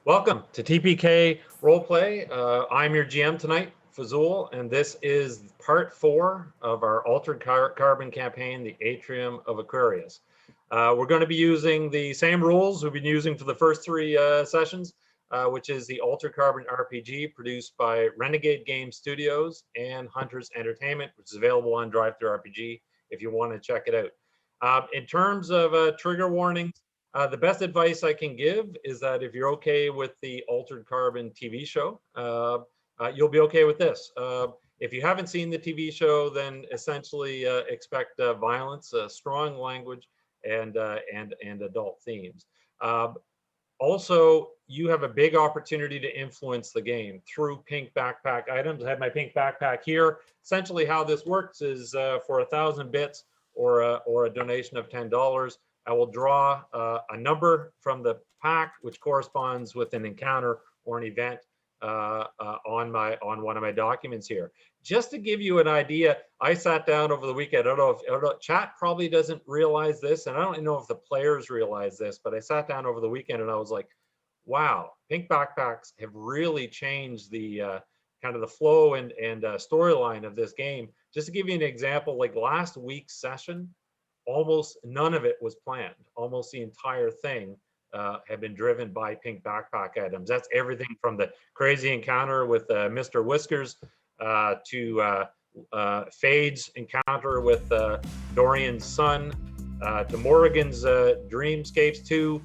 Welcome to TPK Roleplay. I'm your GM tonight, Fazul, and this is part 4 of our Altered Carbon campaign, the Atrium of Aquarius. We're going to be using the same rules we've been using for the first 3 sessions, which is the Altered Carbon RPG produced by Renegade Game Studios and Hunters Entertainment, which is available on DriveThruRPG if you want to check it out. In terms of trigger warnings, the best advice I can give is that if you're okay with the Altered Carbon TV show, you'll be okay with this. If you haven't seen the TV show, then essentially expect violence, strong language, and adult themes. Also, you have a big opportunity to influence the game through pink backpack items. I have my pink backpack here. Essentially, how this works is for 1,000 bits or a donation of $10. I will draw a number from the pack, which corresponds with an encounter or an event on one of my documents here. Just to give you an idea, I sat down over the weekend. I don't know if chat probably doesn't realize this, and I don't know if the players realize this, but I sat down over the weekend and I was like, wow, pink backpacks have really changed the kind of the flow and storyline of this game. Just to give you an example, like last week's session, almost none of it was planned. Almost the entire thing had been driven by pink backpack items. That's everything from the crazy encounter with Mr. Whiskers to Fade's encounter with Dorian's son, to Morrigan's Dreamscapes, to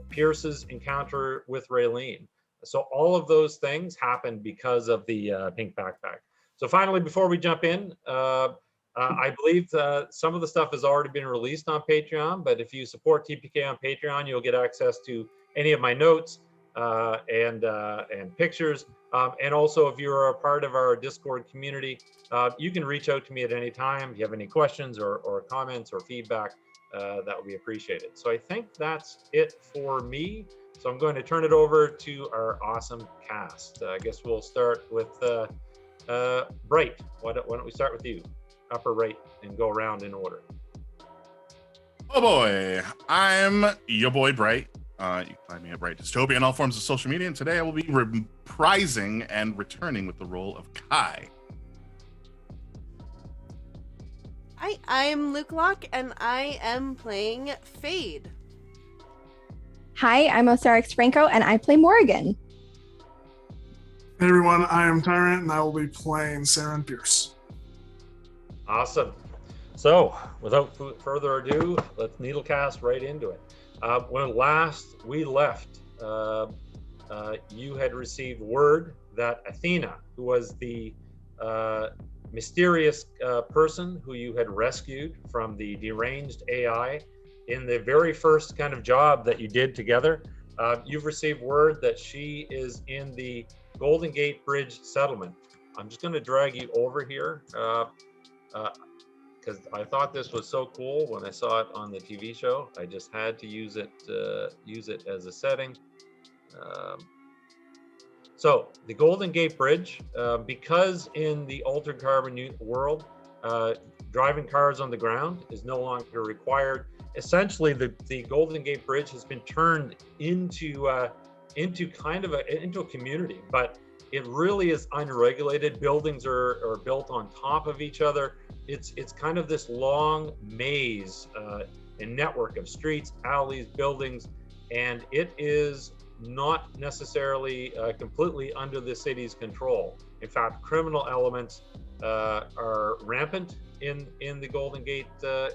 Peirce's encounter with Reileen. So all of those things happened because of the pink backpack. So finally, before we jump in, I believe some of the stuff has already been released on Patreon, but if you support TPK on Patreon, you'll get access to any of my notes and pictures. And also, if you're a part of our Discord community, you can reach out to me at any time. If you have any questions or comments or feedback, that would be appreciated. So I think that's it for me. So I'm going to turn it over to our awesome cast. I guess we'll start with Bright. Why don't we start with you? Upper right and go around in order. Oh boy, I'm your boy Bright. You can find me at Bright Dystopia on all forms of social media, and today I will be reprising and returning with the role of Kai. Hi, I'm Luke Locke, and I am playing Fade. Hi, I'm Osarix Franco, and I play Morrigan. Hey everyone, I am Tyrant, and I will be playing Sarah and Peirce. Awesome. So, without further ado, let's needlecast right into it. When last we left, you had received word that Athena, who was the mysterious person who you had rescued from the deranged AI in the very first kind of job that you did together, you've received word that she is in the Golden Gate Bridge settlement. I'm just going to drag you over here. Because I thought this was so cool when I saw it on the TV show. I just had to use it as a setting. So the Golden Gate Bridge, because in the Altered Carbon world, driving cars on the ground is no longer required. Essentially, the Golden Gate Bridge has been turned into a community, but it really is unregulated. Buildings are built on top of each other. It's kind of this long maze and network of streets, alleys, buildings, and it is not necessarily completely under the city's control. In fact, criminal elements are rampant in the Golden Gate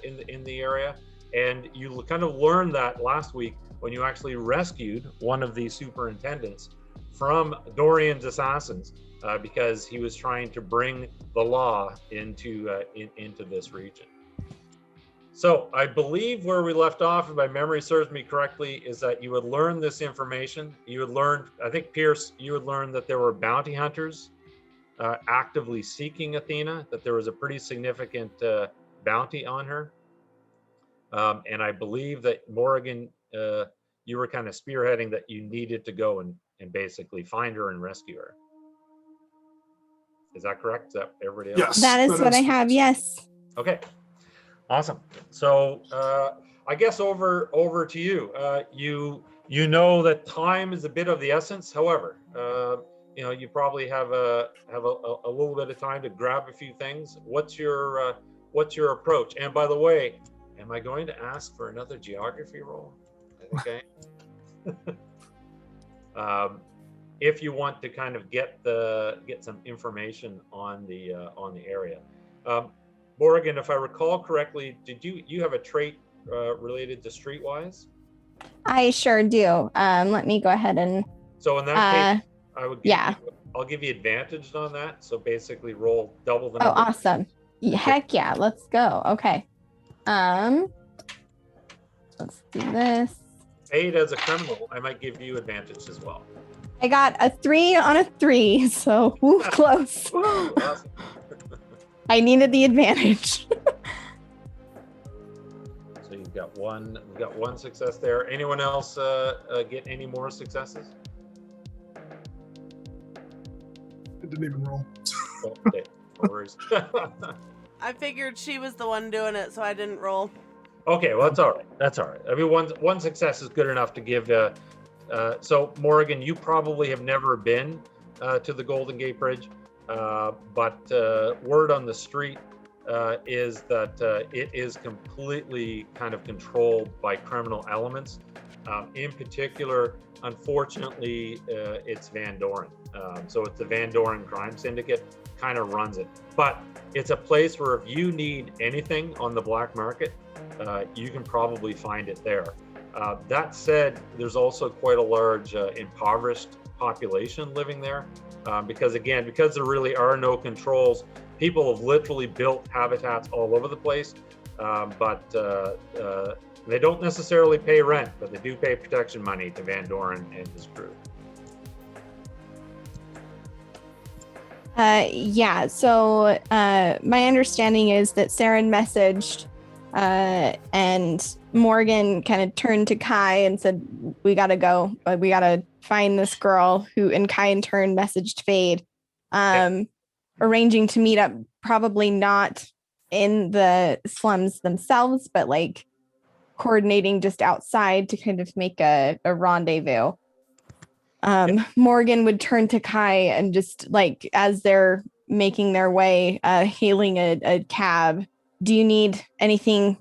in the area, and you kind of learned that last week when you actually rescued one of the superintendents from Dorian's assassins because he was trying to bring the law into this region. So I believe where we left off, if my memory serves me correctly, is that you had learned this information. You had learned, I think Peirce, you had learned that there were bounty hunters actively seeking Athena, that there was a pretty significant bounty on her. And I believe that Morrigan, you were kind of spearheading that you needed to go and basically find her and rescue her. Is that correct? Is that everybody else? Yes. That is what I have, yes. Okay, awesome. So I guess over to you. You know that time is a bit of the essence. However, you probably have a little bit of time to grab a few things. What's your approach? And by the way, am I going to ask for another geography roll? Okay. If you want to kind of get some information on the area. Morrigan, if I recall correctly, did you have a trait related to streetwise? I sure do. Let me go ahead and. So in that case, I would I'll give you advantage on that. So basically, roll double the number. Oh, awesome! Heck yeah, let's go. Okay. Let's do this. Fade as a criminal, I might give you advantage as well. I got a 3 on a 3, so close. Awesome. I needed the advantage. So you've got one. We've got one success there. Anyone else get any more successes? It didn't even roll. Okay, no worries. I figured she was the one doing it, so I didn't roll. Okay, well that's all right. That's all right. I mean, one success is good enough to give. So Morrigan, you probably have never been to the Golden Gate Bridge, but word on the street is that it is completely kind of controlled by criminal elements. In particular, unfortunately, it's Van Doren. So it's the Van Doren crime syndicate kind of runs it. But it's a place where if you need anything on the black market, you can probably find it there. That said, there's also quite a large impoverished population living there because there really are no controls. People have literally built habitats all over the place, but they don't necessarily pay rent, but they do pay protection money to Van Doren and his crew. Yeah, so my understanding is that Saren messaged and Morgan kind of turned to Kai and said, we gotta go, but we gotta find this girl and Kai in turn messaged Fade, arranging to meet up, probably not in the slums themselves, but like coordinating just outside to kind of make a rendezvous. Morgan would turn to Kai and just like, as they're making their way, hailing a cab, do you need anything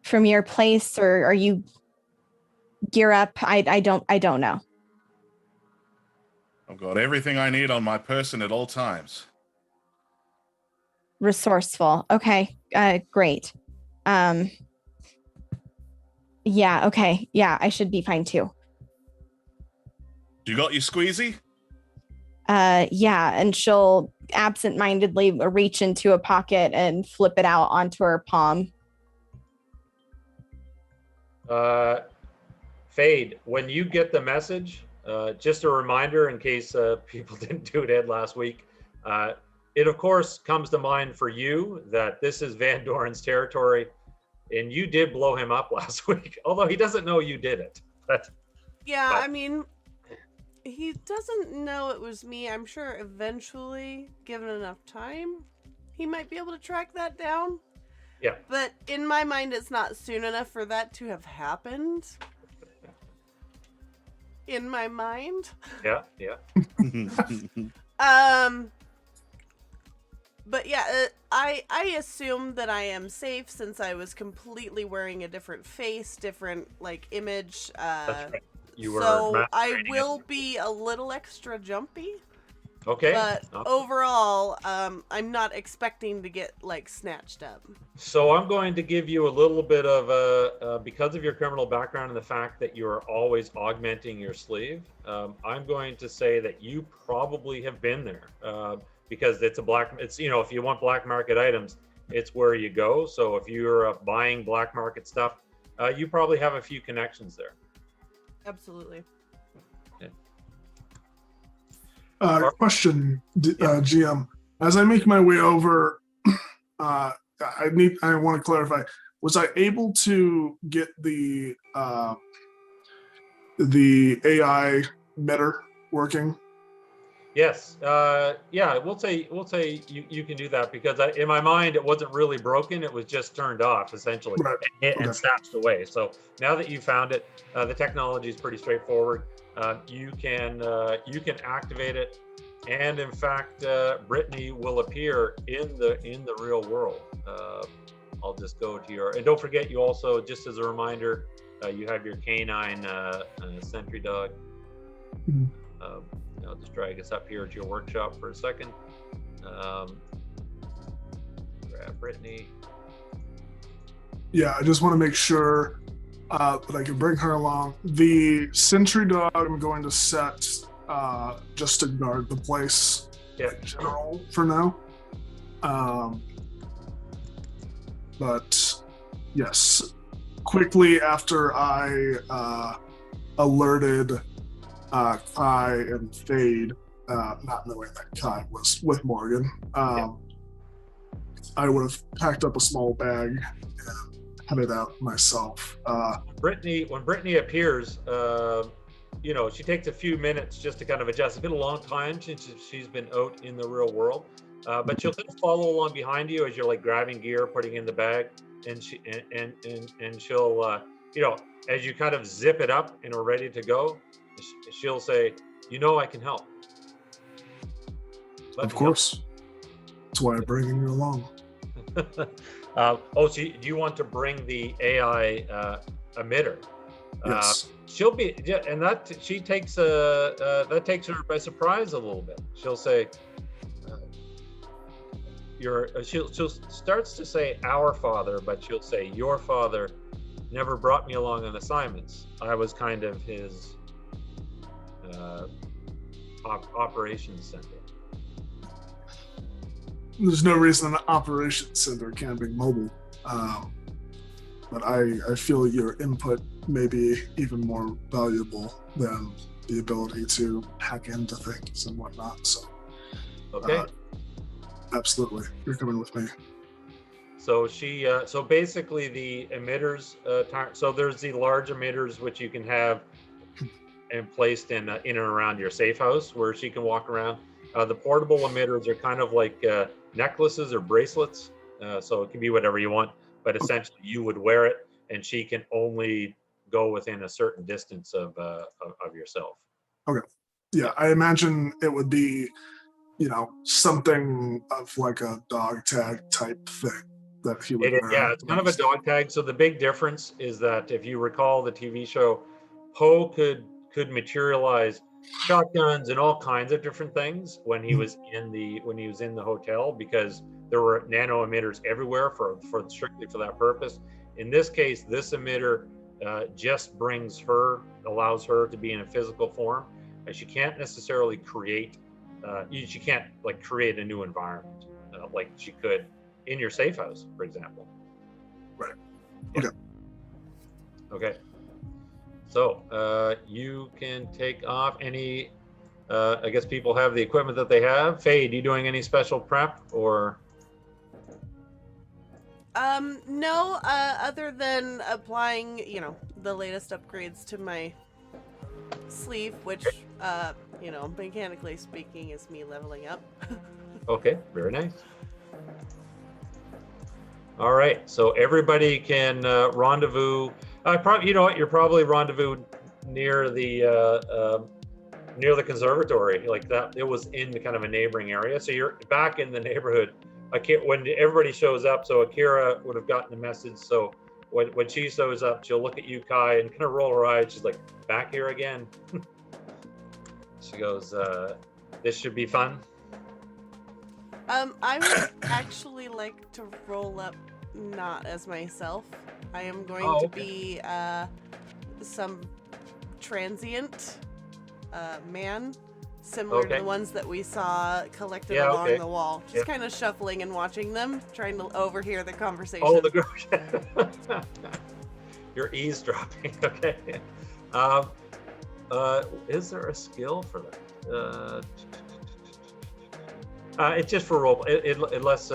from your place, or are you gear up? I don't know. I've got everything I need on my person at all times. Resourceful. Okay. Great. Yeah. Okay. Yeah, I should be fine too. You got your squeezy? Yeah, and she'll absentmindedly reach into a pocket and flip it out onto her palm. Fade, when you get the message, just a reminder in case people didn't do it last week, it of course comes to mind for you that this is Van Doren's territory, and you did blow him up last week, although he doesn't know you did it. I mean, he doesn't know it was me. I'm sure eventually, given enough time, he might be able to track that down. Yeah. But in my mind, it's not soon enough for that to have happened. In my mind. Yeah. But yeah, I assume that I am safe since I was completely wearing a different face, different like image. That's right. So I will be a little extra jumpy. Okay. But overall, I'm not expecting to get like snatched up. So I'm going to give you a little bit of because of your criminal background and the fact that you're always augmenting your sleeve, I'm going to say that you probably have been there because if you want black market items, it's where you go. So if you're buying black market stuff, you probably have a few connections there. Absolutely. Question, GM. As I make my way over, I want to clarify. Was I able to get the AI better working? Yes. Yeah. We'll say you can do that because in my mind it wasn't really broken. It was just turned off essentially Right. and Okay. snatched away. So now that you found it, the technology is pretty straightforward. You can activate it, and in fact, Brittany will appear in the real world. I'll just go to your, and don't forget, you also, just as a reminder, you have your canine sentry dog. Mhm. I'll just drag us up here to your workshop for a second. Grab Brittany. Yeah, I just want to make sure that I can bring her along. The sentry dog I'm going to set just to guard the place Yeah. in general for now. But yes, quickly after I alerted Kai and Fade, not knowing that Kai was with Morgan, I would have packed up a small bag and headed out myself. When Brittany appears, she takes a few minutes just to kind of adjust. It's been a long time since she's been out in the real world, but she'll kind of follow along behind you as you're like grabbing gear, putting in the bag, and she'll, as you kind of zip it up and are ready to go, she'll say, I can help. Of course. That's why I'm bringing you along. So do you want to bring the AI emitter? Yes. She'll be, and that takes her by surprise a little bit. She'll say, she'll starts to say our father, but she'll say your father never brought me along on assignments. I was kind of his operations center. There's no reason an operations center can't be mobile, but I feel your input may be even more valuable than the ability to hack into things and whatnot. So, Okay. Absolutely, you're coming with me. So so basically the emitters, so there's the large emitters which you can have and placed in and around your safe house where she can walk around. The portable emitters are kind of like necklaces or bracelets, so it can be whatever you want, but essentially you would wear it and she can only go within a certain distance of yourself. Okay. Yeah, I imagine it would be, something of like a dog tag type thing that he would wear. Yeah, it's kind of a dog tag. So the big difference is that if you recall the TV show, Poe could materialize shotguns and all kinds of different things when he was in the hotel, because there were nano emitters everywhere for strictly for that purpose. In this case, this emitter just allows her to be in a physical form, and she can't necessarily create. She can't like create a new environment like she could in your safe house, for example. Right. Yeah. Okay. So you can take off any. I guess people have the equipment that they have. Fade, you doing any special prep or? No. Other than applying, the latest upgrades to my sleeve, which, mechanically speaking, is me leveling up. Okay, very nice. All right, so everybody can rendezvous. You're probably rendezvous near the conservatory, like that. It was in the kind of a neighboring area, so you're back in the neighborhood. When everybody shows up, so Akira would have gotten the message. So when she shows up, she'll look at you, Kai, and kind of roll her eyes. She's like, "Back here again." She goes, "This should be fun." I would actually like to roll up not as myself. I am going to be some transient man, similar to the ones that we saw collected along the wall. Just kind of shuffling and watching them, trying to overhear the conversation. Oh, the girl. You're eavesdropping. Okay. Is there a skill for that? It's just for role. Unless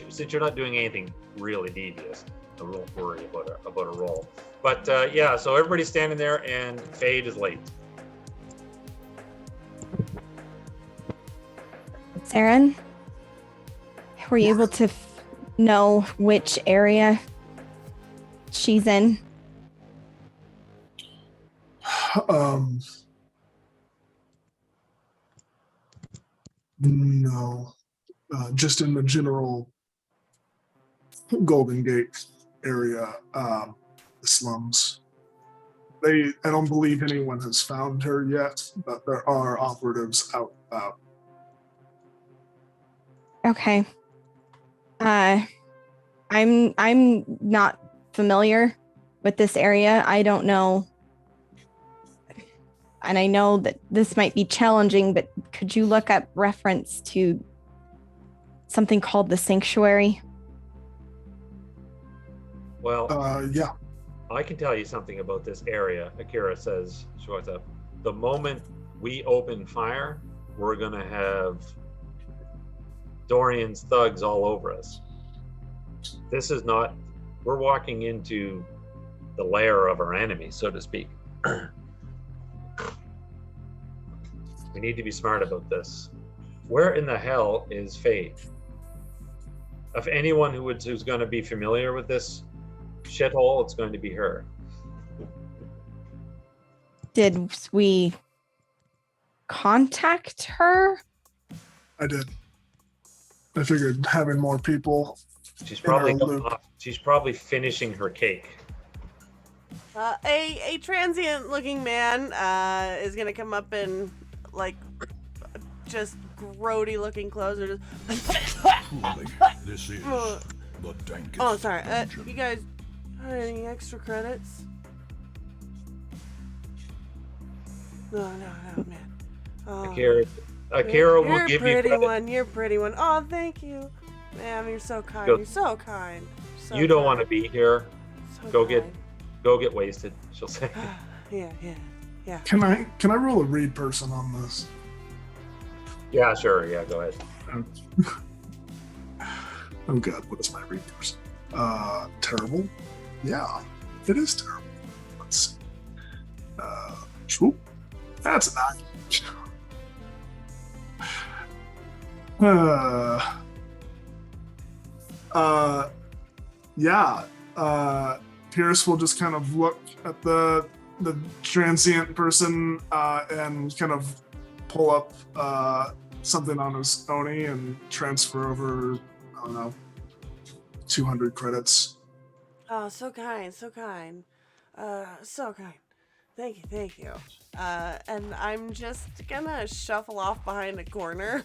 since you're not doing anything really devious, I won't worry about a roll. But so everybody's standing there, and Fade is late. Saren, were you able to know which area she's in? No, just in the general Golden Gate area, the slums. I don't believe anyone has found her yet, but there are operatives out. Okay. I'm not familiar with this area. I don't know. And I know that this might be challenging, but could you look up reference to something called the Sanctuary? Well, Yeah. I can tell you something about this area. Akira says, she walks up. The moment we open fire, we're going to have Dorian's thugs all over us. This is not, we're walking into the lair of our enemy, so to speak. We need to be smart about this. Where in the hell is Faith? If anyone who's going to be familiar with this shithole, it's going to be her. Did we contact her? I did. I figured having more people. She's probably In our loop. she's probably finishing her cake. A transient looking man is gonna come up in like just grody looking clothes. Or just Truly, this is the dankest. oh, sorry. dungeon. You guys have any extra credits? No, man. Oh, Akira will you're give pretty you credit. one. You're pretty one. Oh, thank you, ma'am. You're so kind. Go- You're so kind. So You don't want to kind. be here. So Go kind. get wasted, she'll say. Yeah. Can I roll a read person on this? Yeah, sure. Yeah, go ahead. Oh God, what is my read person? Terrible. Yeah, it is terrible. Let's see. Swoop. That's not. Yeah. Peirce will just kind of look at the transient person and kind of pull up something on his Oni and transfer over, I don't know, 200 credits. Oh, so kind. So kind. Thank you. And I'm just gonna shuffle off behind a corner.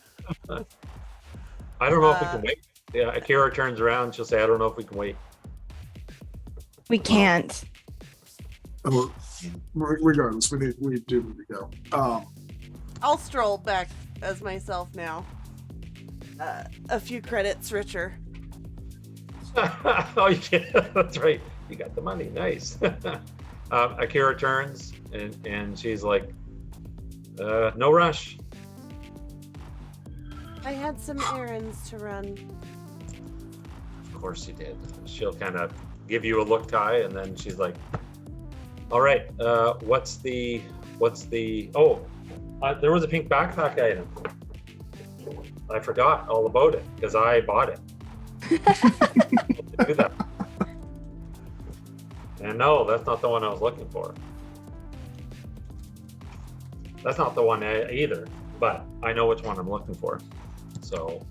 I don't know if we can wait. Yeah, Akira turns around. She'll say, "I don't know if we can wait." We can't. Oh, regardless, we do need to go. I'll stroll back as myself now. A few credits richer. Oh, yeah, that's right. You got the money. Nice. Akira turns and she's like, "No rush." I had some errands to run. Of course you did. She'll kind of give you a look, Kai, and then she's like, "All right, what's the? Oh, there was a pink backpack item. I forgot all about it because I bought it." Do that. And no, that's not the one I was looking for. That's not the one either, but I know which one I'm looking for. So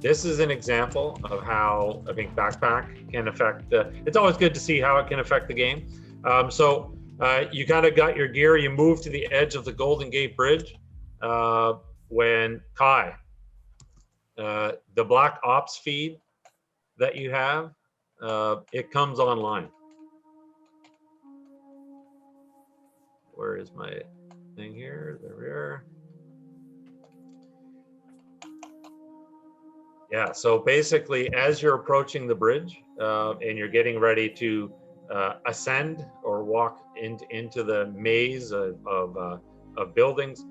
this is an example of how a pink backpack can affect. It's always good to see how it can affect the game. So you kind of got your gear. You move to the edge of the Golden Gate Bridge when Kai, the Black Ops feed that you have, it comes online. Where is my thing here? There we are. Yeah, so basically, as you're approaching the bridge and you're getting ready to ascend or walk into the maze of buildings,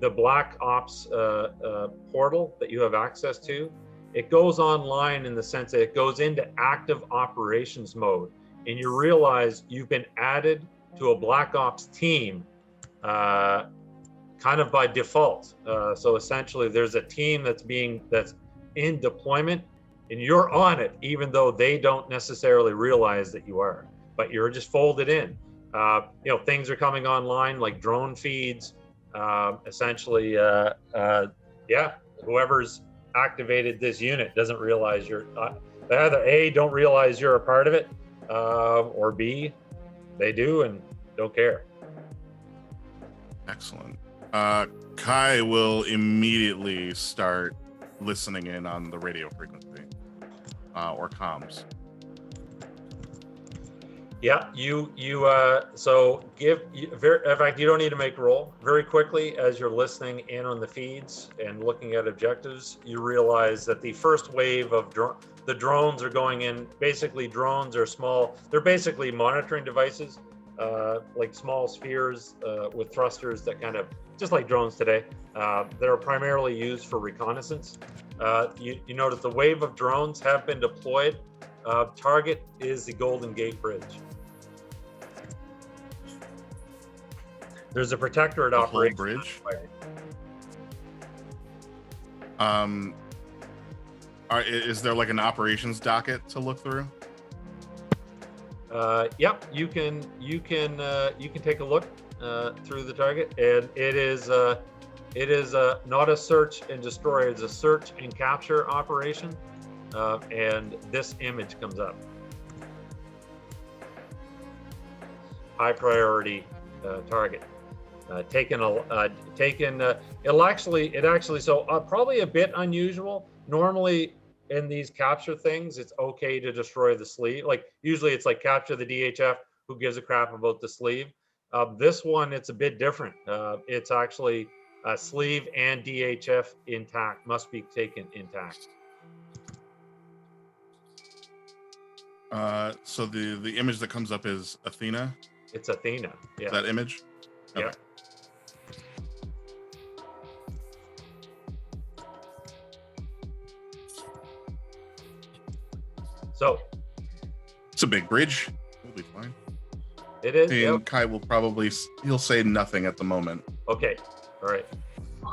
the Black Ops portal that you have access to, it goes online in the sense that it goes into active operations mode, and you realize you've been added to a Black Ops team kind of by default. So essentially, there's a team that's in deployment, and you're on it, even though they don't necessarily realize that you are. But you're just folded in. Things are coming online like drone feeds. Essentially, whoever's activated this unit doesn't realize you're. They either A, don't realize you're a part of it, or B, they do and don't care. Excellent. Kai will immediately start listening in on the radio frequency or comms. Yeah, in fact, you don't need to make a roll. Very quickly, as you're listening in on the feeds and looking at objectives, you realize that the first wave of the drones are going in. Basically, drones are small. They're basically monitoring devices, like small spheres with thrusters that kind of, just like drones today, that are primarily used for reconnaissance. You notice the wave of drones have been deployed. Target is the Golden Gate Bridge. There's a Protectorate The whole operation. bridge. Is there like an operations docket to look through? Yep, you can take a look through the target, and it is not a search and destroy. It's a search and capture operation, and this image comes up. High priority target. Probably a bit unusual. Normally in these capture things, it's okay to destroy the sleeve. Like usually it's like capture the DHF, who gives a crap about the sleeve. This one, it's a bit different. It's actually sleeve and DHF intact, must be taken intact. So the image that comes up is Athena. It's Athena. Yeah. That image. Yeah. Okay. So It's a big bridge. We'll be fine. it is. And Yep. Kai will he'll say nothing at the moment. Okay. All right.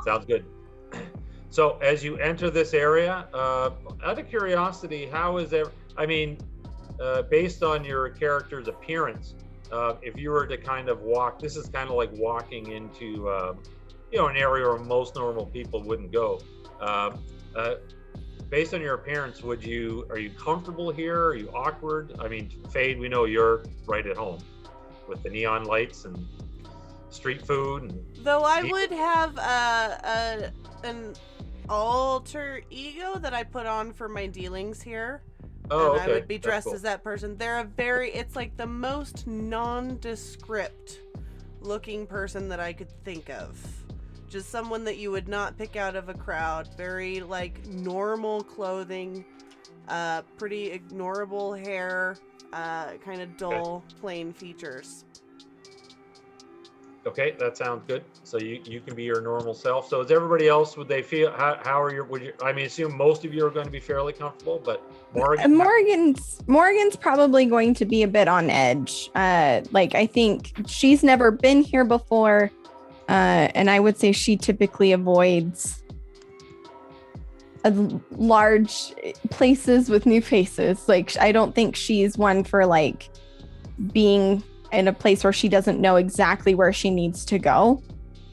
Sounds good. So as you enter this area, out of curiosity, how is there? I mean, based on your character's appearance, if you were to kind of walk, this is kind of like walking into, an area where most normal people wouldn't go. Based on your appearance, are you comfortable here? Are you awkward? I mean, Fade, we know you're right at home with the neon lights and street food. And Though I would have an alter ego that I put on for my dealings here. Oh, and okay. I would be That's dressed cool. as that person. It's like the most nondescript looking person that I could think of. Just someone that you would not pick out of a crowd. Very like normal clothing, pretty ignorable hair, kind of dull, plain features. Okay, that sounds good. So you can be your normal self. So is everybody else, would they feel, how are I mean, assume most of you are going to be fairly comfortable, but Morrigan? Morgan's probably going to be a bit on edge. I think she's never been here before. And I would say she typically avoids large places with new faces. Like, I don't think she's one for like being in a place where she doesn't know exactly where she needs to go.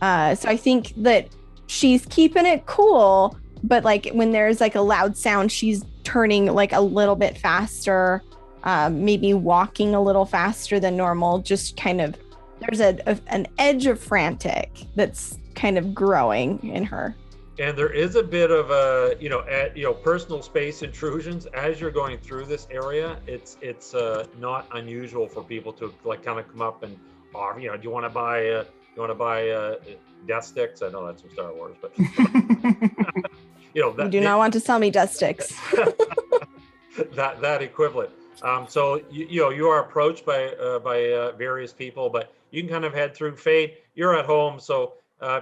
So I think that she's keeping it cool, but like when there's like a loud sound, she's turning like a little bit faster, maybe walking a little faster than normal, just kind of, there's an edge of frantic that's kind of growing in her. And there is a bit of personal space intrusions as you're going through this area. It's not unusual for people to like kind of come up and, do you want to buy death sticks? I know that's from Star Wars, but You do not want to sell me death sticks. that equivalent. So you are approached by various people, but you can kind of head through. Fade, you're at home, so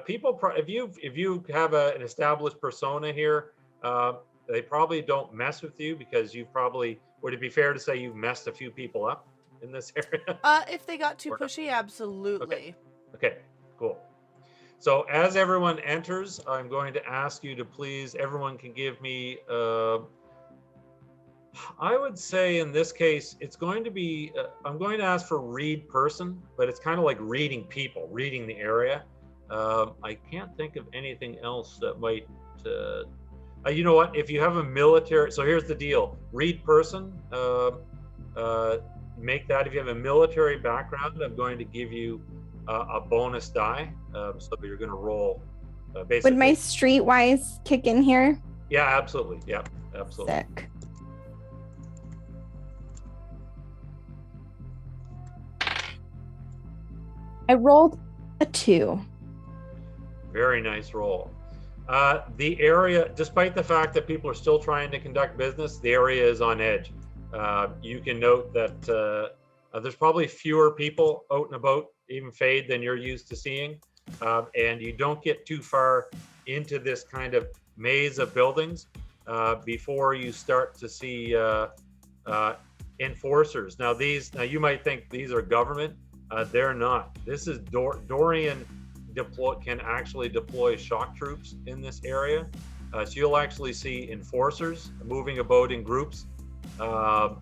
people, if you have an established persona here, they probably don't mess with you because would it be fair to say you've messed a few people up in this area? If they got too pushy, absolutely. Okay, cool. So as everyone enters, I'm going to ask you to please, everyone can give me, I would say in this case, it's going to be, I'm going to ask for read person, but it's kind of like reading people, reading the area. I can't think of anything else that might, you know what, if you have a military, so here's the deal, read person, make that, if you have a military background, I'm going to give you a bonus die. So you're going to roll basically. Would my streetwise kick in here? Yeah, absolutely. Yeah, absolutely. Sick. I rolled a 2. Very nice roll. The area, despite the fact that people are still trying to conduct business, the area is on edge. You can note that there's probably fewer people out and about, even Fade, than you're used to seeing. And you don't get too far into this kind of maze of buildings before you start to see enforcers. Now you might think these are government. They're not. This is Dorian can actually deploy shock troops in this area. So you'll actually see enforcers moving about in groups. Some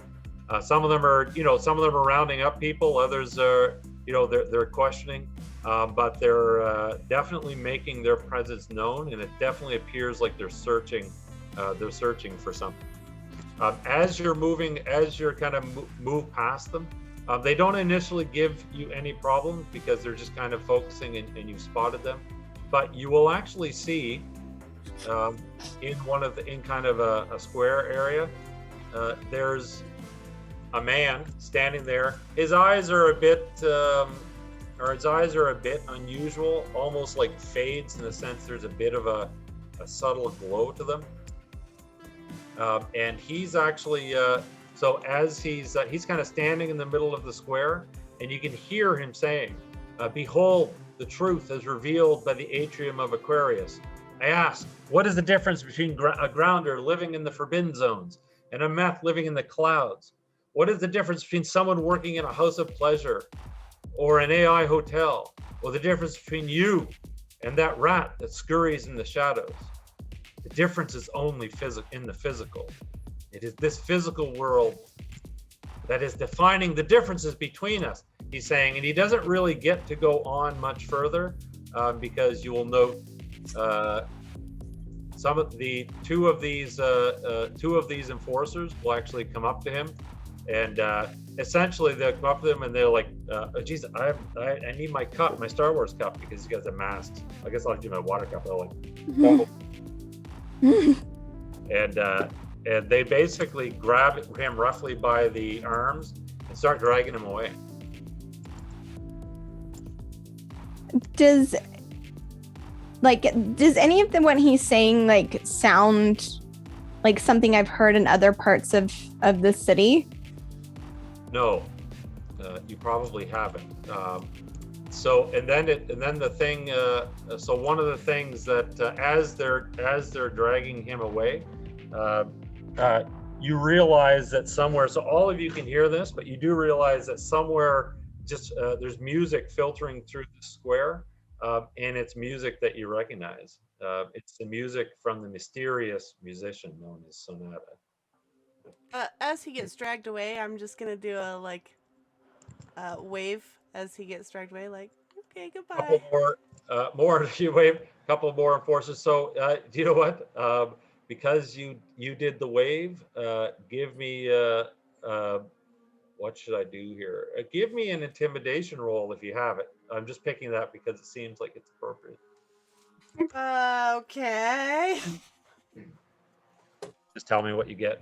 of them are, some of them are rounding up people. Others are, they're questioning, but they're definitely making their presence known, and it definitely appears like they're searching for something. As you're kind of move past them, they don't initially give you any problems because they're just kind of focusing and you spotted them. But you will actually see in kind of a square area, there's a man standing there. His eyes are a bit unusual, almost like fades, in the sense there's a bit of a subtle glow to them. And he's actually so as he's kind of standing in the middle of the square, and you can hear him saying, "Behold, the truth is revealed by the Atrium of Aquarius. I ask, what is the difference between a grounder living in the forbidden zones and a meth living in the clouds? What is the difference between someone working in a house of pleasure or an AI hotel? Or the difference between you and that rat that scurries in the shadows? The difference is only in the physical. It is this physical world that is defining the differences between us," he's saying. And he doesn't really get to go on much further because you will note two of these enforcers will actually come up to him, and essentially they'll come up to him and they're like, "Oh, geez, I need my cup, my Star Wars cup," because he has a mask. I guess I'll do my water cup. They're like, and they basically grab him roughly by the arms and start dragging him away. Does any of them, what he's saying, sound like something I've heard in other parts of the city? No, you probably haven't. So then the thing. So one of the things that as they're dragging him away, you realize that somewhere. So all of you can hear this, but you do realize that somewhere there's music filtering through the square, and it's music that you recognize. It's the music from the mysterious musician known as Sonata. As he gets dragged away, I'm just gonna do a wave as he gets dragged away, like, okay, goodbye. Couple more. You wave. Couple more enforcers. So do you know what? Because you did the wave, give me what should I do here? Give me an intimidation roll if you have it. I'm just picking that because it seems like it's appropriate. Okay. Just tell me what you get.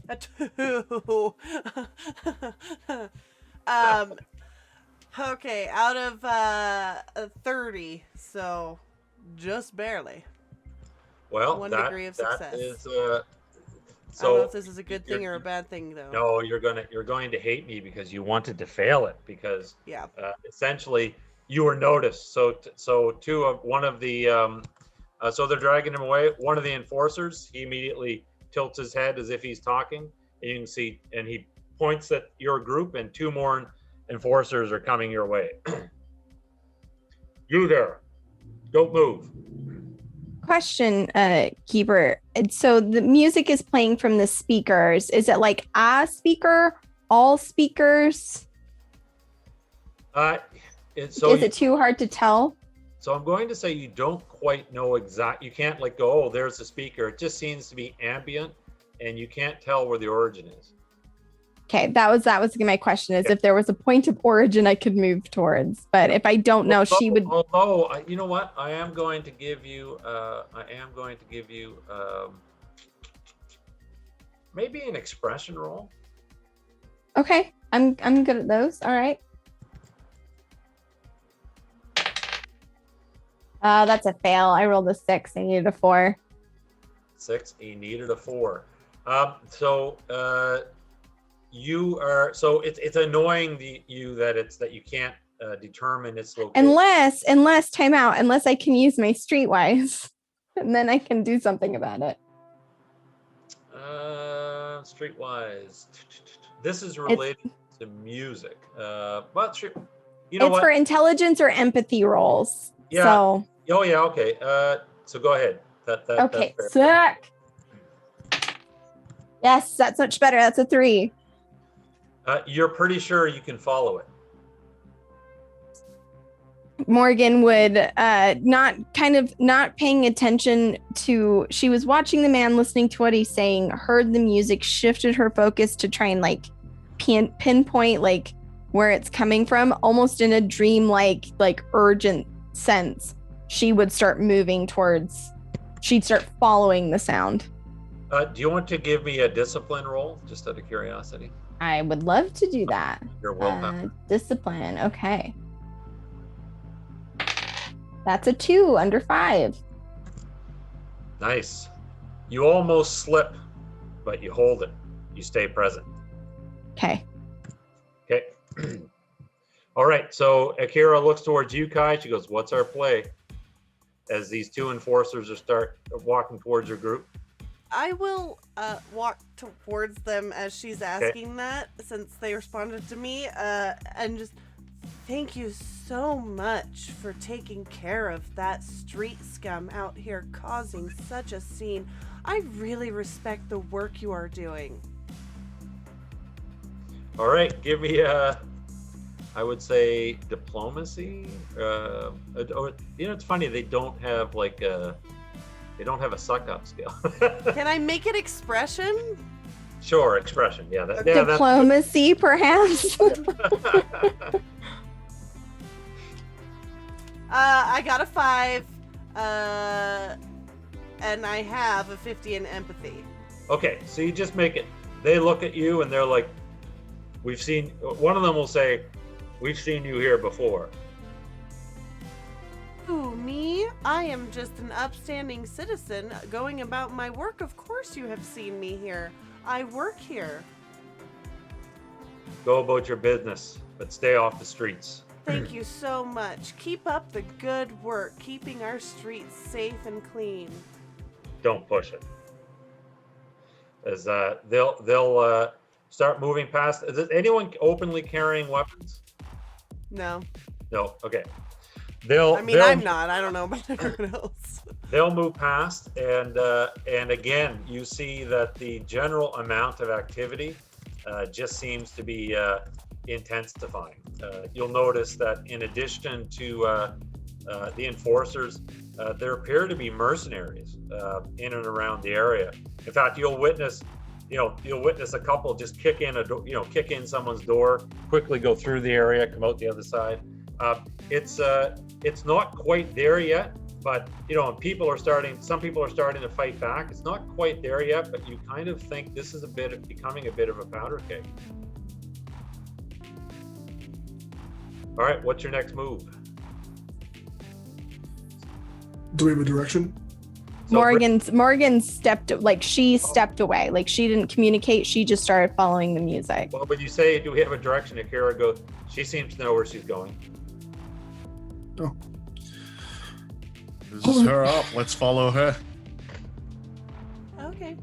A 2. Okay, out of 30, so just barely. Well, 1 degree of success. That is, so I don't know if this is a good thing or a bad thing, though. No, you're going to hate me because you wanted to fail it, because essentially you were noticed. So they're dragging him away. One of the enforcers, he immediately tilts his head as if he's talking, and you can see, and he points at your group, and 2 more enforcers are coming your way. You there. Don't move. Question, Keeper. So the music is playing from the speakers. Is it like a speaker, all speakers? Is it too hard to tell? So I'm going to say you don't quite know you can't like go, oh, there's the speaker. It just seems to be ambient, and you can't tell where the origin is. Okay, that was my question, is if there was a point of origin I could move towards. But if I don't know, she would. Although, you know what? I am going to give you maybe an expression roll. Okay, I'm good at those. All right. That's a fail. I rolled a 6. I needed a 4. 6. You needed a 4. You are it's annoying that you can't determine its location. Unless time out. Unless I can use my streetwise, and then I can do something about it. Streetwise. This is related to music. But you know it's what? for intelligence or empathy rolls. Yeah. So. Oh yeah. Okay. So go ahead. Okay. Suck. Yes, that's much better. That's a 3. You're pretty sure you can follow it. Morgan would not paying attention to, she was watching the man, listening to what he's saying, heard the music, shifted her focus to try and like pinpoint like where it's coming from, almost in a dream-like urgent sense. She would start moving she'd start following the sound. Do you want to give me a discipline roll, just out of curiosity? I would love to do that. Your willpower. Discipline. Okay. That's a 2 under 5. Nice. You almost slip, but you hold it. You stay present. Okay. Okay. All right. So Akira looks towards you, Kai. She goes, "What's our play?" As these 2 enforcers start walking towards your group. I will walk towards them as she's asking that, since they responded to me, and just thank you so much for taking care of that street scum out here causing such a scene. I really respect the work you are doing. All right, give me I would say diplomacy. It's funny, they don't have a suck-up skill. Can I make it expression? Sure, expression. Yeah, diplomacy, perhaps. I got a 5, and I have a 50 in empathy. Okay, so you just make it. They look at you and they're like, one of them will say, "We've seen you here before." Who, me? I am just an upstanding citizen going about my work. Of course you have seen me here. I work here. Go about your business, but stay off the streets. Thank you so much. Keep up the good work, keeping our streets safe and clean. Don't push it. As they'll start moving past. Is anyone openly carrying weapons? No. No. Okay. I'm not. I don't know about everyone else. They'll move past, and again, you see that the general amount of activity just seems to be intensifying. You'll notice that in addition to the enforcers, there appear to be mercenaries in and around the area. In fact, you'll witness a couple just kick in someone's door, quickly go through the area, come out the other side. It's not quite there yet, but some people are starting to fight back. It's not quite there yet, but you kind of think this is becoming a bit of a powder keg. All right, what's your next move? Do we have a direction? So Morgan stepped away. Like, she didn't communicate. She just started following the music. Well, when you say, do we have a direction? Akira goes, she seems to know where she's going. Oh. This is her up. Let's follow her. Okay.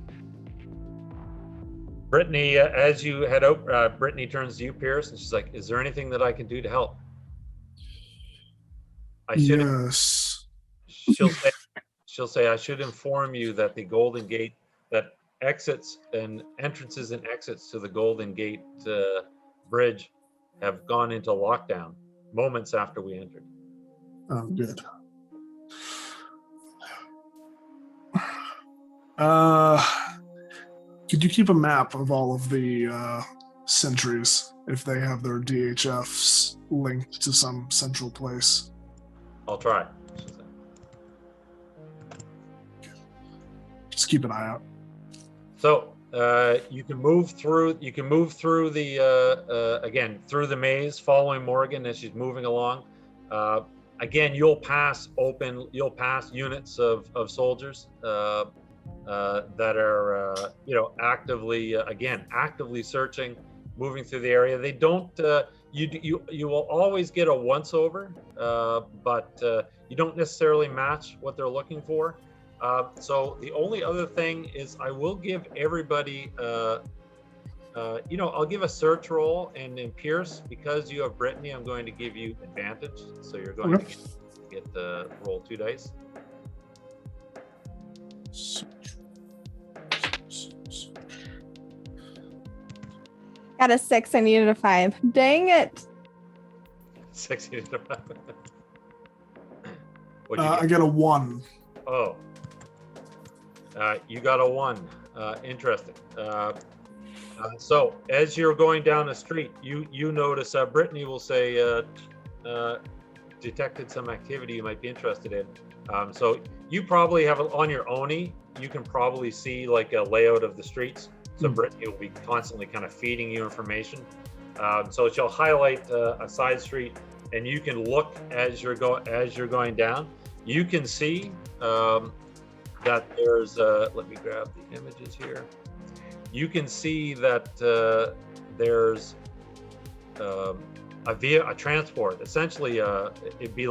Brittany, as you head out, Brittany turns to you, Peirce, and she's like, "Is there anything that I can do to help?" I should. Yes. She'll say, "I should inform you that the Golden Gate, that exits and entrances and exits to the Golden Gate bridge have gone into lockdown moments after we entered." Oh, good. Could you keep a map of all of the sentries if they have their DHFs linked to some central place? I'll try. Just keep an eye out. So you can move through. You can move through the again through the maze, following Morrigan as she's moving along. Again, you'll pass units of soldiers that are actively searching, moving through the area. They don't. You will always get a once over, but you don't necessarily match what they're looking for. So the only other thing is I will give everybody, I'll give a search roll, and in Peirce, because you have Brittany, I'm going to give you advantage. So you're going to get roll 2 dice. Got a 6. I needed a 5. Dang it. 6. I get a 1. Oh. You got a 1. Interesting. So as you're going down the street, you notice Brittany will say, detected some activity you might be interested in. So you probably have on your Oni, you can probably see like a layout of the streets. So Brittany will be constantly kind of feeding you information. So she'll highlight a side street, and you can look as you're going down. You can see that there's let me grab the images here. You can see that there's a transport. Essentially, it'd be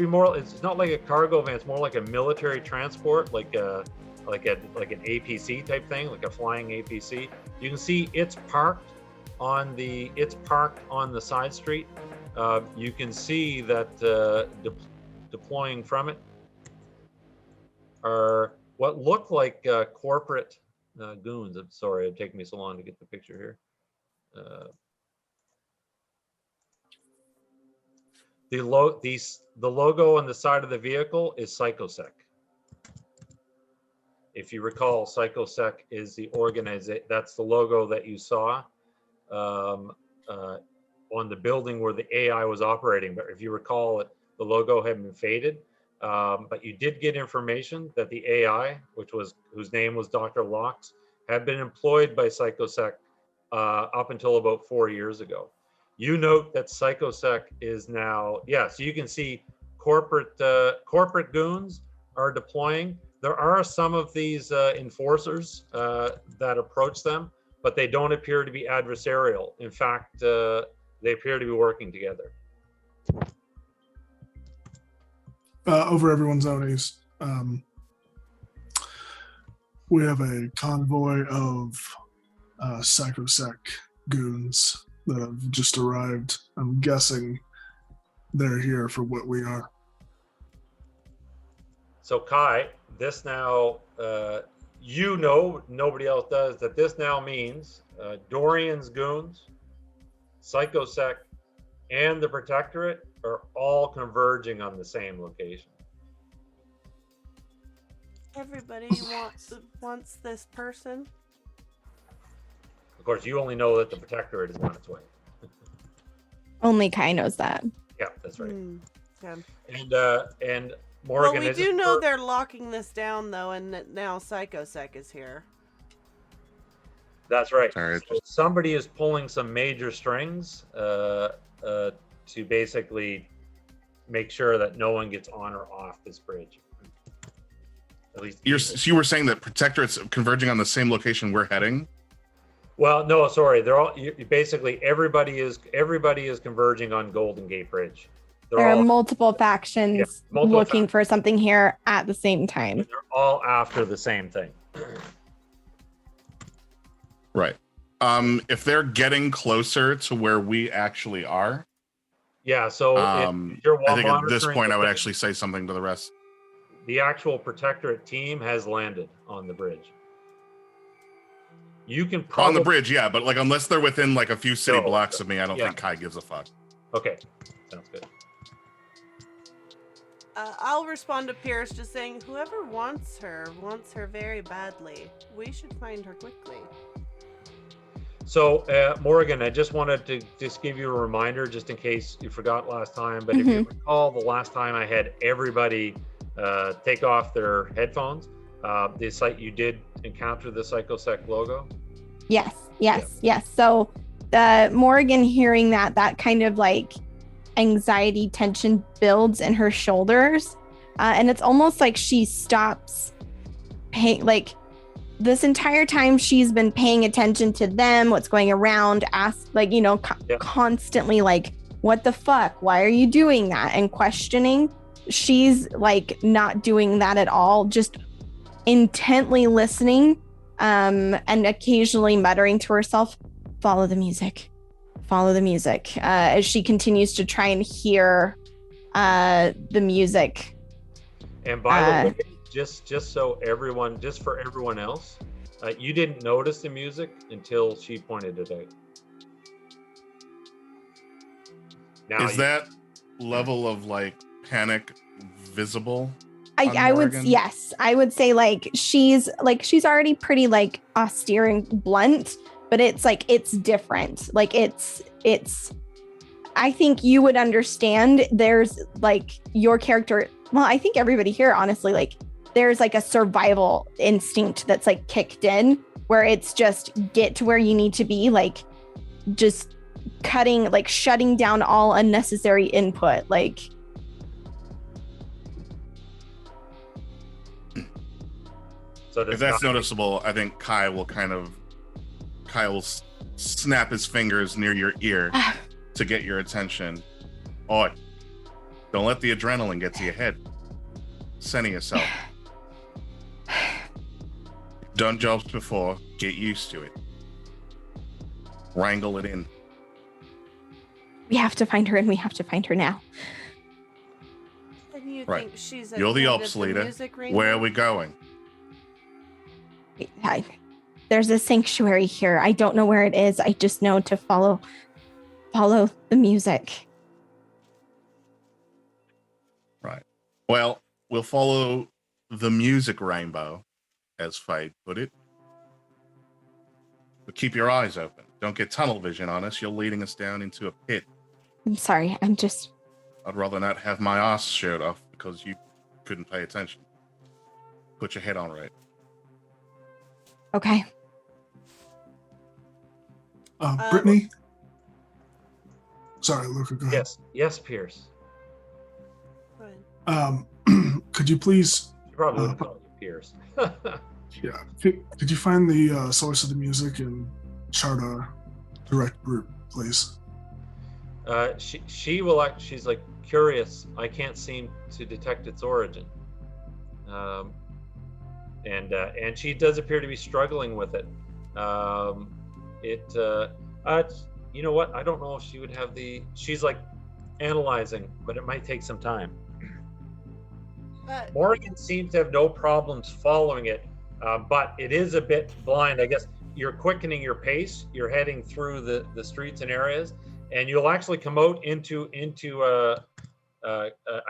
more. It's not like a cargo van. It's more like a military transport, like an APC type thing, like a flying APC. You can see it's parked on the side street. You can see that deploying from it are what look like corporate goons. I'm sorry, it's taking me so long to get the picture here. The logo on the side of the vehicle is Psychosec. If you recall, Psychosec is the organization. That's the logo that you saw on the building where the AI was operating. But if you recall, the logo had been faded. But you did get information that the AI, whose name was Dr. Locks, had been employed by Psychosec up until about 4 years ago. You note that Psychosec is now, so you can see corporate goons are deploying. There are some of these enforcers that approach them, but they don't appear to be adversarial. In fact, they appear to be working together. Over everyone's Onis, we have a convoy of Psychosec goons that have just arrived. I'm guessing they're here for what we are. So Kai, this now, nobody else does, that this now means Dorian's goons, Psychosec, and the Protectorate are all converging on the same location. Everybody wants this person. Of course, you only know that the Protectorate is on its way. Only Kai knows that. Yeah, that's right. Yeah. And Morrigan. Well, we do know they're locking this down though, and that now Psychosec is here. That's right. All right. So somebody is pulling some major strings to basically make sure that no one gets on or off this bridge. At least You were saying that Protectorate's converging on the same location we're heading? Well, no, sorry. They're all basically everybody is converging on Golden Gate Bridge. There are multiple factions multiple looking for something here at the same time. They're all after the same thing. Right. If they're getting closer to where we actually are, Yeah, so if you're I think at this monitoring point the I would thing, actually say something to the rest. the actual Protectorate team has landed on the bridge. You can On probably the bridge, yeah, but like unless they're within like a few city No, blocks of me, I don't yeah. think Kai gives a fuck. Okay, sounds good. I'll respond to Peirce just saying, whoever wants her very badly. We should find her quickly. So, Morrigan, I just wanted to just give you a reminder, just in case you forgot last time. But if you recall, the last time I had everybody take off their headphones, the site you did encounter the Psychosec logo. Yes. So, Morrigan hearing that kind of like anxiety tension builds in her shoulders, and it's almost like she stops paying, like this entire time she's been paying attention to them, what's going around, constantly like, what the fuck, why are you doing that, and questioning. She's like not doing that at all, just intently listening, and occasionally muttering to herself, follow the music, as she continues to try and hear the music. And by the way, just so everyone, just for everyone else, you didn't notice the music until she pointed it out. Now, Is that level of like panic visible? I would, yes, I would say like she's already pretty like austere and blunt, but it's like it's different. Like it's I think you would understand. There's like your character. Well, I think everybody here, honestly, like there's like a survival instinct that's like kicked in, where it's just get to where you need to be, like just shutting down all unnecessary input. Like, so if that's noticeable, I think Kai will snap his fingers near your ear to get your attention. Oh, don't let the adrenaline get to your head. Center yourself. Done jobs before, get used to it. Wrangle it in. We have to find her, and we have to find her now. And you Right. think she's You're the attended ops leader. music ring? Where are we going? There's a sanctuary here. I don't know where it is. I just know to follow the music. Right. Well, we'll follow the music rainbow, as Fate put it. But keep your eyes open. Don't get tunnel vision on us. You're leading us down into a pit. I'm sorry. I'd rather not have my ass showed off because you couldn't pay attention. Put your head on right. Okay. Brittany? Sorry, Luca, go ahead. Yes, Peirce. Go ahead. Could you please... You probably wouldn't call you Peirce. Yeah. Could you find the source of the music and chart a direct route, please? She will act. She's like curious. I can't seem to detect its origin, and she does appear to be struggling with it. You know what? I don't know if she would have the. She's like analyzing, but it might take some time. Morrigan seems to have no problems following it, but it is a bit blind. I guess you're quickening your pace. You're heading through the streets and areas, and you'll actually come out into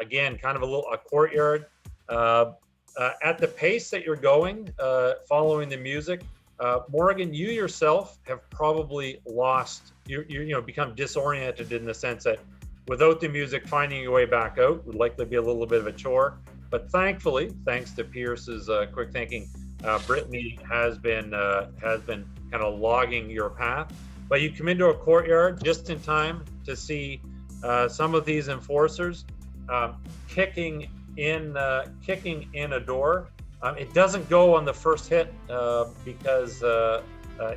again kind of a courtyard. At the pace that you're going, following the music, Morrigan, you yourself have probably lost. You become disoriented in the sense that without the music, finding your way back out would likely be a little bit of a chore. But thankfully, thanks to Peirce's quick thinking, Brittany has been kind of logging your path. But you come into a courtyard just in time to see some of these enforcers kicking in a door. It doesn't go on the first hit because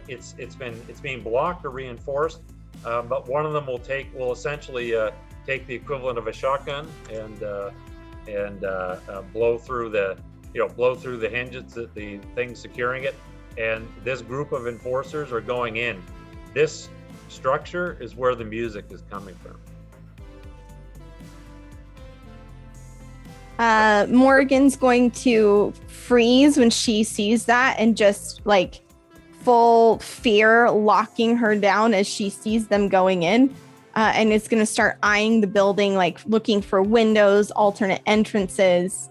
it's being blocked or reinforced. But one of them will essentially take the equivalent of a shotgun and blow through the hinges, the thing securing it. and this group of enforcers are going in. This structure is where the music is coming from. Morgan's going to freeze when she sees that and just like full fear locking her down as she sees them going in. And it's going to start eyeing the building, like looking for windows, alternate entrances,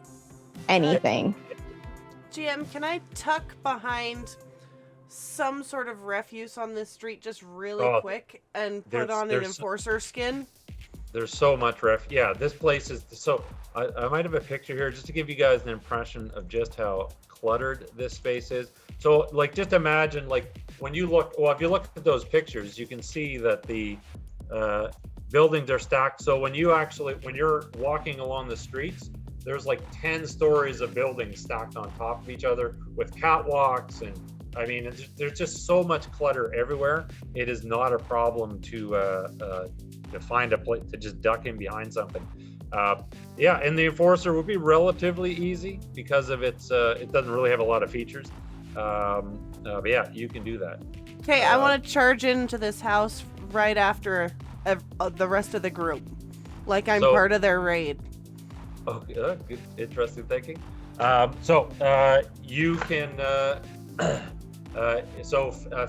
anything. GM, can I tuck behind some sort of refuse on this street just really quick and put on an enforcer skin? There's so much yeah, this place is so. I might have a picture here just to give you guys an impression of just how cluttered this space is. So like, just imagine like when you look, well, if you look at those pictures, you can see that the buildings are stacked. So when you're walking along the streets, there's like 10 stories of buildings stacked on top of each other with catwalks. And I mean, there's just so much clutter everywhere. It is not a problem to find a place to just duck in behind something. Yeah, and the enforcer would be relatively easy because of its it doesn't really have a lot of features. But yeah, you can do that. Okay, I want to charge into this house right after the rest of the group, like I'm part of their raid. Oh, good, interesting thinking. You can.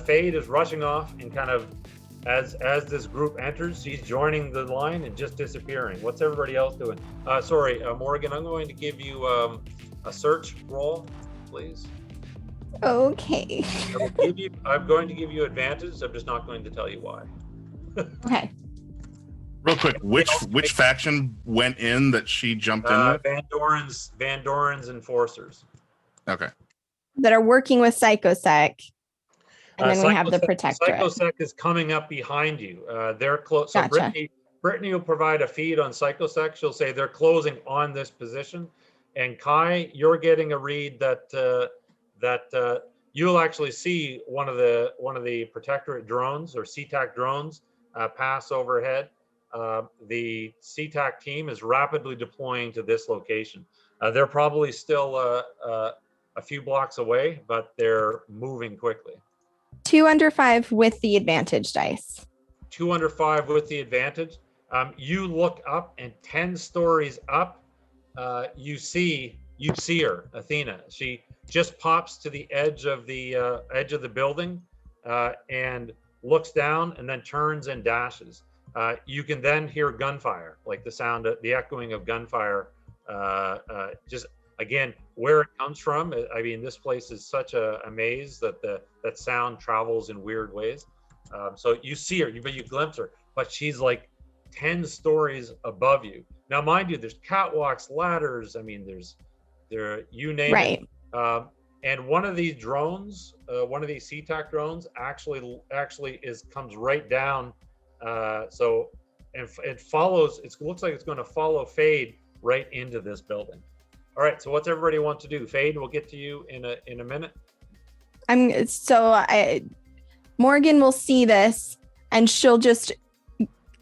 Fade is rushing off and kind of as this group enters, she's joining the line and just disappearing. What's everybody else doing? Morgan, I'm going to give you a search roll, please. Okay. I'm going to give you advantage. I'm just not going to tell you why. Okay. Real quick, which faction went in that she jumped in with? Van Doren's enforcers. Okay. That are working with Psychosec. And then we have the Protectorate. Psychosec is coming up behind you. They're close. So Gotcha. Brittany will provide a feed on Psychosec. She'll say they're closing on this position. And Kai, you're getting a read that you'll actually see one of the Protectorate drones or CTAC drones pass overhead. The CTAC team is rapidly deploying to this location. They're probably still a few blocks away, but they're moving quickly. 2 under 5 with the advantage dice. 2 under 5 with the advantage. You look up, and 10 stories up, you see her, Athena. She just pops to the edge of the building and looks down, and then turns and dashes. You can then hear gunfire, like the echoing of gunfire. Just again, where it comes from. I mean, this place is such a maze that that sound travels in weird ways. So you see her, but you glimpse her, but she's like 10 stories above you. Now, mind you, there's catwalks, ladders. I mean, you name right. it. And one of these drones, one of these CTAC drones, actually comes right down. So it follows. It looks like it's going to follow Fade right into this building. All right. So what's everybody want to do? Fade, we'll get to you in a minute. Morgan will see this, and she'll just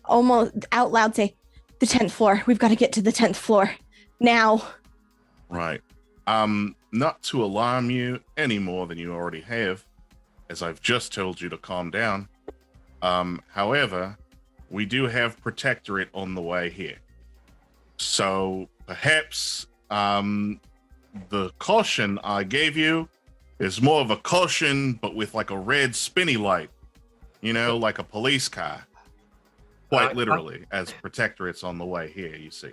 almost out loud say, "The 10th floor. We've got to get to the 10th floor now." Right. Not to alarm you any more than you already have, as I've just told you to calm down. However, we do have Protectorate on the way here. So perhaps the caution I gave you is more of a caution, but with like a red spinny light, like a police car. Quite literally, as Protectorate's on the way here, you see.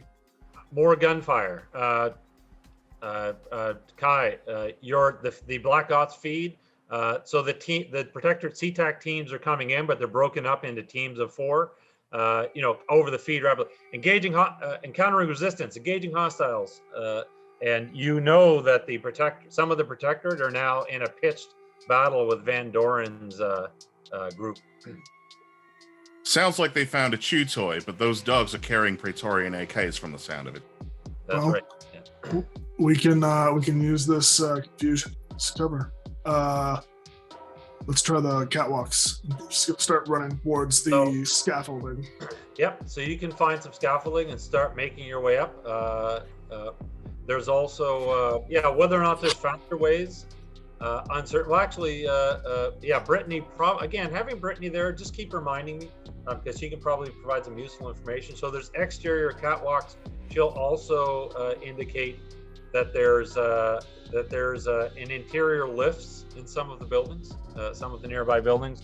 More gunfire. Kai, the Black Ops feed. So the Protectorate CTAC teams are coming in, but they're broken up into teams of 4. Over the feed rapidly, encountering resistance, engaging hostiles, and that some of the Protectorate are now in a pitched battle with Van Doren's group. Sounds like they found a chew toy, but those dogs are carrying Praetorian AKs from the sound of it. That's right. Yeah. We can use this confusion as cover. Let's try the catwalks. Just start running towards the scaffolding. Yep. So you can find some scaffolding and start making your way up. There's also, whether or not there's faster ways, uncertain. Well, actually, yeah, Brittany. Again, having Brittany there, just keep reminding me because she can probably provide some useful information. So there's exterior catwalks. She'll also indicate that there's an interior lifts in some of the buildings, some of the nearby buildings,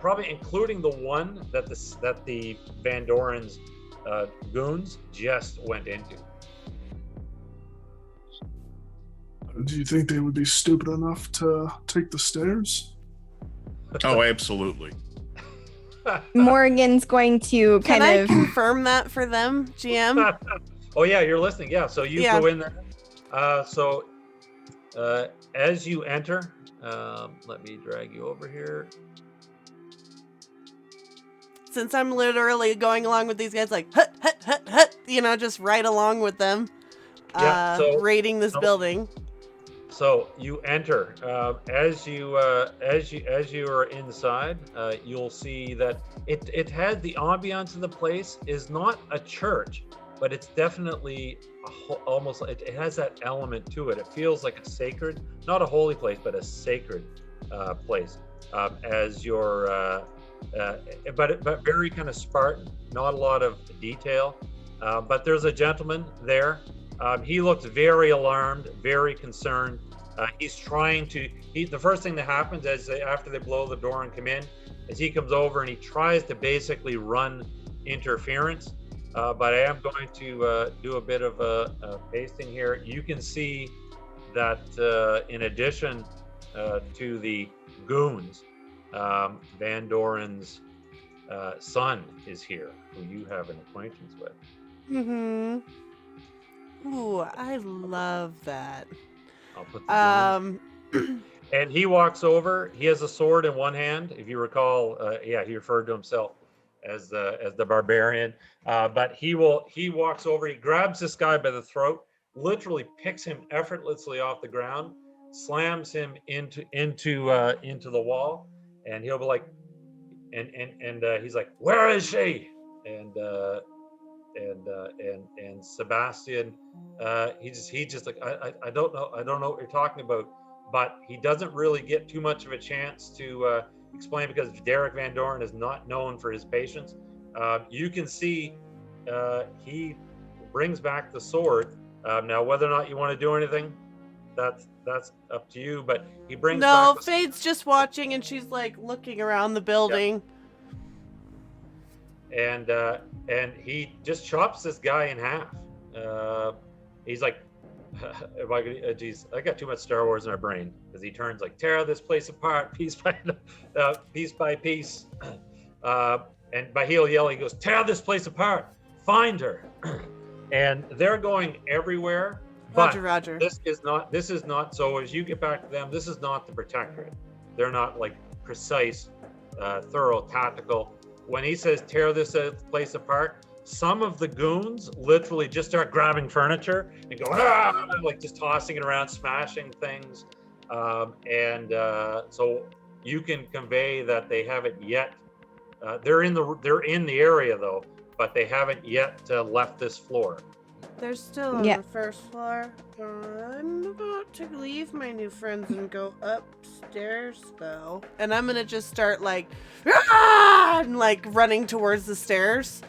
probably including the one that the Van Doren's goons just went into. Do you think they would be stupid enough to take the stairs? Oh, absolutely. Morgan's going to Can kind I of confirm that for them, GM? Oh yeah, you're listening. Yeah, so you go in there. So as you enter, let me drag you over here. Since I'm literally going along with these guys, like hut hut hut hut, just right along with them, Yeah, so- raiding this building. So you enter. As you are inside, you'll see that it has the ambiance of the place is not a church, but it's definitely almost it has that element to it. It feels like a sacred, not a holy place, but a sacred place. As you're, but very kind of Spartan, not a lot of detail. But there's a gentleman there. He looks very alarmed, very concerned. He's trying to. The first thing that happens after they blow the door and come in, is he comes over and he tries to basically run interference. But I am going to do a bit of a pasting here. You can see that in addition to the goons, Van Doren's son is here, who you have an acquaintance with. Mm-hmm. Ooh, I love that. I'll put the and he walks over. He has a sword in one hand. If you recall, he referred to himself as the barbarian. But he walks over. He grabs this guy by the throat, literally picks him effortlessly off the ground, slams him into the wall, and he'll be like, and he's like, "Where is she?" And Sebastian, he just like I don't know what you're talking about, but he doesn't really get too much of a chance to explain because Derek Van Doren is not known for his patience. You can see he brings back the sword. Now, whether or not you want to do anything, that's up to you. But he brings No, back. Fade's just watching, and she's like looking around the building. And he just chops this guy in half. He's like, geez, I got too much Star Wars in our brain, because he turns like, tear this place apart piece by piece. But he'll yell, he goes, tear this place apart, find her. And they're going everywhere. But Roger. This is not. So as you get back to them, this is not the Protectorate. They're not like precise, thorough, tactical. When he says tear this place apart, some of the goons literally just start grabbing furniture and go, like just tossing it around, smashing things. So you can convey that they haven't yet. They're in the area though, but they haven't yet left this floor. They're still on the first floor. I'm about to leave my new friends and go upstairs, though. And I'm gonna just start like, and like running towards the stairs,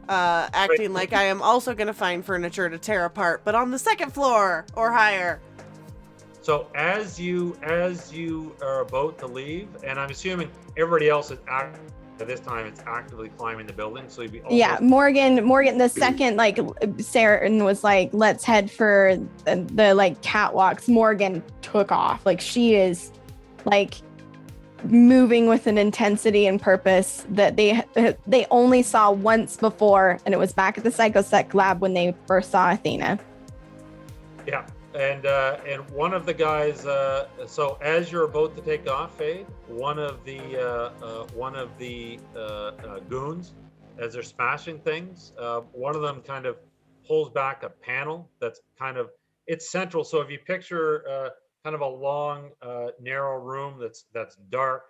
acting like I am also gonna find furniture to tear apart, but on the second floor or higher. So as you are about to leave, and I'm assuming everybody else is at this time it's actively climbing the building, so you'd be almost... Morgan the second like Saren was like, let's head for the like catwalks, Morgan took off. Like she is like moving with an intensity and purpose that they only saw once before, and it was back at the Psychosec lab when they first saw Athena. Yeah. And one of the guys, so as you're about to take off, Fade, one of the goons, as they're smashing things, one of them kind of pulls back a panel that's kind of, it's central. So if you picture kind of a long, narrow room that's dark,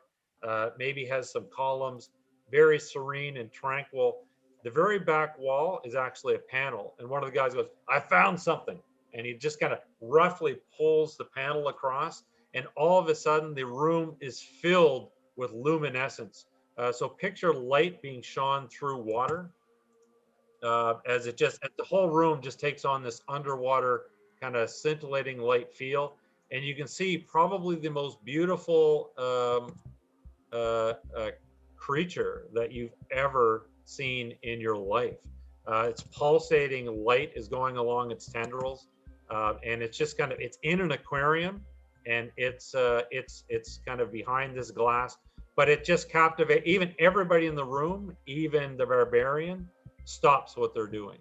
maybe has some columns, very serene and tranquil. The very back wall is actually a panel, and one of the guys goes, "I found something." And he just kind of roughly pulls the panel across, and all of a sudden the room is filled with luminescence. So picture light being shone through water, as the whole room just takes on this underwater kind of scintillating light feel, and you can see probably the most beautiful creature that you've ever seen in your life. It's pulsating light is going along its tendrils, and it's just it's in an aquarium, and it's kind of behind this glass, but it just captivates even everybody in the room, even the barbarian stops what they're doing.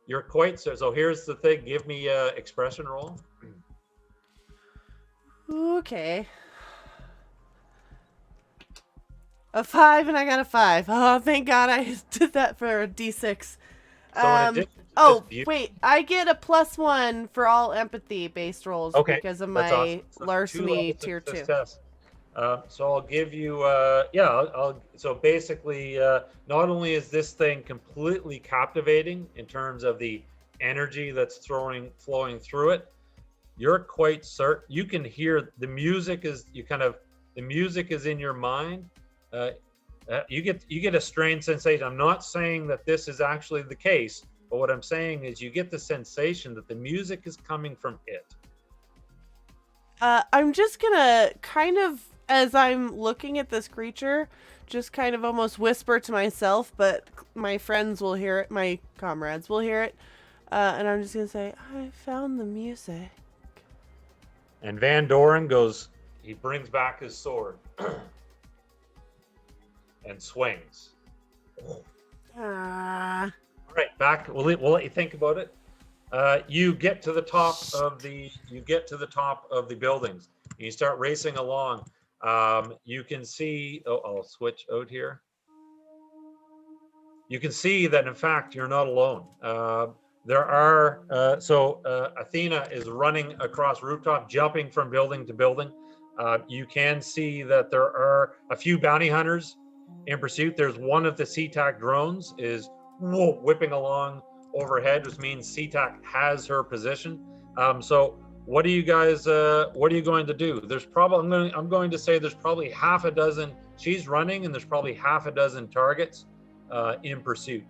You're quite so here's the thing, give me a expression roll. Okay. A 5 and I got a 5. Oh, thank God I did that for a D6. Wait, I get a +1 for all empathy based rolls because of my awesome. So larceny tier 2. So I'll give you, so basically, not only is this thing completely captivating in terms of the energy that's flowing through it, you're quite certain, you can hear the music the music is in your mind. You get a strange sensation. I'm not saying that this is actually the case, but what I'm saying is you get the sensation that the music is coming from it. I'm just gonna kind of, as I'm looking at this creature, just kind of almost whisper to myself, but my friends will hear it, my comrades will hear it, and I'm just gonna say, I found the music. And Van Doren he brings back his sword and swings. All right, back. We'll let you think about it. You get to the top of the buildings. You start racing along. You can see. I'll switch out here. You can see that in fact you're not alone. There are Athena is running across rooftop, jumping from building to building. You can see that there are a few bounty hunters in pursuit. There's one of the SeaTac drones is whipping along overhead, which means SeaTac has her position. So what are you guys? What are you going to do? There's probably I'm going to say there's probably half a dozen. She's running, and there's probably half a dozen targets in pursuit.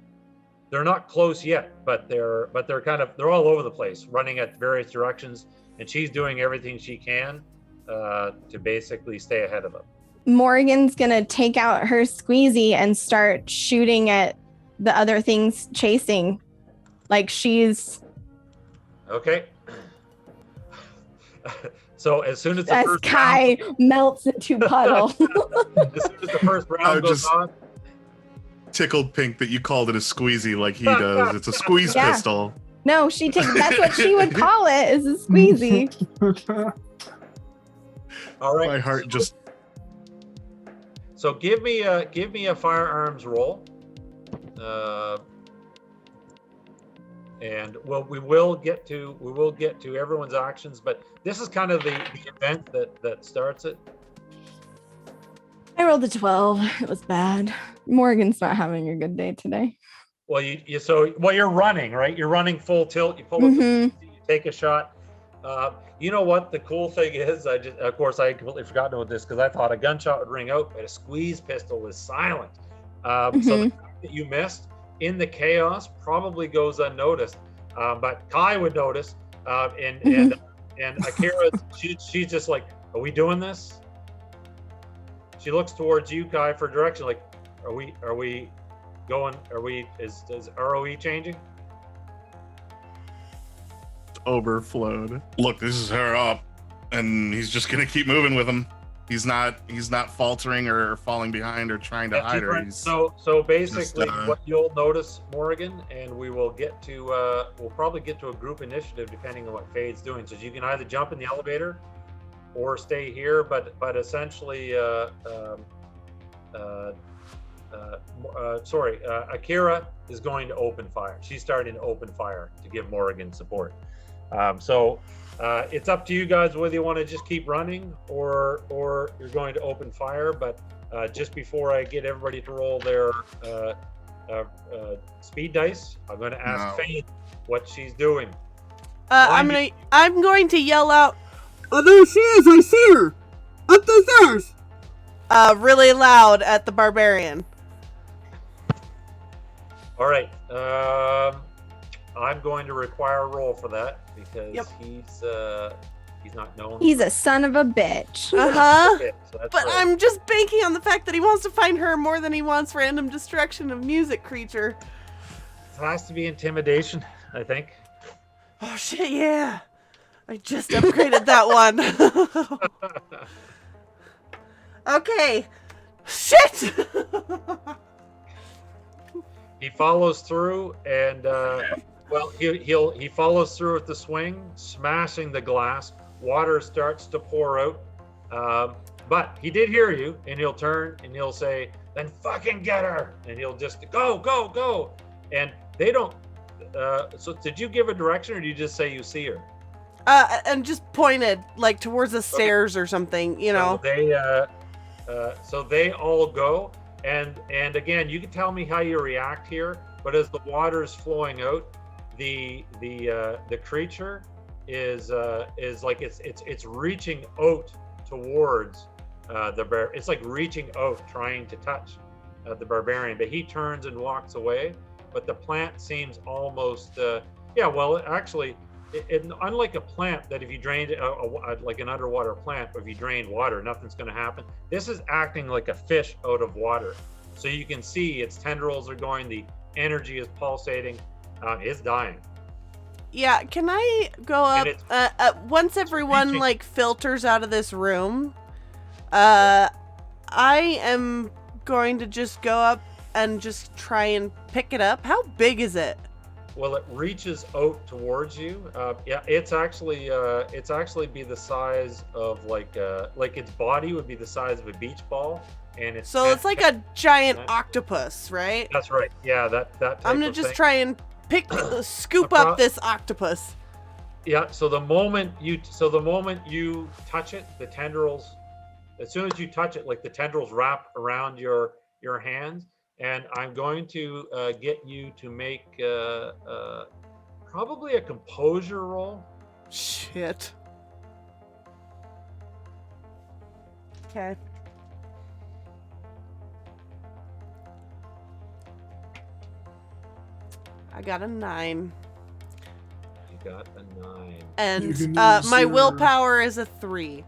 They're not close yet, but they're all over the place, running at various directions, and she's doing everything she can to basically stay ahead of them. Morrigan's gonna take out her squeezy and start shooting at the other things chasing, like she's okay. So as soon as the first Kai melts into puddle. as soon as the first round goes on, tickled pink that you called it a squeezy like he does. It's a squeeze pistol. No, that's what she would call it, is a squeezy. All right. My heart just. So give me a firearms roll, and we will get to everyone's actions, but this is kind of the event that starts it. I rolled a 12. It was bad. Morgan's not having a good day today. Well, you're running, right? You're running full tilt. You pull up you take a shot. You know what the cool thing is? I completely forgot about this because I thought a gunshot would ring out, but a squeeze pistol is silent. So the fact that you missed in the chaos probably goes unnoticed, but Kai would notice, and Akira, she's just like, "Are we doing this?" She looks towards you, Kai, for direction. Like, are we going? Is ROE changing? Overflowed. Look, this is her up, and he's just gonna keep moving with him. He's not faltering or falling behind or trying to hide her. So basically, what you'll notice, Morrigan, and we will get to we'll probably get to a group initiative depending on what Fade's doing. So you can either jump in the elevator or stay here, but essentially, Akira is going to open fire. She's starting to open fire to give Morrigan support. So it's up to you guys whether you want to just keep running or you're going to open fire. But just before I get everybody to roll their speed dice, I'm going to ask Faith what she's doing. I'm going to yell out, Oh, there she is! I see her! Up the stairs! Really loud at the barbarian. All right. I'm going to require a roll for that because he's not known. He's a son of a bitch. Uh-huh. Okay, so that's But right. I'm just banking on the fact that he wants to find her more than he wants random destruction of music creature. It has to be intimidation, I think. Oh shit, yeah. I just upgraded that one. Okay. Shit! He follows through, and he follows through with the swing, smashing the glass. Water starts to pour out, but he did hear you, and he'll turn and he'll say, "Then fucking get her!" And he'll just go, and they don't. So did you give a direction, or did you just say you see her? And just pointed like towards the stairs or something, you know. So they all go. And again, you can tell me how you react here, but as the water is flowing out, the creature is like it's reaching out towards the bear. It's like reaching out, trying to touch the barbarian, but he turns and walks away. But the plant seems almost actually, unlike a plant that if you drained like an underwater plant, or if you drain water, nothing's going to happen. This is acting like a fish out of water. So you can see its tendrils are going, the energy is pulsating, it's dying. Yeah, can I go up once everyone reaching. like filters out of this room? I am going to just go up and just try and pick it up. How big is it? Well, it reaches out towards you. It's actually be the size of like its body would be the size of a beach ball, and it's So it's like a giant octopus, right? That's right. Yeah, that type I'm gonna of just thing. try and scoop up this octopus. Yeah. So the moment you touch it, the tendrils. As soon as you touch it, like the tendrils wrap around your hands. And I'm going to get you to make probably a composure roll. Shit. Okay. I got a 9. You got a 9. And You can use my your- willpower is a 3.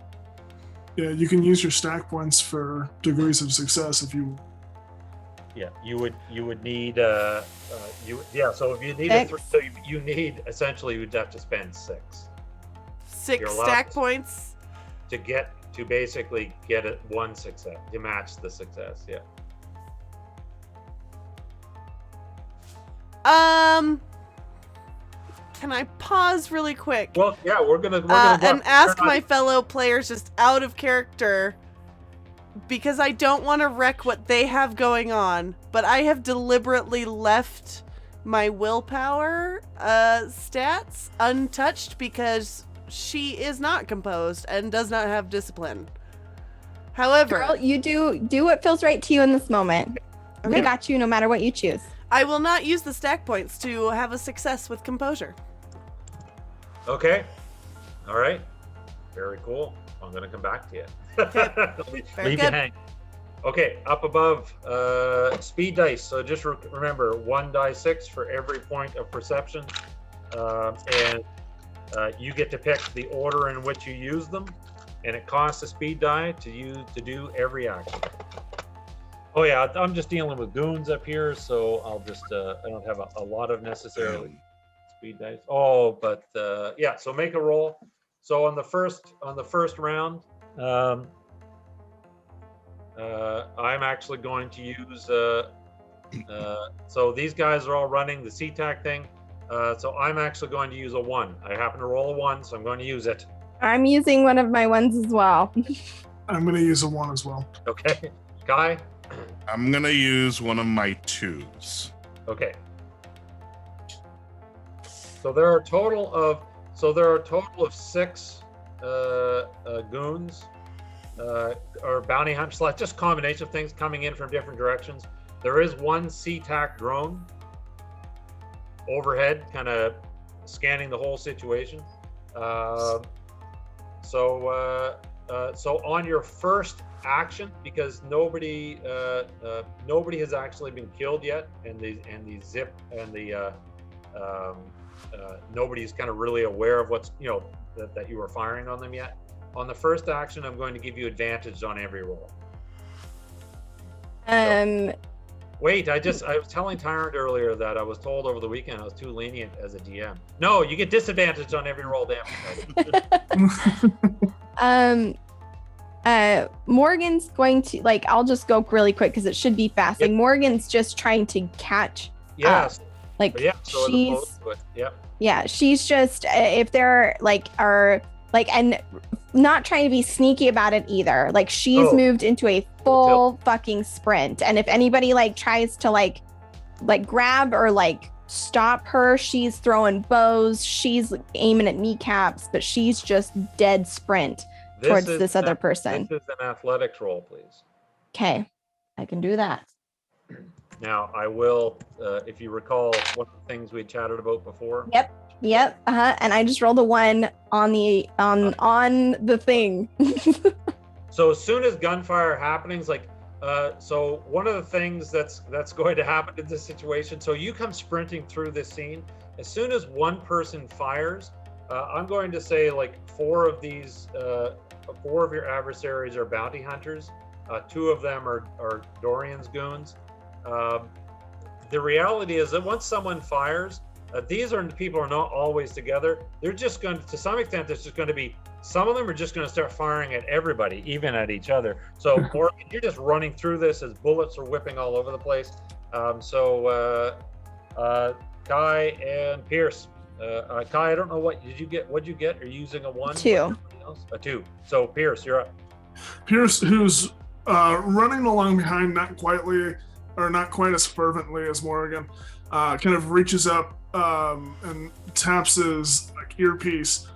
Yeah, you can use your stack points for degrees of success if you. Yeah, you would need so if you need Six. so you need essentially you'd have to spend 6 6 You're allowed stack to- points. to basically get it 1 success to match the success. Yeah. Can I pause really quick? Well, yeah, we're gonna go And ask turn on- my fellow players just out of character, because I don't want to wreck what they have going on, but I have deliberately left my willpower stats untouched because she is not composed and does not have discipline. However, Girl, you do what feels right to you in this moment. Okay. I got you no matter what you choose. I will not use the stack points to have a success with composure. Okay. All right. Very cool. I'm gonna come back to you. Very Leave you good. hang. Okay, up above, speed dice. So just remember, 1d6 for every point of perception, and you get to pick the order in which you use them, and it costs a speed die to do every action. Oh yeah, I'm just dealing with goons up here, so I'll just I don't have a lot of necessarily speed dice. Oh, but yeah. So make a roll. So on the first round, I'm actually going to use. So these guys are all running the CTAC thing. So I'm actually going to use a 1. I happen to roll a 1, so I'm going to use it. I'm using one of my ones as well. I'm going to use a 1 as well. Okay, Kai. I'm gonna use one of my 2s. Okay. So there are a total of 6 goons or bounty hunters, like just combination of things coming in from different directions. There is one CTAC drone overhead, kind of scanning the whole situation. So on your first action, because nobody has actually been killed yet, and the zip and the nobody's kind of really aware of what's that you were firing on them yet. On the first action, I'm going to give you advantage on every roll. Wait, I was telling Tyrant earlier that I was told over the weekend I was too lenient as a DM. No, you get disadvantage on every roll damage. Morgan's going to I'll just go really quick because it should be fast. Yep. Morgan's just trying to catch Yes. She's just if there are and not trying to be sneaky about it either. She's moved into a full fucking sprint, and if anybody tries to grab or stop her, she's throwing bows, she's aiming at kneecaps, but she's just dead sprint towards this other person. This is an athletics roll, please. Okay, I can do that. Now I will, if you recall, one of the things we chatted about before. Yep. And I just rolled a 1 on the thing. So as soon as gunfire happenings, so one of the things that's going to happen in this situation, so you come sprinting through this scene. As soon as one person fires, I'm going to say 4 of your adversaries are bounty hunters. 2 of them are Dorian's goons. The reality is that once someone fires, people are not always together. They're just going to some extent, there's just going to be, some of them are just going to start firing at everybody, even at each other. So Morgan, you're just running through this as bullets are whipping all over the place. Kai and Peirce. Kai, I don't know what'd you get? Are you using a 1? 2. A 2. So Peirce, you're up. Peirce, who's running along behind, not quite as fervently as Morrigan, kind of reaches up and taps his earpiece.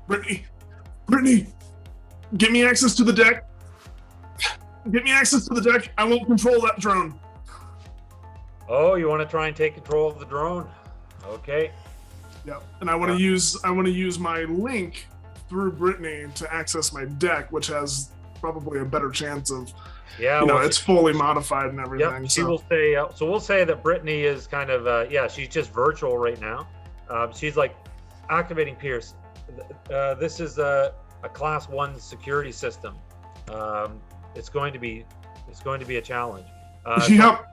Brittany, get me access to the deck. I won't control that drone. Oh, you want to try and take control of the drone? Okay. Yeah, and I want to use my link through Brittany to access my deck, which has probably a better chance of. Yeah, it's fully modified and everything. Yep, she will say. So we'll say that Brittany is kind of she's just virtual right now. She's activating Peirce. This is a class 1 security system. It's going to be a challenge. Yep.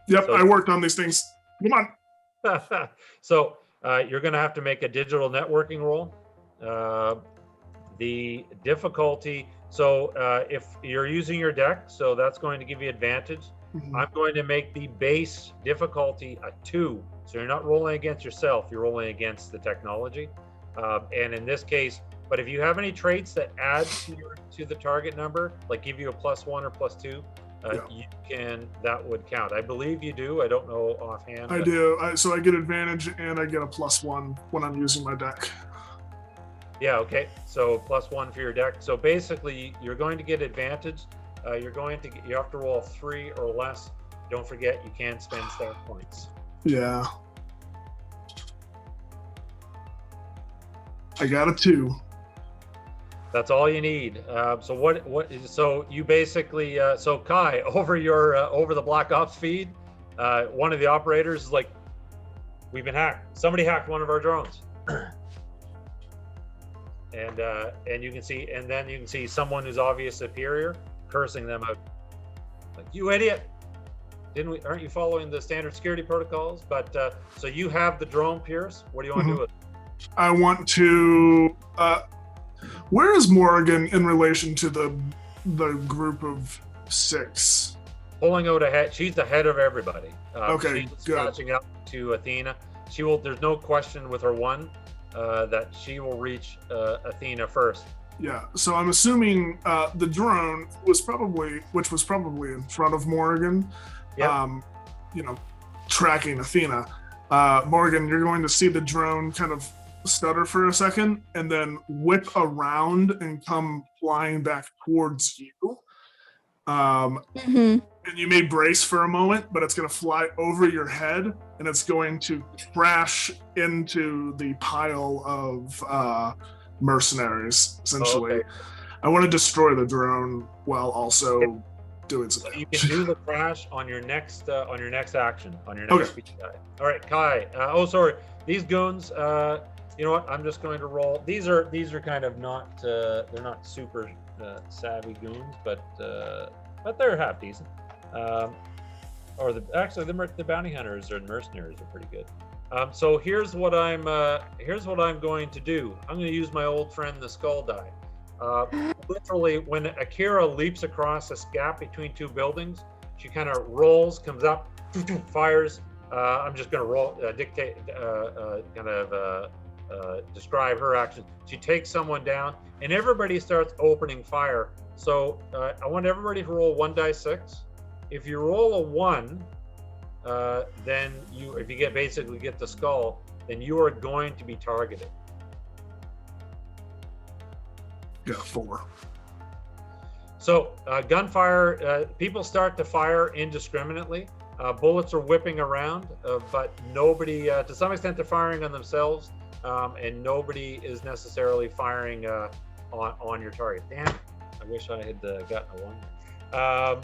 So, I worked on these things. Come on. So you're going to have to make a digital networking roll. The difficulty. So if you're using your deck, so that's going to give you advantage. Mm-hmm. I'm going to make the base difficulty a 2. So you're not rolling against yourself, you're rolling against the technology. And in this case, but if you have any traits that add to the target number, give you a +1 or +2, you can, that would count. I believe you do. I don't know offhand. I do. So I get advantage and I get a +1 when I'm using my deck. Yeah, okay. So +1 for your deck. So basically, you're going to get advantage. You have to roll 3 or less. Don't forget, you can spend stat points. Yeah. I got a 2. That's all you need. So you basically, so Kai, over the Black Ops feed, one of the operators is we've been hacked. Somebody hacked one of our drones. And you can see someone who's obvious superior cursing them out, you idiot, aren't you following the standard security protocols? But so you have the drone, Peirce. What do you want to do with it? I want to where is Morrigan in relation to the group of 6? Pulling out ahead. She's the head of everybody. Okay, she's good. catching up to Athena. There's no question with her 1 that she will reach Athena first. Yeah, so I'm assuming the drone which was probably in front of Morrigan, yep. Tracking Athena. Morrigan, you're going to see the drone kind of stutter for a second and then whip around and come flying back towards you. And you may brace for a moment, but it's going to fly over your head and it's going to crash into the pile of mercenaries, essentially. Okay. I want to destroy the drone while also doing some You damage. can do the crash on your next action, on your next speed guy. All right, Kai. Sorry, these goons. You know what? I'm just going to roll. These are kind of not. They're not super savvy goons, but they're half decent. Or the bounty hunters or mercenaries are pretty good. So here's what I'm going to do. I'm going to use my old friend the skull die. Literally, when Akira leaps across this gap between two buildings, she kind of rolls, comes up, fires. I'm just going to roll, describe her action. She takes someone down, and everybody starts opening fire. So I want everybody to roll 1d6. If you roll a 1, then if you get the skull, then you are going to be targeted. Yeah, 4. So gunfire, people start to fire indiscriminately. Bullets are whipping around, but nobody, to some extent, they're firing on themselves, and nobody is necessarily firing on your target. Damn, I wish I had gotten a 1.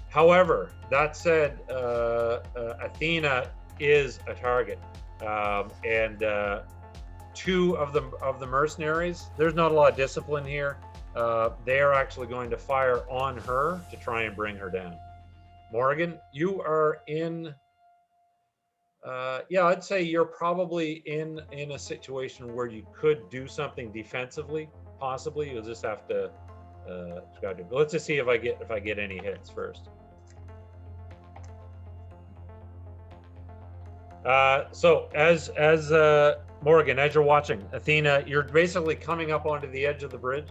However, that said, Athena is a target, and 2 of the mercenaries. There's not a lot of discipline here. They are actually going to fire on her to try and bring her down. Morrigan, you are in. I'd say you're probably in a situation where you could do something defensively. Possibly, you'll just have to. Let's just see if I get any hits first. So as Morrigan, as you're watching Athena, you're basically coming up onto the edge of the bridge.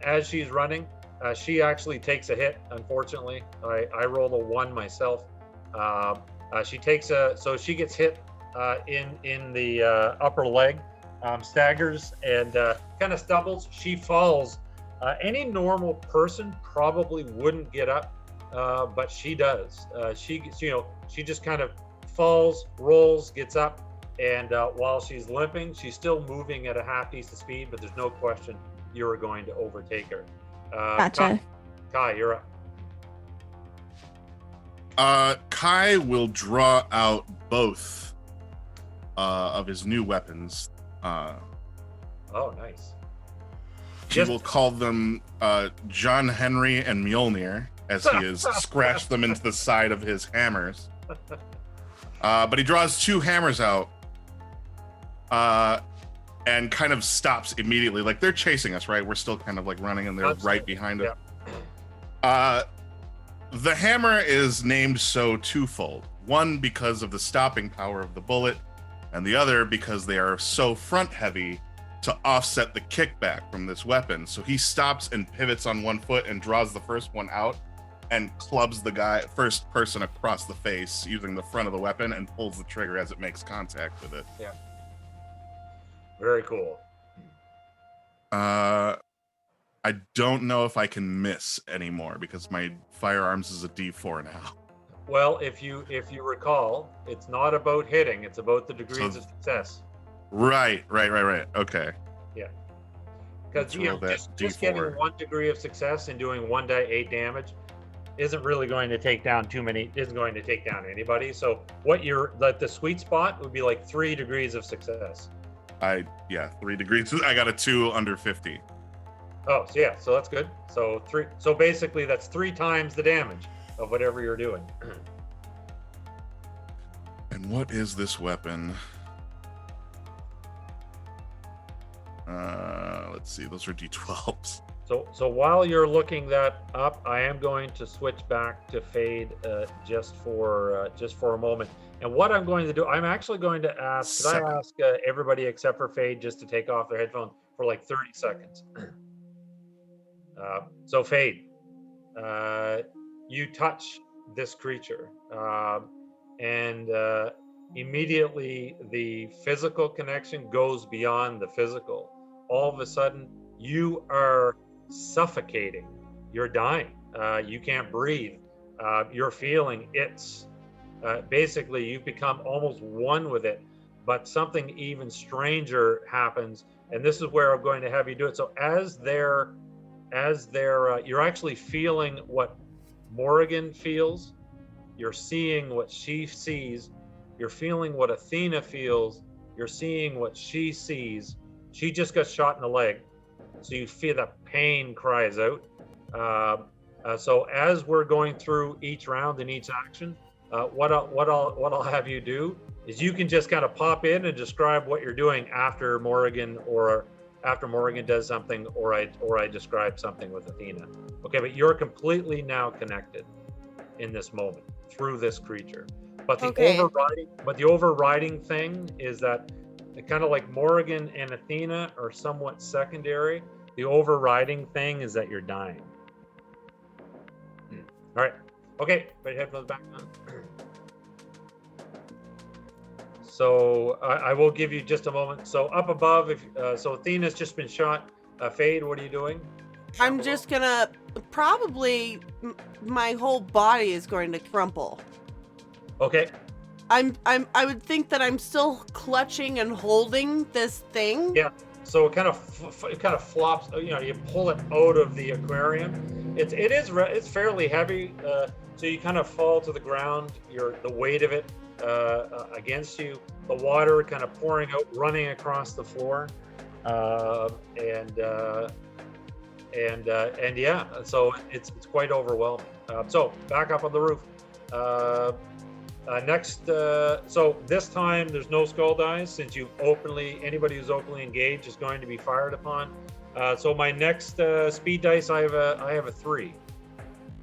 As she's running, she actually takes a hit. Unfortunately, I rolled a 1 myself. She takes so she gets hit in the upper leg, staggers and kind of stumbles. She falls. Any normal person probably wouldn't get up, but she does. She just kind of falls, rolls, gets up, and while she's limping, she's still moving at a half decent speed, but there's no question you are going to overtake her. Gotcha. Kai, you're up. Kai will draw out both of his new weapons. Oh, nice. He will call them John Henry and Mjolnir, as he has scratched them into the side of his hammers. But he draws 2 hammers out and kind of stops immediately. Like, they're chasing us, right? We're still kind of like running, and they're Absolutely. right behind it. Yeah. The hammer is named so twofold. One, because of the stopping power of the bullet, and the other because they are so front heavy to offset the kickback from this weapon. So he stops and pivots on one foot and draws the first one out and clubs the first person across the face using the front of the weapon and pulls the trigger as it makes contact with it. Yeah. Very cool. I don't know if I can miss anymore because my firearms is a D4 now. Well, if you recall, it's not about hitting; it's about the degrees of success. Right. Okay. Yeah. Because just getting 1 degree of success and doing 1d8 damage isn't really going to take down isn't going to take down anybody. So the sweet spot would be like 3 degrees of success. 3 degrees. I got a 2 under 50. Oh, so yeah, so that's good. So basically that's 3 times the damage of whatever you're doing. And what is this weapon? Let's see, those are D12s. So while you're looking that up, I am going to switch back to Fade just for a moment. And what I'm going to do, I'm actually going to ask. Could I ask everybody except for Fade just to take off their headphones for like 30 seconds? So Fade, you touch this creature, and immediately the physical connection goes beyond the physical. All of a sudden, you are suffocating. You're dying. You can't breathe. You're feeling it's basically you've become almost one with it. But something even stranger happens and this is where I'm going to have you do it. So as they're you're actually feeling what Morrigan feels. You're seeing what she sees. You're feeling what Athena feels. You're seeing what she sees. She just got shot in the leg, so you feel that pain cries out. So as we're going through each round and each action, what I'll have you do is you can just kind of pop in and describe what you're doing after Morrigan does something, or I describe something with Athena. Okay, but you're completely now connected in this moment through this creature. But the overriding thing is that kind of like Morrigan and Athena are somewhat secondary. The overriding thing is that you're dying. All right. Okay, put your headphones back on. So I will give you just a moment. So up above, so Athena's just been shot. Fade, what are you doing? I'm just gonna probably my whole body is going to crumple. Okay. I would think that I'm still clutching and holding this thing. Yeah. So it kind of flops. You pull it out of the aquarium. It's fairly heavy. So you kind of fall to the ground. The weight of it against you. The water kind of pouring out, running across the floor, and yeah. So it's quite overwhelming. So back up on the roof. Next, so this time there's no skull dice since anybody who's openly engaged is going to be fired upon. So my next speed dice, I have a 3.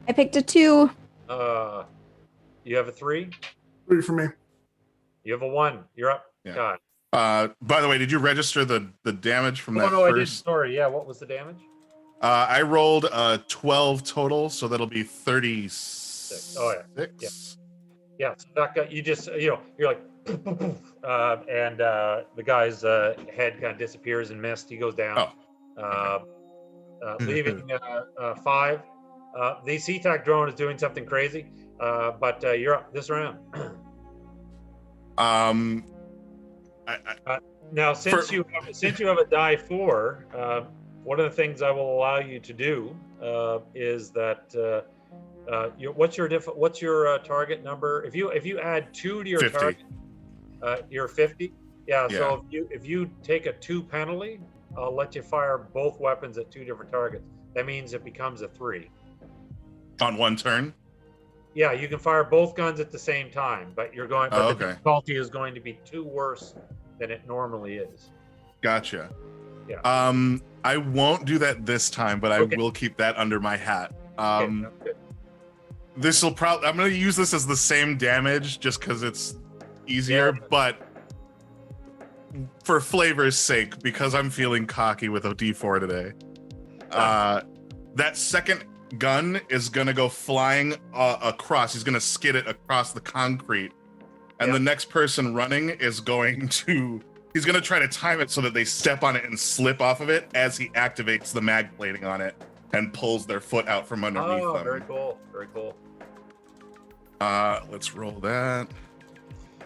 I picked a 2. You have a 3? 3 for me. You have a 1. You're up. Yeah. God. By the way, did you register the damage from that no, first? I didn't. Sorry. Yeah. What was the damage? I rolled 12 total, so that'll be 36. Oh yeah. Yeah. So that guy, you just you're like, and the guy's head kind of disappears in mist. He goes down, leaving 5. The CTAC drone is doing something crazy, but you're up this round. Now, since you have a die 4, one of the things I will allow you to do is that what's your target number? If you add 2 to your 50. target, you're 50. Yeah. So if you take a 2 penalty, I'll let you fire both weapons at 2 different targets. That means it becomes a 3 on one turn. Yeah, you can fire both guns at the same time, but the difficulty is going to be 2 worse than it normally is. Gotcha. Yeah. I won't do that this time, but I will keep that under my hat. This will probably, I'm going to use this as the same damage just because it's easier, but for flavor's sake, because I'm feeling cocky with a D4 today, that second gun is going to go flying across. He's going to skid it across the concrete. And the next person running is he's going to try to time it so that they step on it and slip off of it as he activates the mag plating on it and pulls their foot out from underneath them. Very cool. Very cool. Let's roll that.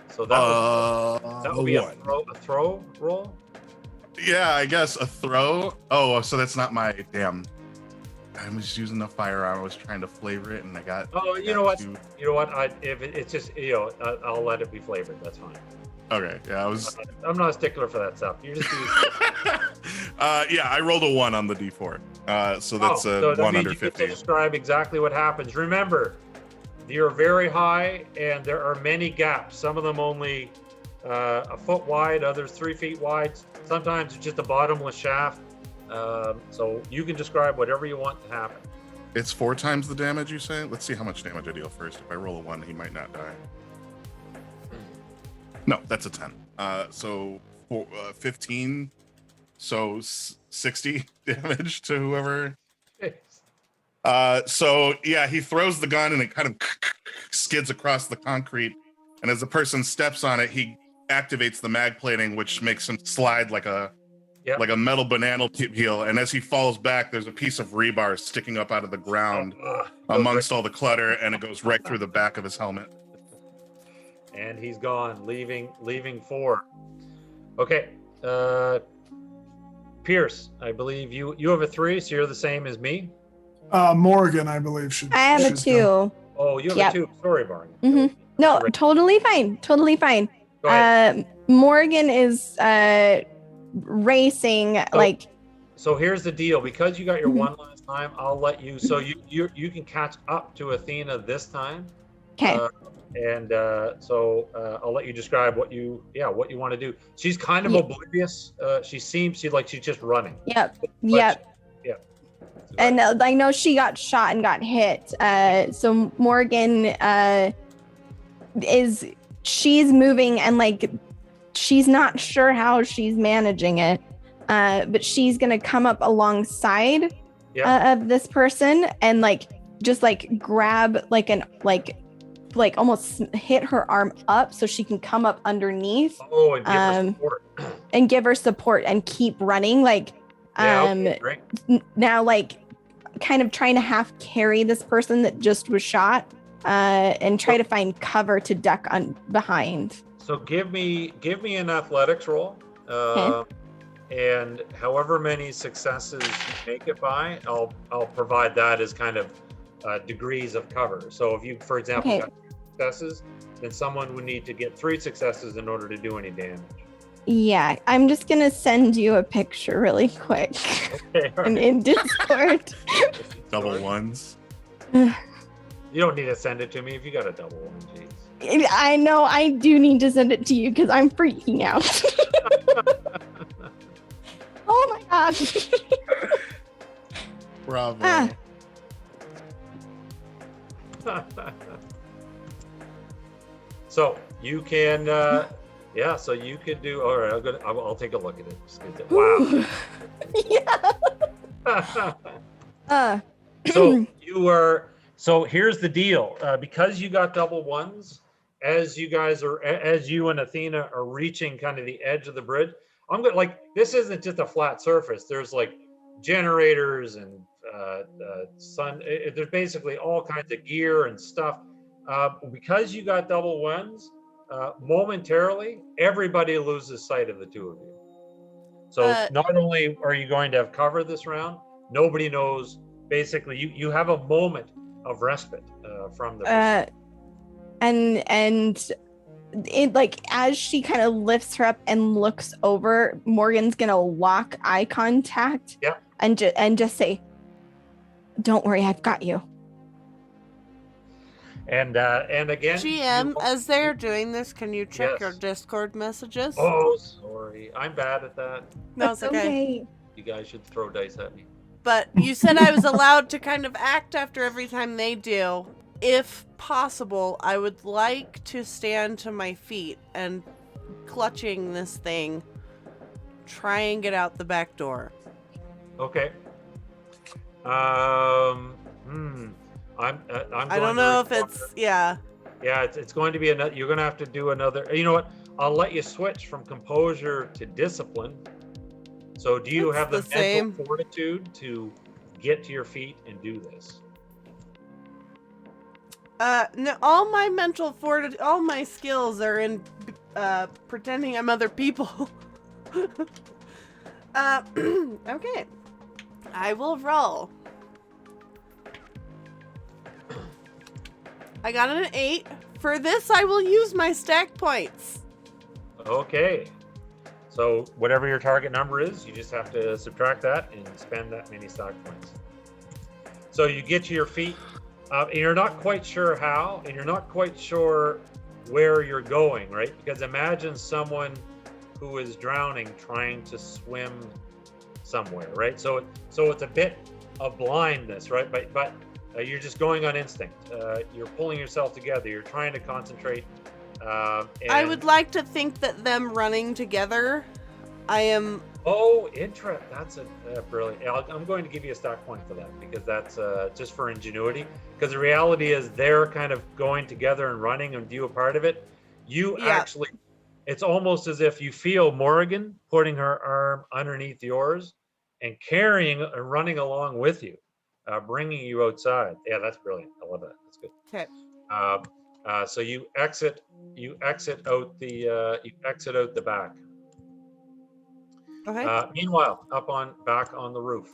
So that would be a throw roll? Yeah, I guess a throw. Oh, so that's not my damn. I was using the firearm. I was trying to flavor it, and I got. Oh, you know what? You know what? If it's just I'll let it be flavored. That's fine. Okay. Yeah, I'm not a stickler for that stuff. You just do. Yeah, I rolled a 1 on the D4. So that's a 1 under 50. To describe exactly what happens. Remember, you're very high, and there are many gaps. Some of them only a foot wide, others 3 feet wide. Sometimes it's just a bottomless shaft. So you can describe whatever you want to happen. It's 4 times the damage, you say? Let's see how much damage I deal first. If I roll a 1, he might not die. No, that's a 10. So 15. So 60 damage to whoever. So yeah, he throws the gun and it kind of skids across the concrete. And as the person steps on it, he activates the mag plating, which makes him slide like a metal banana peel. And as he falls back, there's a piece of rebar sticking up out of the ground amongst all the clutter, and it goes right through the back of his helmet. And he's gone, leaving 4. Okay. Peirce, I believe you have a 3, so you're the same as me. Morgan, I believe, should. I have a should go. 2. Oh, you have Yep. a 2. Sorry, Barney. No, totally fine. Totally fine. Go ahead. Morgan is racing like. So here's the deal. Because you got your Mhm. 1 last time, I'll let you. So you can catch up to Athena this time. Okay. So I'll let you describe what you want to do. She's kind of oblivious. She's just running. Yep. But Yep. Yeah. And I know she got shot and got hit. So Morgan she's moving and like she's not sure how she's managing it. But she's gonna come up alongside of this person and like just like grab like almost hit her arm up so she can come up underneath. Oh, and give her support. And give her support and keep running. Like Okay, great. now like kind of trying to half carry this person that just was shot and try to find cover to duck behind. So give me an athletics roll. And however many successes you make it by, I'll provide that as kind of degrees of cover. So if you, for example, got 2 successes, then someone would need to get 3 successes in order to do any damage. Yeah, I'm just gonna send you a picture really quick in Discord. Double ones. You don't need to send it to me if you got a double 1, jeez. I know I do need to send it to you because I'm freaking out. Oh my gosh. Bravo. So you can, so you could do. All right, I'll take a look at it. Wow. Yeah. So you are. So here's the deal. Because you got double 1s, as you and Athena are reaching kind of the edge of the bridge, this isn't just a flat surface. There's like generators and there's basically all kinds of gear and stuff. Because you got double 1s, momentarily everybody loses sight of the 2 of you. So not only are you going to have cover this round, nobody knows. Basically, you have a moment of respite from the. And it like as she kind of lifts her up and looks over, Morgan's gonna lock eye contact. Yeah. And just say, "Don't worry, I've got you." And again, GM, as they're doing this, can you check your Discord messages? Oh, sorry, I'm bad at that. No, it's okay. You guys should throw dice at me. But you said I was allowed to kind of act after every time they do. If possible, I would like to stand to my feet and, clutching this thing, try and get out the back door. Okay. I don't know if it's Yeah, it's going to be another. You're going to have to do another. You know what? I'll let you switch from composure to discipline. So do you have the mental fortitude to get to your feet and do this? No, all my mental fortitude, all my skills are in pretending I'm other people. Okay. I will roll. I got an 8. For this, I will use my stack points. Okay. So whatever your target number is, you just have to subtract that and spend that many stack points. So you get to your feet, and you're not quite sure how, and you're not quite sure where you're going, right? Because imagine someone who is drowning trying to swim somewhere, right? So it's a bit of blindness, right? But you're just going on instinct. You're pulling yourself together. You're trying to concentrate. I would like to think that them running together, I am... Oh, interesting. That's a brilliant. I'm going to give you a stack point for that because that's just for ingenuity. Because the reality is they're kind of going together and running and you a part of it. Actually, it's almost as if you feel Morrigan putting her arm underneath yours and carrying and running along with you, bringing you outside. Yeah, that's brilliant. I love that. That's good. Okay. So you exit out the back. Okay. Meanwhile, back on the roof.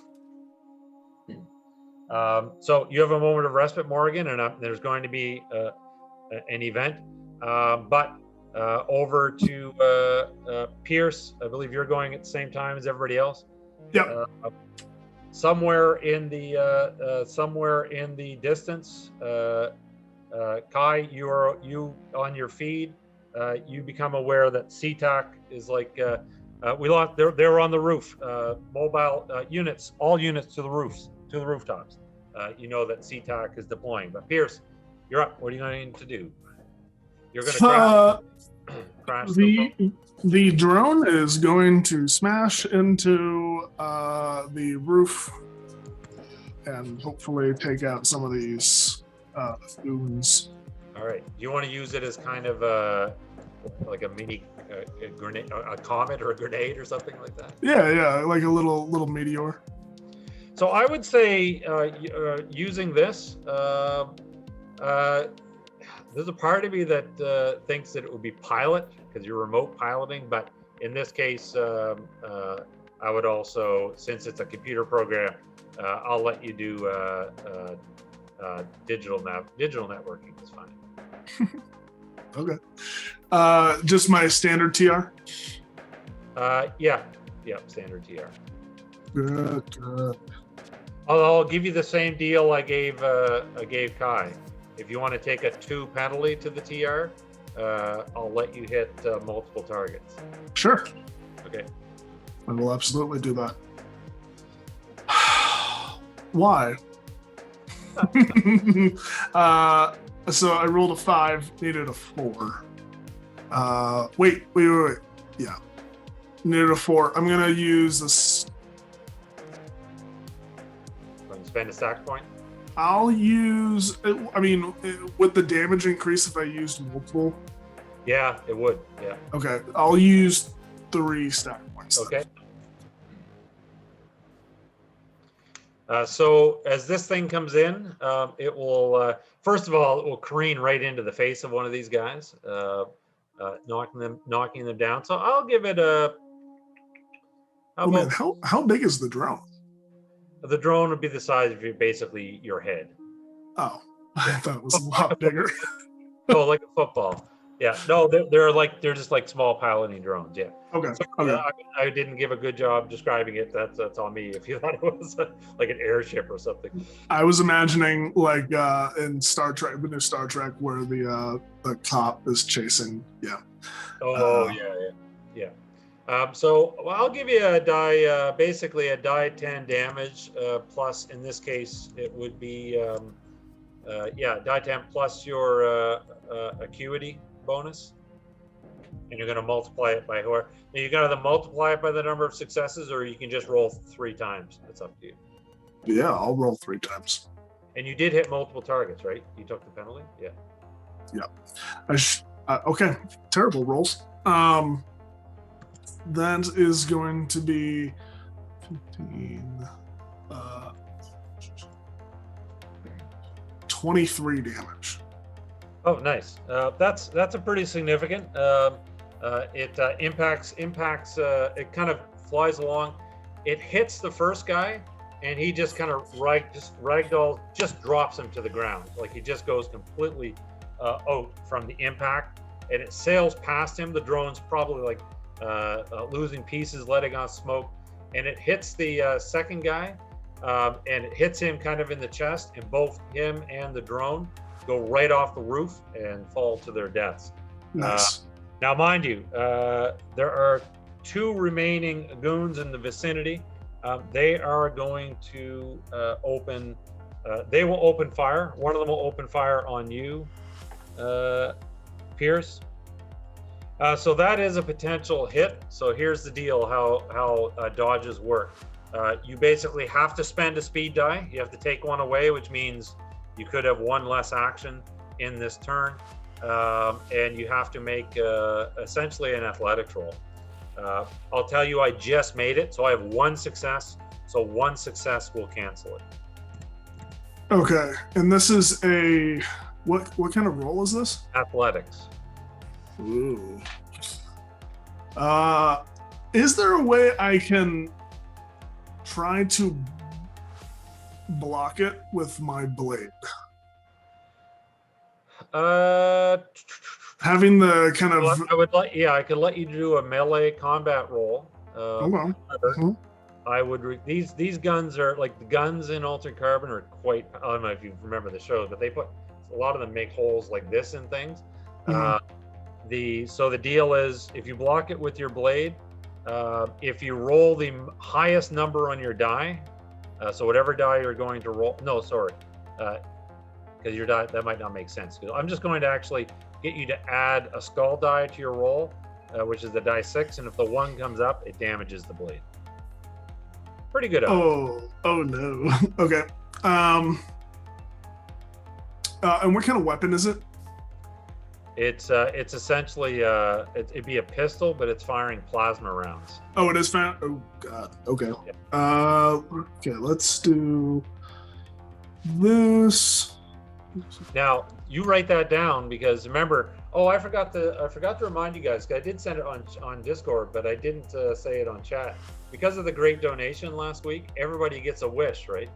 So you have a moment of respite, Morrigan, and there's going to be an event. But over to Peirce, I believe you're going at the same time as everybody else. Yep. Somewhere in the distance, Kai, you on your feed, you become aware that SeaTac is like they're on the roof. Mobile units, all units to the rooftops. You know that SeaTac is deploying. But Peirce, you're up. What are you going to do? You're going to crash the drone is going to smash into the roof and hopefully take out some of these goons. All right. Do you want to use it as kind of like a mini grenade, a comet or a grenade or something like that? Yeah, like a little meteor. So I would say using this. There's a part of me that thinks that it would be pilot because you're remote piloting, but in this case, I would also, since it's a computer program, I'll let you do digital networking. It's fine. Okay. Just my standard TR. Yeah, standard TR. Good. I'll give you the same deal I gave Kai. If you want to take a 2 penalty to the TR, I'll let you hit multiple targets. Sure. Okay. I will absolutely do that. Why? So I rolled a 5, needed a 4. Wait. Yeah. Needed a 4. I'm going to use this. Spend a stack point? I'll use, would the damage increase if I used multiple? Yeah, it would. Yeah. Okay. I'll use 3 stack points. Okay. So as this thing comes in, it will, first of all, it will careen right into the face of one of these guys, knocking them down. So I'll give it a. How big is the drone? The drone would be the size of basically your head. Oh, I thought it was a lot bigger. Oh, like a football. Yeah. No, they're just like small piloting drones. Yeah. Okay. So, Okay. I didn't give a good job describing it. That's on me. If you thought it was like an airship or something. I was imagining like in Star Trek, the new Star Trek, where the cop is chasing. Yeah. Oh yeah. So I'll give you a die, basically a die 10 damage, plus in this case it would be, die 10 plus your acuity bonus, and you're going to multiply it by whoever. Now you got to multiply it by the number of successes, or you can just roll 3 times. It's up to you. Yeah, I'll roll 3 times. And you did hit multiple targets, right? You took the penalty. Yeah. Yeah. Okay. Terrible rolls. That is going to be 15, 23 damage. Oh, nice. That's a pretty significant. It impacts. It kind of flies along. It hits the first guy, and he just kind of ragdoll, just drops him to the ground. Like he just goes completely out from the impact, and it sails past him. The drone's probably like losing pieces, letting off smoke, and it hits the second guy, and it hits him kind of in the chest, and both him and the drone go right off the roof and fall to their deaths. Nice. Now, mind you, there are 2 remaining goons in the vicinity. They are going to open. They will open fire. One of them will open fire on you, Peirce. So that is a potential hit. So here's the deal: how dodges work. You basically have to spend a speed die. You have to take 1 away, which means you could have 1 less action in this turn, and you have to make essentially an athletics roll. I'll tell you, I just made it, so I have 1 success. So 1 success will cancel it. Okay, and this is a what kind of roll is this? Athletics. Ooh. Is there a way I can try to block it with my blade? Having the kind of... I would like, yeah, I could let you do a melee combat roll. Okay. However, I would these guns are like the guns in Altered Carbon are quite. I don't know if you remember the show, but they put a lot of them make holes like this in things. So the deal is if you block it with your blade, if you roll the highest number on your die, so whatever die you're going to roll. No, sorry, because your die that might not make sense. I'm just going to actually get you to add a skull die to your roll, which is the die 6, and if the 1 comes up, it damages the blade. Pretty good. Oh no. Okay. And what kind of weapon is it? It's essentially it'd be a pistol, but it's firing plasma rounds. Oh, it is found. Oh god. Okay. Yeah. Okay. Let's do this. Now you write that down because remember. Oh, I forgot to remind you guys. I did send it on Discord, but I didn't say it on chat because of the great donation last week. Everybody gets a wish, right?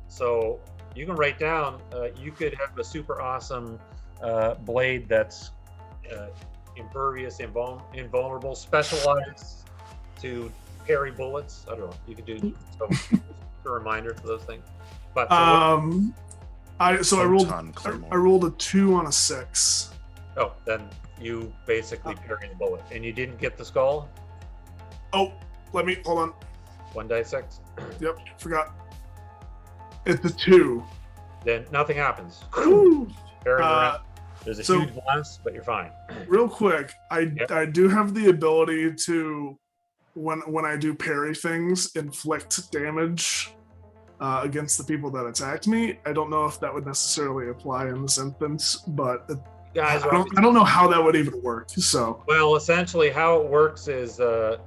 So you can write down. You could have a super awesome blade that's impervious, invulnerable, specialized to parry bullets. I don't know. You could do a reminder for those things. But I rolled a 2 on a 6. Oh, then you basically parry the bullet, and you didn't get the skull. Oh, hold on. 1 die 6. Yep, forgot. It's a 2. Then nothing happens. There's a huge blast, but you're fine. Real quick, I do have the ability to, when I do parry things, inflict damage against the people that attacked me. I don't know if that would necessarily apply in this instance, but guys, I don't know how that would even work. So, well, essentially, how it works is how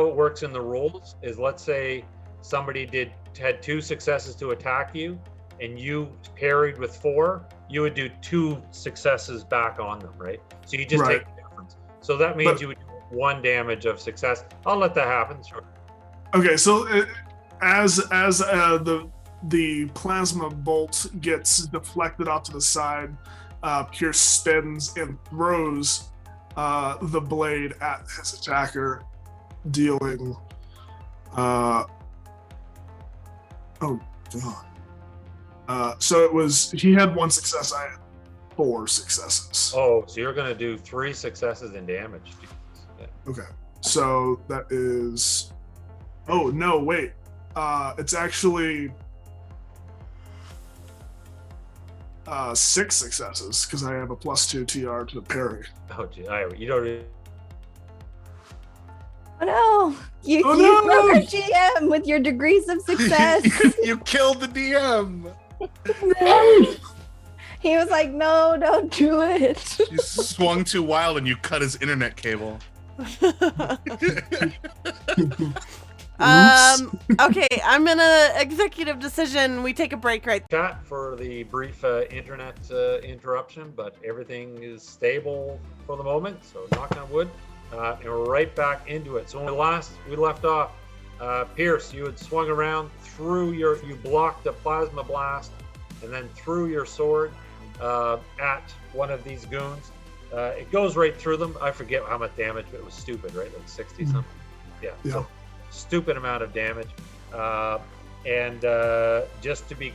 it works in the rules is, let's say somebody had 2 successes to attack you, and you parried with 4. You would do 2 successes back on them, right? So you just take the difference. So that means you would do 1 damage of success. I'll let that happen. Sure. Okay, so as the plasma bolt gets deflected off to the side, Peirce spins and throws the blade at his attacker, dealing. Oh god. So he had 1 success. I had 4 successes. Oh, so you're going to do 3 successes in damage. Yeah. Okay, so that is. Oh no! Wait. It's actually 6 successes because I have a +2 TR to parry. Oh, gee, you don't. Oh no! You broke our GM with your degrees of success. You killed the DM. He was like, "No, don't do it." You swung too wild and you cut his internet cable. Okay, I'm gonna executive decision. We take a break right there. Chat for the brief internet interruption, but everything is stable for the moment, so knock on wood. And we're right back into it. So when we left off, Peirce, you had swung around, you blocked a plasma blast, and then threw your sword at one of these goons. It goes right through them. I forget how much damage, but it was stupid, right? Like 60 something. Yeah. So stupid amount of damage. And just to be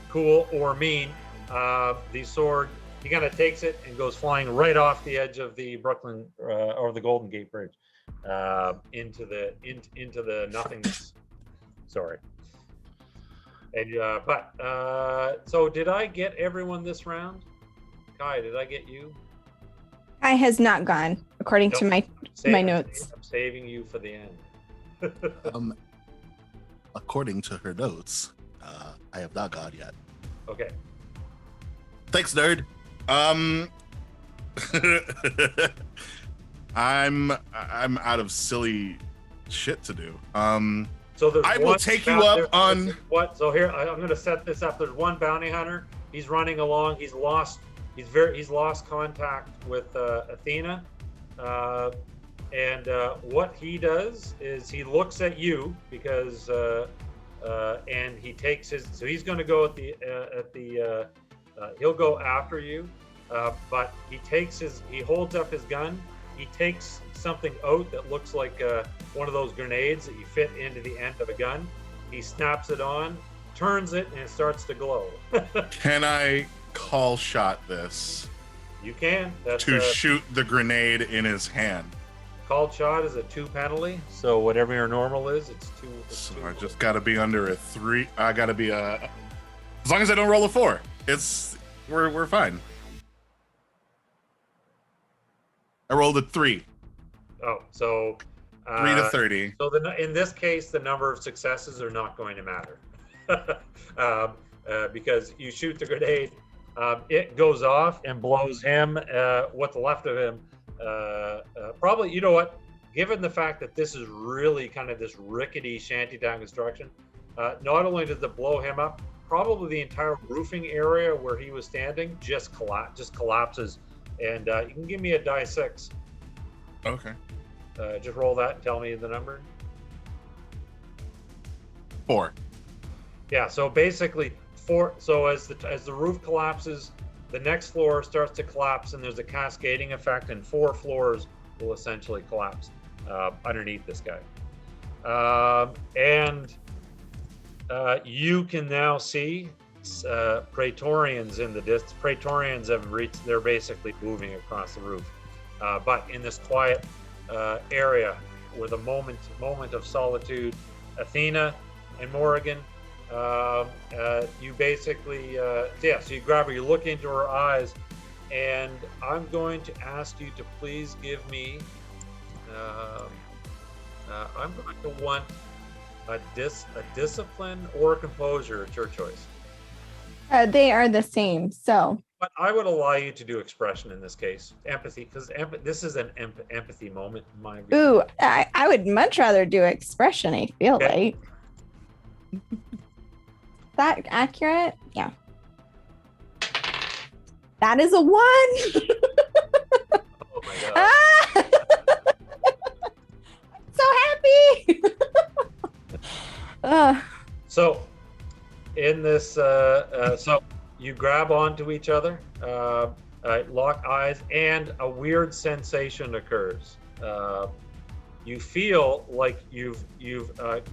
cool or mean, the sword, he kind of takes it and goes flying right off the edge of the Brooklyn or the Golden Gate Bridge into the nothingness. Sorry. And so did I get everyone this round? Kai, did I get you? Kai has not gone, according to my notes. I'm saving you for the end. According to her notes, I have not gone yet. Okay. Thanks, nerd. I'm out of silly shit to do. So I will take you up on what? So here I'm going to set this up. There's one bounty hunter. He's running along. He's lost contact with Athena. And what he does is he looks at you because, and he takes his. So he's going to go at the. He'll go after you, but he takes his. He holds up his gun. He takes something out that looks like one of those grenades that you fit into the end of a gun. He snaps it on, turns it, and it starts to glow. Can I call shot this You can. That's to shoot the grenade in his hand? Called shot is a 2 penalty, so whatever your normal is, it's 2. So I just got to be under a 3. I got to be as long as I don't roll a 4, we're fine. I rolled a 3. Oh, so 3 to 30. So in this case, the number of successes are not going to matter, because you shoot the grenade, it goes off and blows him, what's left of him. Probably, you know what? Given the fact that this is really kind of this rickety shantytown construction, not only does it blow him up, probably the entire roofing area where he was standing just collapses. And you can give me a die 6. Okay. Just roll that and tell me the number. 4. Yeah. So basically 4. So as the roof collapses, the next floor starts to collapse, and there's a cascading effect, and 4 floors will essentially collapse underneath this guy. And you can now see Praetorians in the distance. Praetorians have reached, they're basically moving across the roof. But in this quiet area with a moment of solitude, Athena and Morrigan, you basically, so you grab her, you look into her eyes, and I'm going to ask you to please give me, I'm going to want a discipline or a composure. It's your choice. They are the same, so. But I would allow you to do expression in this case. Empathy, because this is an empathy moment in my view. Ooh, I would much rather do expression, I feel like. Is that accurate? Yeah. That is a 1. Oh my god. Ah! I'm so happy. So in this, so you grab onto each other, lock eyes, and a weird sensation occurs. You feel like you've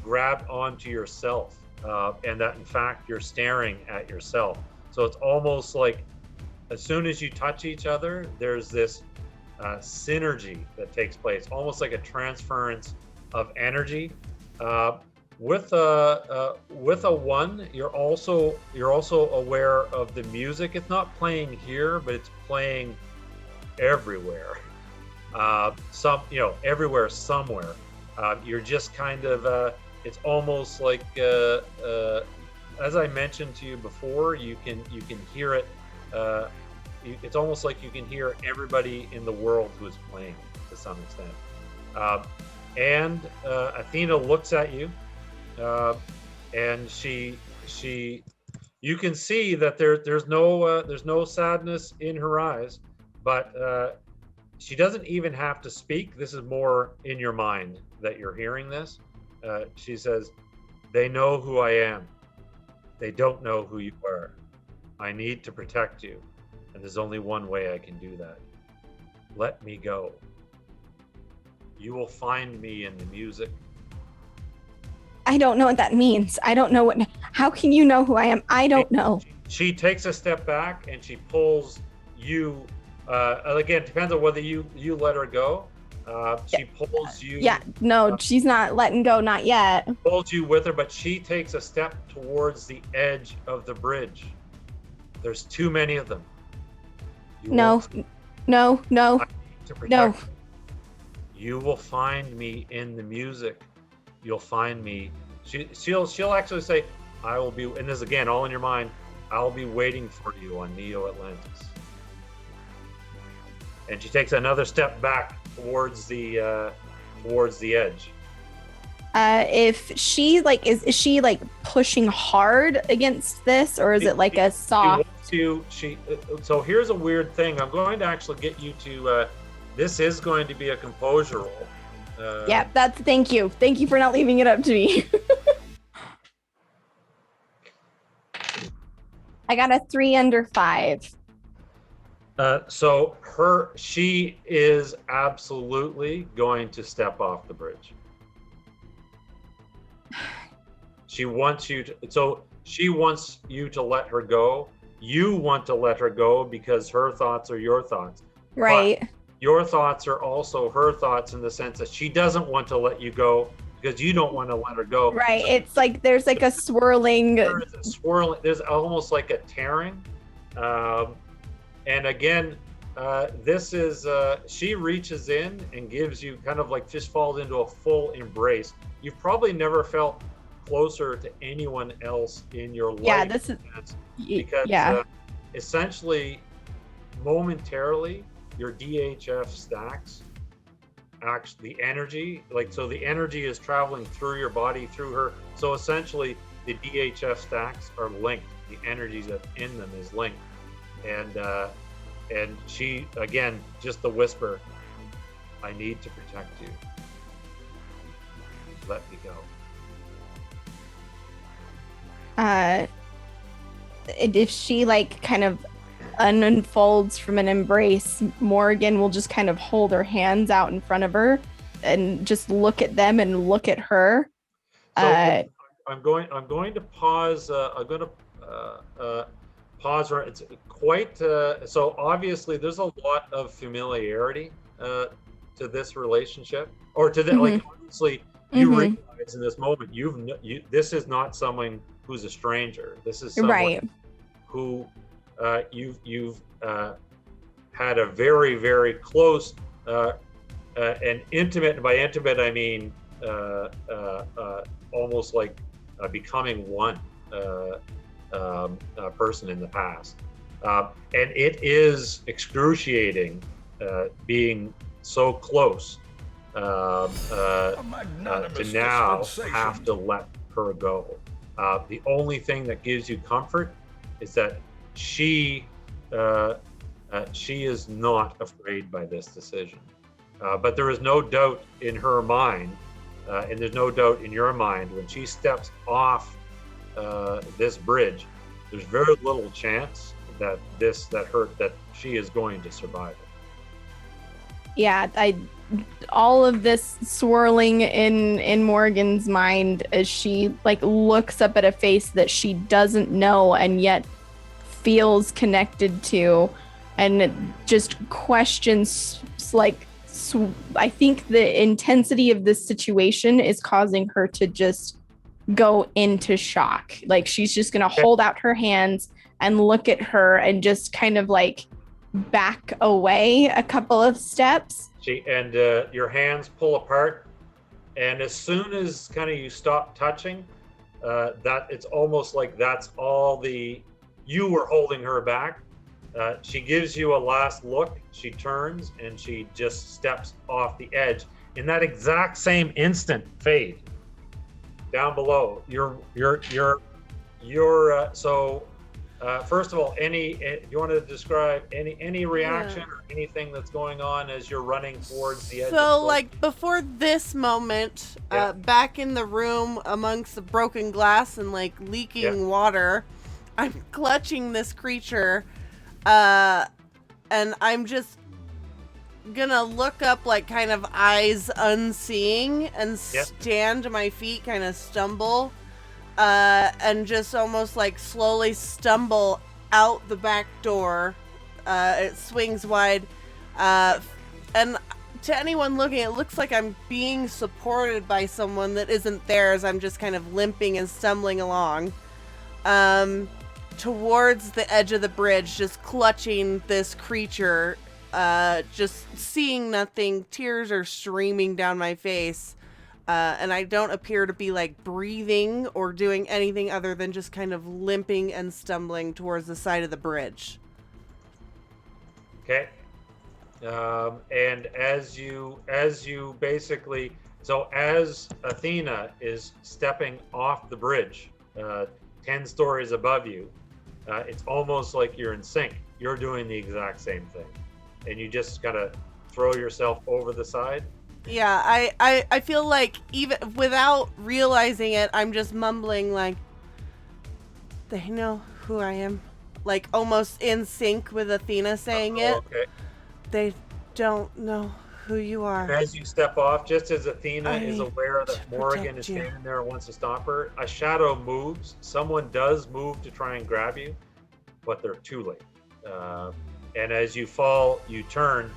grabbed onto yourself, and that in fact you're staring at yourself. So it's almost like as soon as you touch each other, there's this synergy that takes place, almost like a transference of energy. With a 1, you're also aware of the music. It's not playing here, but it's playing everywhere. Everywhere, somewhere. You're just kind of. It's almost like, as I mentioned to you before, you can hear it. It's almost like you can hear everybody in the world who is playing to some extent. And Athena looks at you. And you can see that there's no sadness in her eyes, but she doesn't even have to speak. This is more in your mind that you're hearing this. She says, "They know who I am. They don't know who you are. I need to protect you, and there's only one way I can do that. Let me go. You will find me in the music." I don't know what that means. I don't know how can you know who I am? I don't know. She takes a step back and she pulls you, again, it depends on whether you let her go. She pulls you. Yeah, no, she's not letting go, not yet. Pulls you with her, but she takes a step towards the edge of the bridge. There's too many of them. No. I need to protect No. you. You will find me in the music. You'll find me. She'll actually say, "I will be," and this again all in your mind, "I'll be waiting for you on Neo Atlantis." And she takes another step back towards the edge. If she is she like pushing hard against this, or is it like a soft? So here's a weird thing. I'm going to actually get you to this is going to be a composure roll. Yeah, thank you. Thank you for not leaving it up to me. I got a 3 under 5. So she is absolutely going to step off the bridge. She wants you to let her go. You want to let her go because her thoughts are your thoughts. Right. But your thoughts are also her thoughts in the sense that she doesn't want to let you go because you don't want to let her go. Right. It's like there's like a swirling. There's a swirling. There's almost like a tearing. And again, this is she reaches in and gives you kind of like just falls into a full embrace. You've probably never felt closer to anyone else in your life. Yeah, this is because essentially, momentarily, your DHF stacks. Actually, the energy, the energy is traveling through your body, through her. So essentially, the DHF stacks are linked. The energy that's in them is linked. And she, again, just the whisper, I need to protect you. Let me go. If she like kind of unfolds from an embrace, Morrigan will just kind of hold her hands out in front of her and just look at them and look at her. So I'm going to pause. I'm going to pause. It's quite so obviously there's a lot of familiarity to this relationship, or to that. Like obviously you realize in this moment this is not someone who's a stranger. This is someone who you've had a very, very close and intimate, and by intimate I mean almost like becoming one person in the past. And it is excruciating being so close to now have to let her go. The only thing that gives you comfort is that she is not afraid by this decision. But there is no doubt in her mind, and there's no doubt in your mind, when she steps off this bridge, there's very little chance that she is going to survive it. Yeah, all of this swirling in Morgan's mind as she like looks up at a face that she doesn't know and yet feels connected to, and just questions like, I think the intensity of this situation is causing her to just go into shock. Like she's just gonna hold out her hands and look at her and just kind of like back away a couple of steps. Your hands pull apart, and as soon as kind of you stop touching, that it's almost like that's all you were holding her back. She gives you a last look, she turns, and she just steps off the edge. In that exact same instant, Fade, down below, first of all, you want to describe any reaction or anything that's going on as you're running towards the edge? So, like, before this moment, back in the room amongst the broken glass and, like, leaking water, I'm clutching this creature, and I'm just gonna look up, like, kind of eyes unseeing and stand to my feet, kind of stumble. And just almost like slowly stumble out the back door. It swings wide. And to anyone looking, it looks like I'm being supported by someone that isn't there as I'm just kind of limping and stumbling along. Towards the edge of the bridge, just clutching this creature, just seeing nothing. Tears are streaming down my face. And I don't appear to be like breathing or doing anything other than just kind of limping and stumbling towards the side of the bridge. Okay. And as you basically, so as Athena is stepping off the bridge, 10 stories above you, it's almost like you're in sync. You're doing the exact same thing. And you just gotta throw yourself over the side. Yeah, I feel like even without realizing it, I'm just mumbling like, they know who I am. Like almost in sync with Athena saying it. Okay. They don't know who you And are. as you step off, just as Athena I is need aware that to Morrigan protect is you. standing there and wants to stop her, a shadow moves. Someone does move to try and grab you, but they're too late. And as you fall, you turn,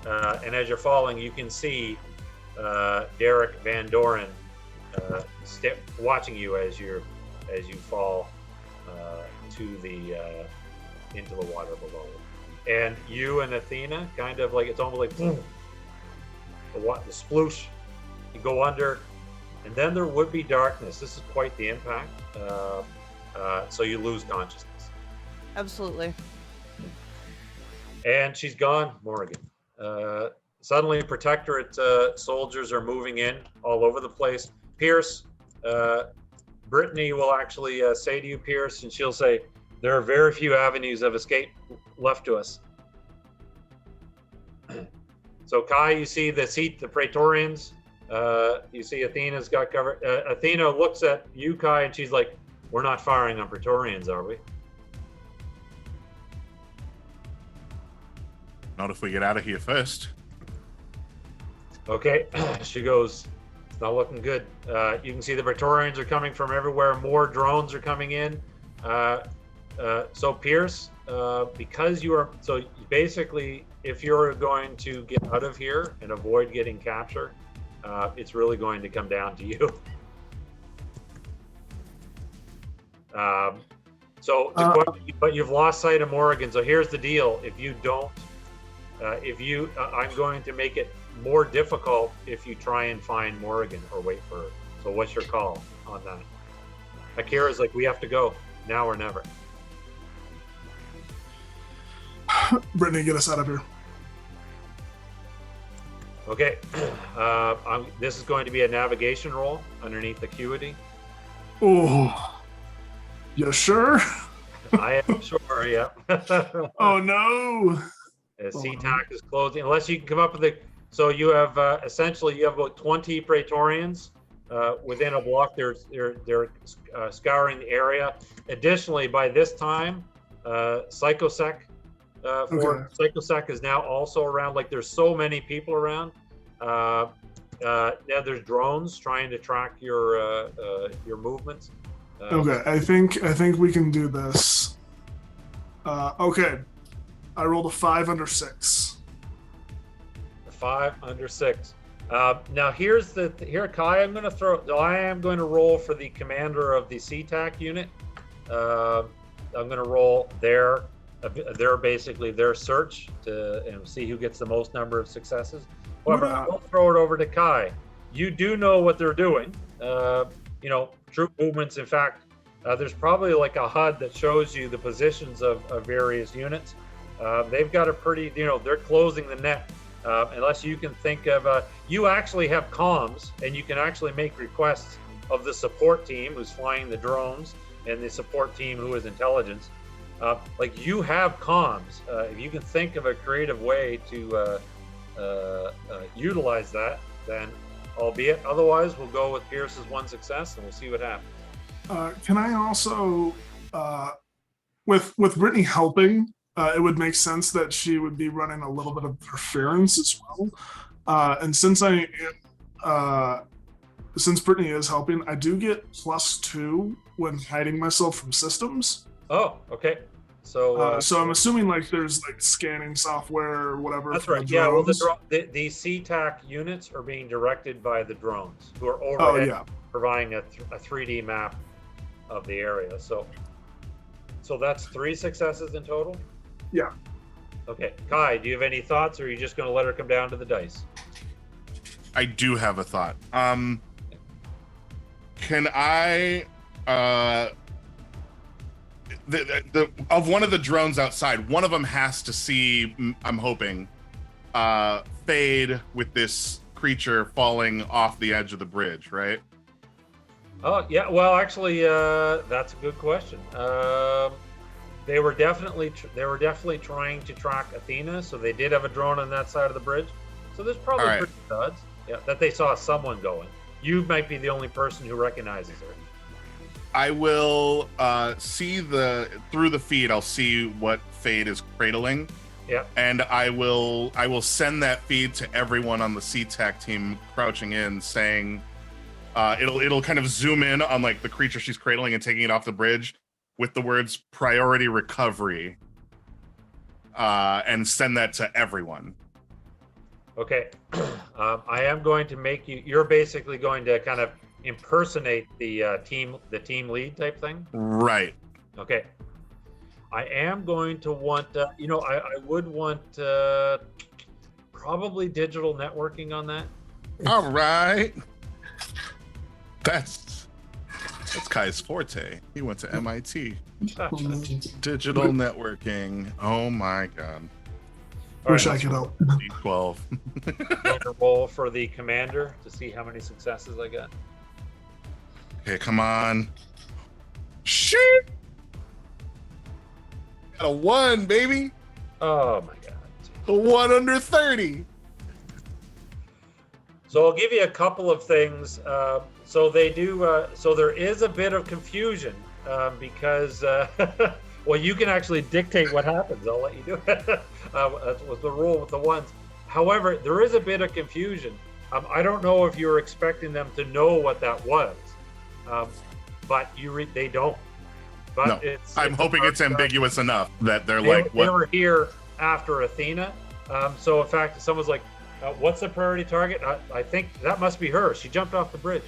and as you're falling, you can see Derek Van Doren watching you as you fall to the into the water below. And you and Athena, kind of like, it's almost like boom, the sploosh, you go under, and then there would be darkness. This is quite the impact. So you lose consciousness. Absolutely. And she's gone, Morrigan. Suddenly, Protectorate soldiers are moving in all over the place. Peirce, Brittany will actually say to you, Peirce, and she'll say, there are very few avenues of escape left to us. So Kai, you see the Praetorians. You see Athena's got covered. Athena looks at you, Kai, and she's like, we're not firing on Praetorians, are we? Not if we get out of here first. Okay, she goes, it's not looking good. You can see the Praetorians are coming from everywhere. More drones are coming in. So Peirce, because you are, so basically, if you're going to get out of here and avoid getting captured, it's really going to come down to you. But you've lost sight of Morrigan. So here's the deal: if you don't, I'm going to make it more difficult if you try and find Morrigan or wait for her. So what's your call on that? Akira's like, we have to go now or never. Brittany, get us out of here. Okay, this is going to be a navigation roll underneath Acuity. Oh, you sure? I am sure, yeah. Oh no! SeaTac is closing. Unless you can come up with a. So you have essentially you have about 20 Praetorians within a block. They're scouring the area. Additionally, by this time, Psychosec. Psychosec is now also around. Like there's so many people around. Now there's drones trying to track your movements. Okay, I think we can do this. Okay, I rolled a 5 under 6. 5 under 6. Now here, Kai. I am going to roll for the commander of the SeaTac unit. I'm going to roll their search and see who gets the most number of successes. However, I'll throw it over to Kai. You do know what they're doing. Troop movements. In fact, there's probably like a HUD that shows you the positions of various units. They've got a pretty, they're closing the net. Unless you can think of, you actually have comms, and you can actually make requests of the support team who's flying the drones and the support team who is intelligence. Like you have comms. If you can think of a creative way to utilize that, then albeit. Otherwise, we'll go with Peirce's 1 success, and we'll see what happens. Can I also, with Brittany helping, it would make sense that she would be running a little bit of interference as well. And since Brittany is helping, I do get +2 when hiding myself from systems. Oh, okay. So I'm assuming like there's like scanning software or whatever. That's right. Yeah. Well, the SeaTac units are being directed by the drones who are overhead, providing a 3D map of the area. So that's 3 successes in total. Yeah. Okay, Kai, do you have any thoughts, or are you just going to let her come down to the dice? I do have a thought. Can I of one of the drones outside, one of them has to see, I'm hoping, fade with this creature falling off the edge of the bridge, right? Oh yeah, well actually, that's a good question. They were definitely trying to track Athena, so they did have a drone on that side of the bridge. So there's probably All right. pretty good odds, yeah, that they saw someone going. You might be the only person who recognizes her. I will see through the feed. I'll see what Fade is cradling. Yeah. And I will send that feed to everyone on the CTAC team crouching in, saying it'll kind of zoom in on like the creature she's cradling and taking it off the bridge with the words priority recovery, and send that to everyone. Okay. I am going to make you're basically going to kind of impersonate the team lead type thing. Right. Okay. I am going to want, I would want probably digital networking on that. All right. That's Kai's forte. He went to MIT. Digital networking. Oh my God. Wish I could help. D12. Going to roll for the commander to see how many successes I got. Okay, come on. Shit. Got a 1, baby. Oh my God. A 1 under 30. So I'll give you a couple of things. So they do. So there is a bit of confusion because, well, you can actually dictate what happens. I'll let you do it. That was the rule with the ones. However, there is a bit of confusion. I don't know if you're expecting them to know what that was, but they don't. But No, I'm hoping it's ambiguous enough that they're like, they what? were here after Athena. So in fact, someone's like, what's the priority target? I think that must be her. She jumped off the bridge.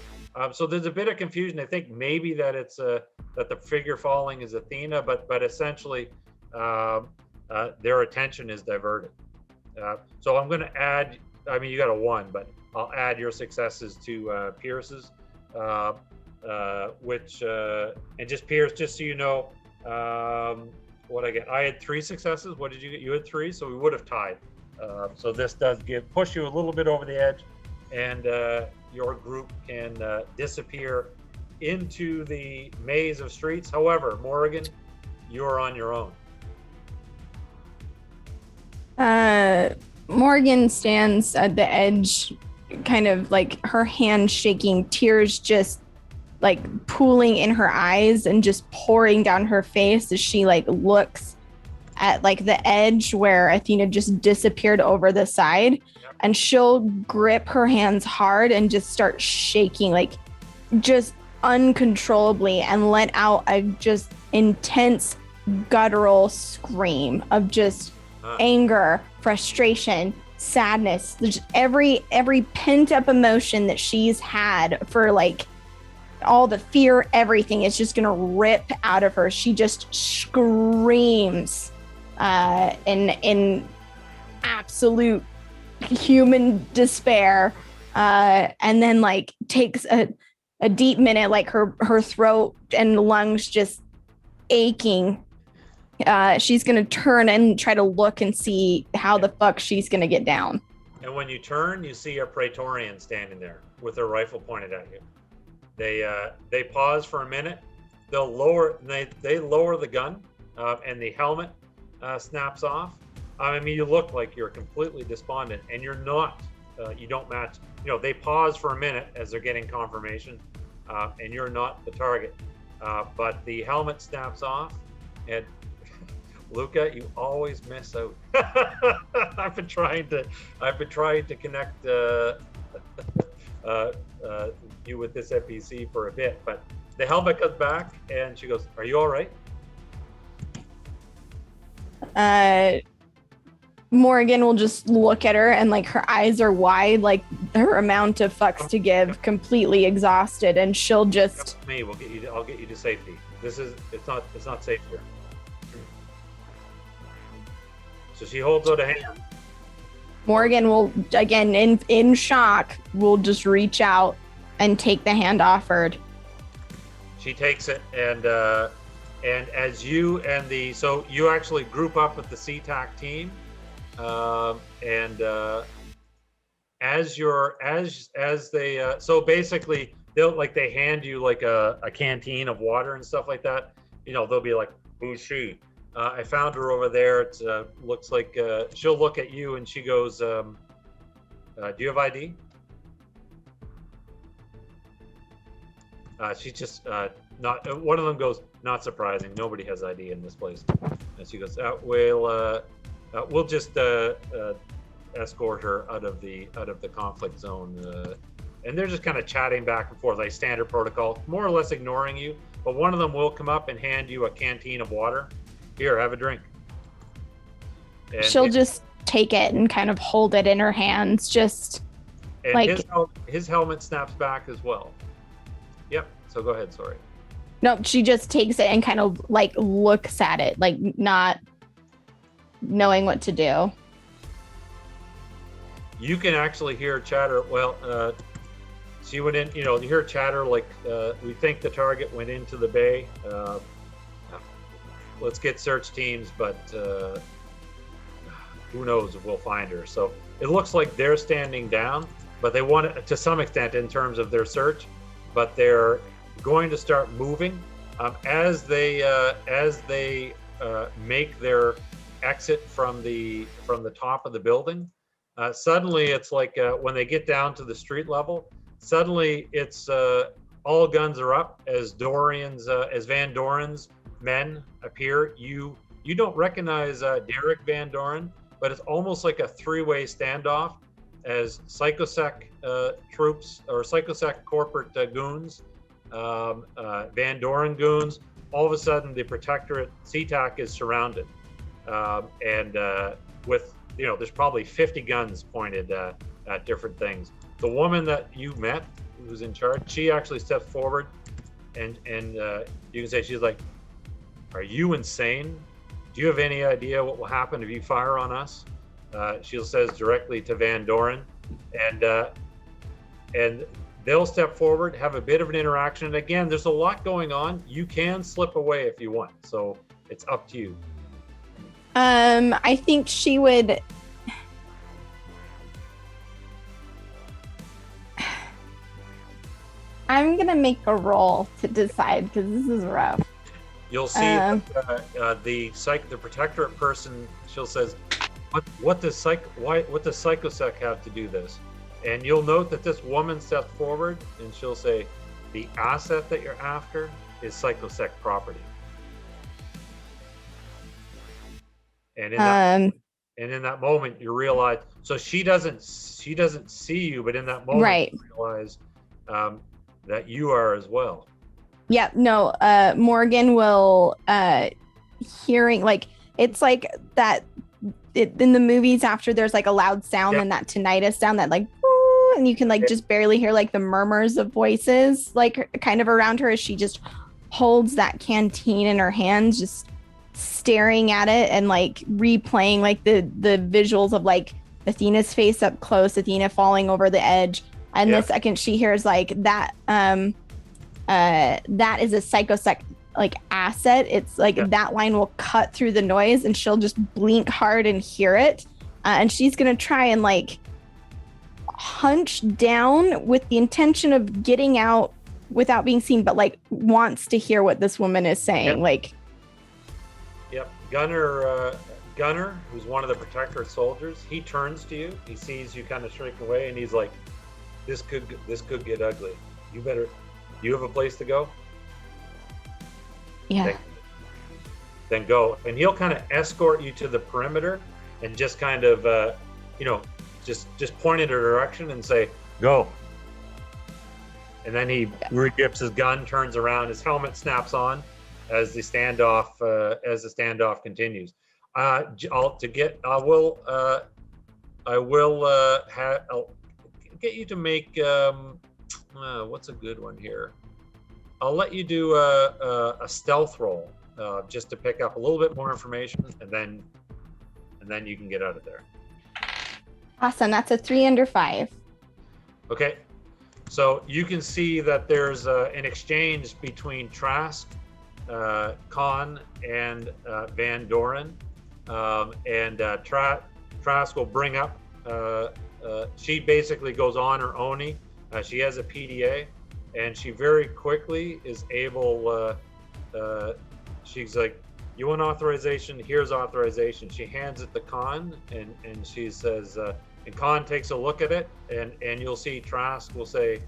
So there's a bit of confusion. I think maybe that it's that the figure falling is Athena, but essentially their attention is diverted. So I'm going to add. I mean, you got a 1, but I'll add your successes to Peirce's. Which and just Peirce, just so you know, what I get. I had 3 successes. What did you get? You had 3, so we would have tied. So this does push you a little bit over the edge, and your group can disappear into the maze of streets. However, Morrigan, you're on your own. Morgan stands at the edge, kind of like her hand shaking, tears just like pooling in her eyes and just pouring down her face as she like looks at like the edge where Athena just disappeared over the side. Yep. And she'll grip her hands hard and just start shaking, like just uncontrollably, and let out a just intense guttural scream of just anger, frustration, sadness. There's every pent up emotion that she's had for like all the fear, everything is just gonna rip out of her. She just screams in absolute human despair, and then like takes a deep minute, like her throat and lungs just aching. She's gonna turn and try to look and see how the fuck she's gonna get down. And when you turn, you see a Praetorian standing there with their rifle pointed at you. They pause for a minute. They lower the gun, and the helmet snaps off. I mean, you look like you're completely despondent, and you're not. You don't match. They pause for a minute as they're getting confirmation, and you're not the target. But the helmet snaps off, and Luca, you always miss out. I've been trying to connect you with this NPC for a bit, but the helmet comes back, and she goes, "Are you all right?" Morgan will just look at her, and like her eyes are wide, like her amount of fucks to give, completely exhausted, and she'll just. Come with me. I'll get you to safety. It's not safe here. So she holds out a hand. Morgan will, again, in shock, will just reach out and take the hand offered. She takes it, and as you and so you actually group up with the CTAC team, and as they so basically they hand you like a canteen of water and stuff like that. They'll be like, "Who's she?" I found her over there. It looks like she'll look at you and she goes, Do you have ID? She just not. One of them goes, not surprising. Nobody has ID in this place. And she goes, we'll just escort her out of the conflict zone. And they're just kind of chatting back and forth, like standard protocol, more or less ignoring you. But one of them will come up and hand you a canteen of water. Here, have a drink. And she'll just take it and kind of hold it in her hands, just and like his helmet snaps back as well. Yep. So go ahead. Sorry. No, she just takes it and kind of like looks at it, like not knowing what to do. You can actually hear chatter. Well, she went in, you hear chatter like, we think the target went into the bay. Let's get search teams, but who knows if we'll find her. So it looks like they're standing down, but they want it to some extent in terms of their search, but they're going to start moving as they make their exit from the top of the building. Suddenly it's like when they get down to the street level, suddenly it's all guns are up as Van Doren's men appear. You don't recognize Derek Van Doren, but it's almost like a three-way standoff as Psychosec troops or Psychosec corporate goons, Van Doren goons. All of a sudden, the Protectorate CTAC is surrounded, and with there's probably 50 guns pointed at different things. The woman that you met, who's in charge, she actually steps forward, and you can say she's like, "Are you insane? Do you have any idea what will happen if you fire on us?" She says directly to Van Doren, and they'll step forward, have a bit of an interaction. And again, there's a lot going on. You can slip away if you want, so it's up to you. I think she would. I'm gonna make a roll to decide because this is rough. You'll see the Protectorate person. She'll says, "What does Psychosec have to do this?" And you'll note that this woman steps forward and she'll say, "The asset that you're after is Psychosec property." And in that moment, you realize. So she doesn't see you, but in that moment, right. You realize that you are as well. Yeah, no, Morgan will, hearing, like, it's like that, in the movies after there's like a loud sound and that tinnitus sound that like, and you can like just barely hear like the murmurs of voices, like kind of around her as she just holds that canteen in her hands, just staring at it and like replaying like the visuals of like Athena's face up close, Athena falling over the edge. And the second she hears like that, that is a Psychosec like asset. It's like that line will cut through the noise and she'll just blink hard and hear it. And she's going to try and like hunch down with the intention of getting out without being seen, but like wants to hear what this woman is saying. Gunner, who's one of the Protectorate soldiers, he turns to you. He sees you kind of shrink away, and he's like, "This could get ugly. You have a place to go." Yeah. Then go, and he'll kind of escort you to the perimeter, and just kind of, just point in a direction and say, "Go." And then he grips his gun, turns around, his helmet snaps on as the standoff continues. I'll get you to make what's a good one here. I'll let you do a stealth roll just to pick up a little bit more information, and then you can get out of there. Awesome. That's a 3 under 5. Okay, so you can see that there's an exchange between Trask, Khan, and Van Doren, and Trask will bring up. She basically goes on her Oni. She has a PDA, and she very quickly is able. She's like, "You want authorization? Here's authorization." She hands it to Khan, and she says, And Khan takes a look at it, and you'll see Trask will say,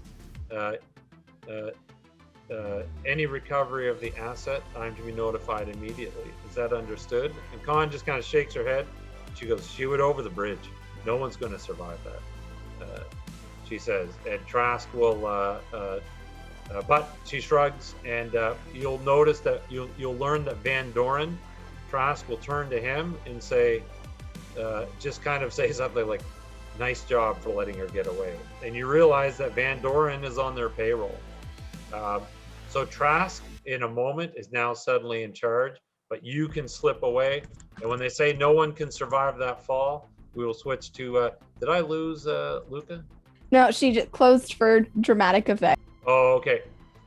any recovery of the asset, I'm to be notified immediately. Is that understood? And Khan just kind of shakes her head. She goes, shoot it over the bridge. No one's going to survive that, she says. And Trask will, but she shrugs, and you'll notice that you'll learn that Van Doren, Trask will turn to him and say, just kind of say something like, nice job for letting her get away. And you realize that Van Doren is on their payroll. So Trask, in a moment, is now suddenly in charge, but you can slip away. And when they say no one can survive that fall, we will switch to, did I lose Luca? No, she just closed for dramatic effect. Oh, okay.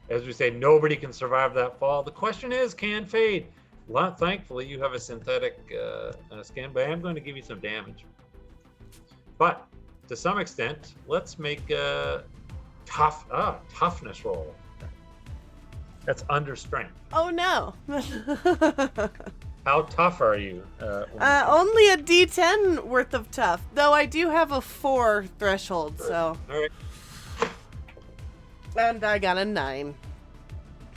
As we say, nobody can survive that fall. The question is, can Fade? Well, thankfully, you have a synthetic skin, but I am going to give you some damage. But to some extent, let's make a toughness roll. That's under strength. Oh no. How tough are you? Only a D10 worth of tough. Though I do have a 4 threshold, so. All right. And I got a 9.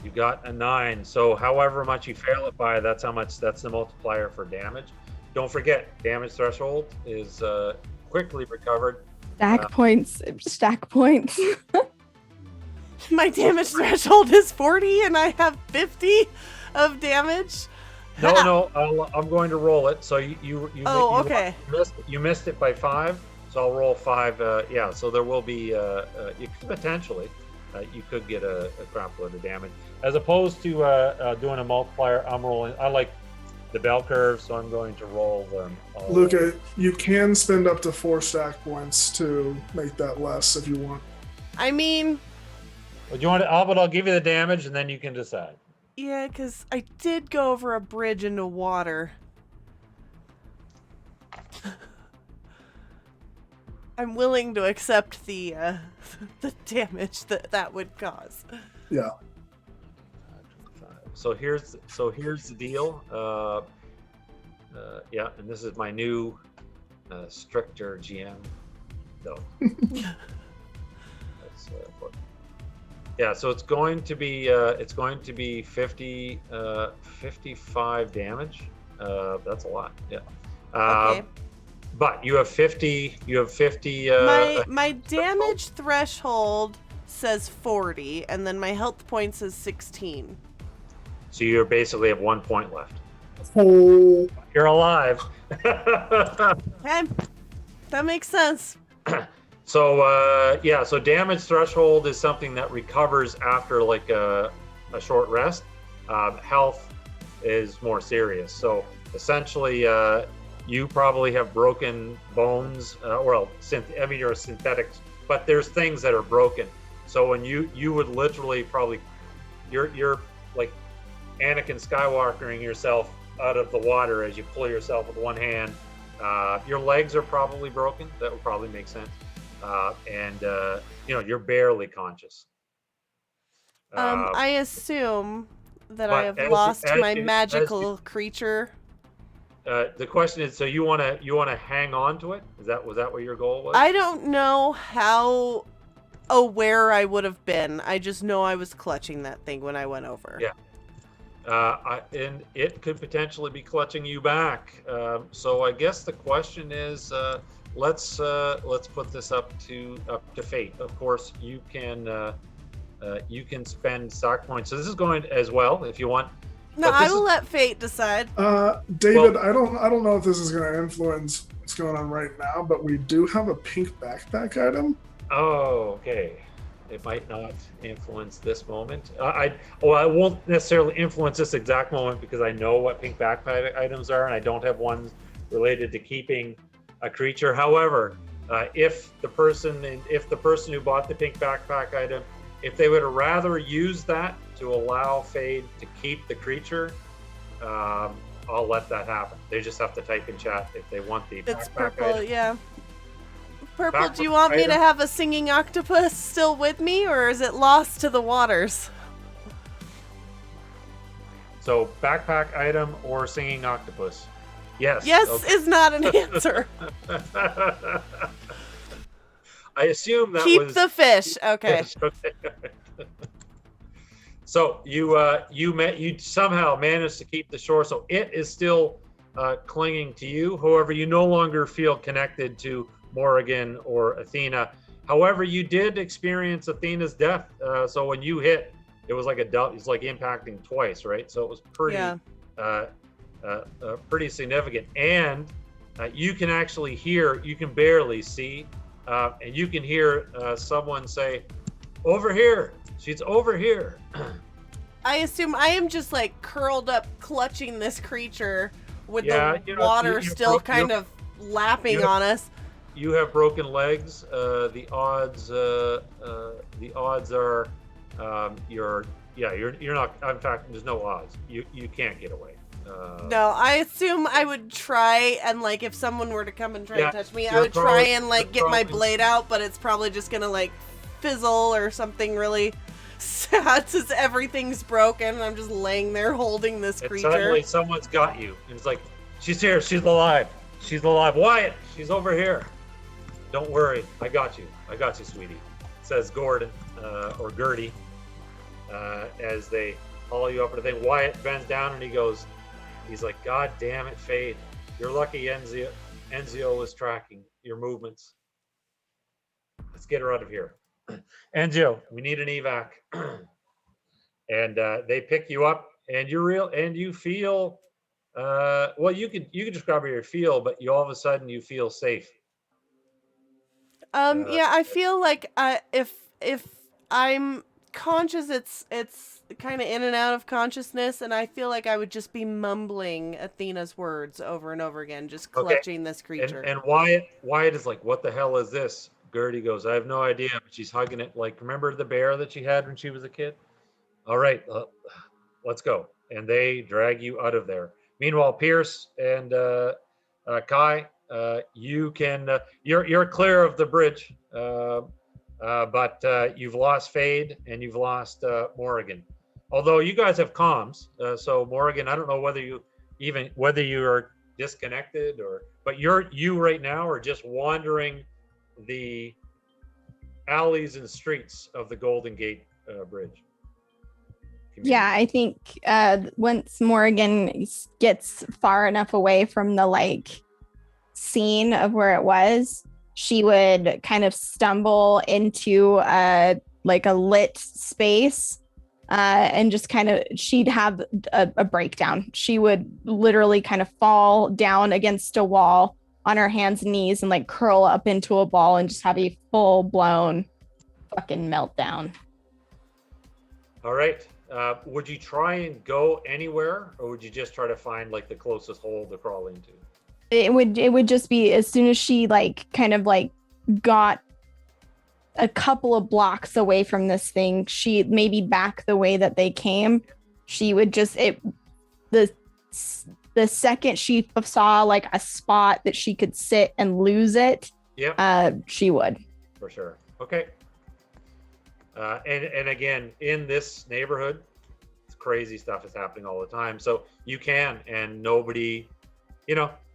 You got a 9. So however much you fail it by, that's the multiplier for damage. Don't forget, damage threshold is quickly recovered. Stack points. My damage threshold is 40 and I have 50 of damage. No, I'm going to roll it. So okay. You missed it by 5. So I'll roll 5. Yeah. So there will be you could potentially you could get a crap load of damage as opposed to doing a multiplier. I'm rolling. I like the bell curve, so I'm going to roll them. Luca, you can spend up to 4 stack points to make that less if you want. I mean, well, do you want to? I'll give you the damage, and then you can decide. Yeah, because I did go over a bridge into water. I'm willing to accept the damage that would cause. Yeah. So here's the deal. Yeah, and this is my new stricter GM. No. Yeah, so it's going to be 55 damage. That's a lot. Yeah. Okay. But you have 50. My damage threshold says 40, and then my health points is 16. So you basically have 1 point left. Oh. You're alive. Okay, that makes sense. So yeah, so damage threshold is something that recovers after like a short rest. Health is more serious. So essentially, you probably have broken bones, you're a synthetic, but there's things that are broken. So when you would literally probably, you're like Anakin Skywalkering yourself out of the water as you pull yourself with one hand. Your legs are probably broken. That would probably make sense. And you're barely conscious. I assume that I have lost my magical creature. The question is, so you want to hang on to it? Was that what your goal was? I don't know how aware I would have been. I just know I was clutching that thing when I went over. Yeah. And it could potentially be clutching you back. So I guess the question is, let's put this up to fate. Of course, you can spend stock points. So this is going as well if you want. No, I will let fate decide. David, I don't know if this is going to influence what's going on right now, but we do have a pink backpack item. Oh, okay. It might not influence this moment. I won't necessarily influence this exact moment because I know what pink backpack items are, and I don't have ones related to keeping a creature. However, if the person who bought the pink backpack item, if they would rather use that to allow Fade to keep the creature, I'll let that happen. They just have to type in chat if they want the It's backpack purple, item. Yeah. Purple, do you want me to have a singing octopus still with me, or is it lost to the waters? So backpack item or singing octopus. Yes. Yes okay. is not an answer. I assume that Keep was the fish. Okay. Yes, okay. So you somehow managed to keep the shore. So it is still clinging to you. However, you no longer feel connected to Morrigan or Athena. However, you did experience Athena's death. So when you hit, it was like it's like impacting twice, right? So it was pretty, pretty significant. And you can actually hear. You can barely see, and you can hear someone say, "Over here." She's over here. I assume I am just like curled up, clutching this creature with Yeah, the water still kind of lapping on us. You have broken legs. The odds are you're not. In fact, there's no odds. You can't get away. No, I assume I would try and like if someone were to come and try and touch me, I would try and like get my blade out, but it's probably just gonna like fizzle or something really sad since everything's broken and I'm just laying there holding this creature. Suddenly someone's got you. And it's like, she's here, she's alive. She's alive. Wyatt, she's over here. Don't worry, I got you, sweetie, says Gordon, or Gertie, as they haul you up to the thing. Wyatt bends down and he's like, God damn it, Fade. You're lucky Enzio is tracking your movements. Let's get her out of here. Enzio, we need an evac. And they pick you up, and you feel well, you could describe how you feel, but you all of a sudden you feel safe. Yeah, I feel like if I'm conscious, it's kind of in and out of consciousness, and I feel like I would just be mumbling Athena's words over and over again, just clutching this creature. And Wyatt is like, what the hell is this? Gertie goes, I have no idea, but she's hugging it. Like, remember the bear that she had when she was a kid? All right, let's go. And they drag you out of there. Meanwhile, Peirce and Kai, you can you're clear of the bridge, but you've lost Fade and you've lost Morrigan. Although you guys have comms, so Morrigan, I don't know whether you are disconnected but you right now are just wandering the alleys and streets of the Golden Gate Bridge. Yeah, I think once Morrigan gets far enough away from the scene of where it was, she would kind of stumble into a lit space and just she'd have a breakdown. She would literally kind of fall down against a wall on her hands and knees and curl up into a ball and just have a full-blown fucking meltdown. All right. Would you try and go anywhere, or would you just try to find the closest hole to crawl into? It would just be as soon as she got a couple of blocks away from this thing, she maybe back the way that they came, she would just the second she saw a spot that she could sit and lose it, she would. For sure. Okay. And again, in this neighborhood, crazy stuff is happening all the time. So you can, and nobody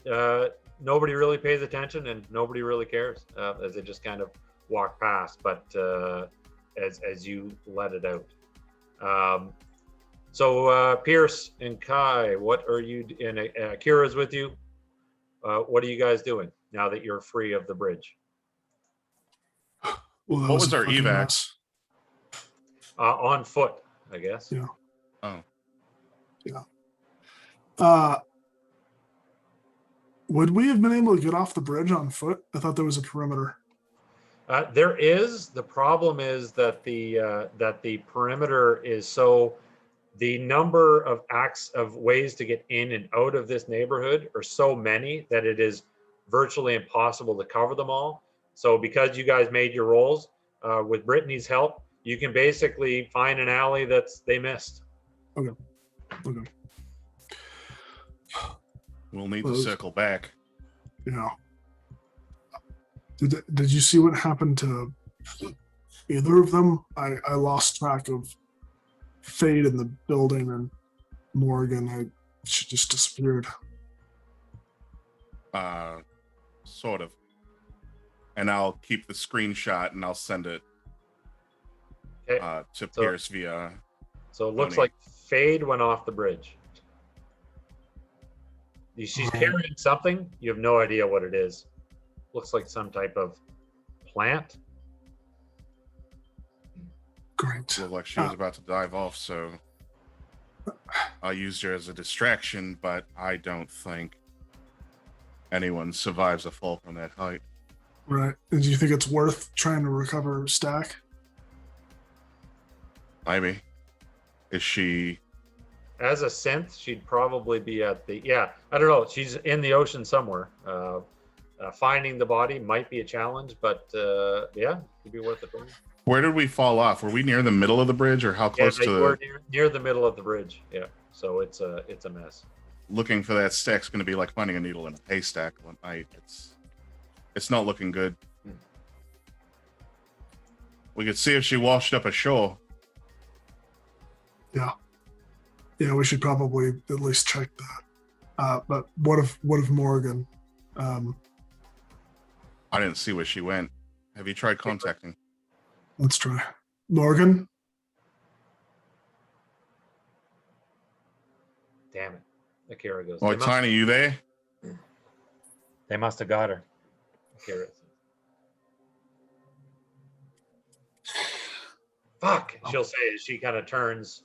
really pays attention, and nobody really cares as they just kind of walk past. But as you let it out. So Peirce and Kai, what are you? And Kira's with you. What are you guys doing now that you're free of the bridge? Well, what was our evac? On foot, I guess. Yeah. Oh. Yeah. Would we have been able to get off the bridge on foot? I thought there was a perimeter. There is. The problem is that the perimeter is so. The number of acts of ways to get in and out of this neighborhood are so many that it is virtually impossible to cover them all. So because you guys made your rolls, with Brittany's help, you can basically find an alley they missed. Okay. We'll need to circle back. Yeah. Did you see what happened to either of them? I lost track of Fade in the building, and Morrigan, she just disappeared. Sort of. And I'll keep the screenshot and I'll send it Okay. to So- Peirce via. So it looks Funny. like Fade went off the bridge. She's carrying something. You have no idea what it is. Looks like some type of plant. Great. Looked like she was about to dive off, so I used her as a distraction, but I don't think anyone survives a fall from that height. Right. And do you think it's worth trying to recover Stack? Maybe. Is she... As a synth, she'd probably be at the, I don't know. She's in the ocean somewhere. Finding the body might be a challenge, but it'd be worth it. Where did we fall off? Were we near the middle of the bridge or how close to we're the... near the middle of the bridge. Yeah. So it's a mess. Looking for that stack's going to be like finding a needle in a haystack one night. It's not looking good. We could see if she washed up ashore. Yeah, we should probably at least check that. But what if Morrigan? I didn't see where she went. Have you tried contacting? Let's try. Morgan? Damn it. Akira goes. Oh, Tiny, you there? They must have got her. Akira. Fuck, she'll say as she kind of turns.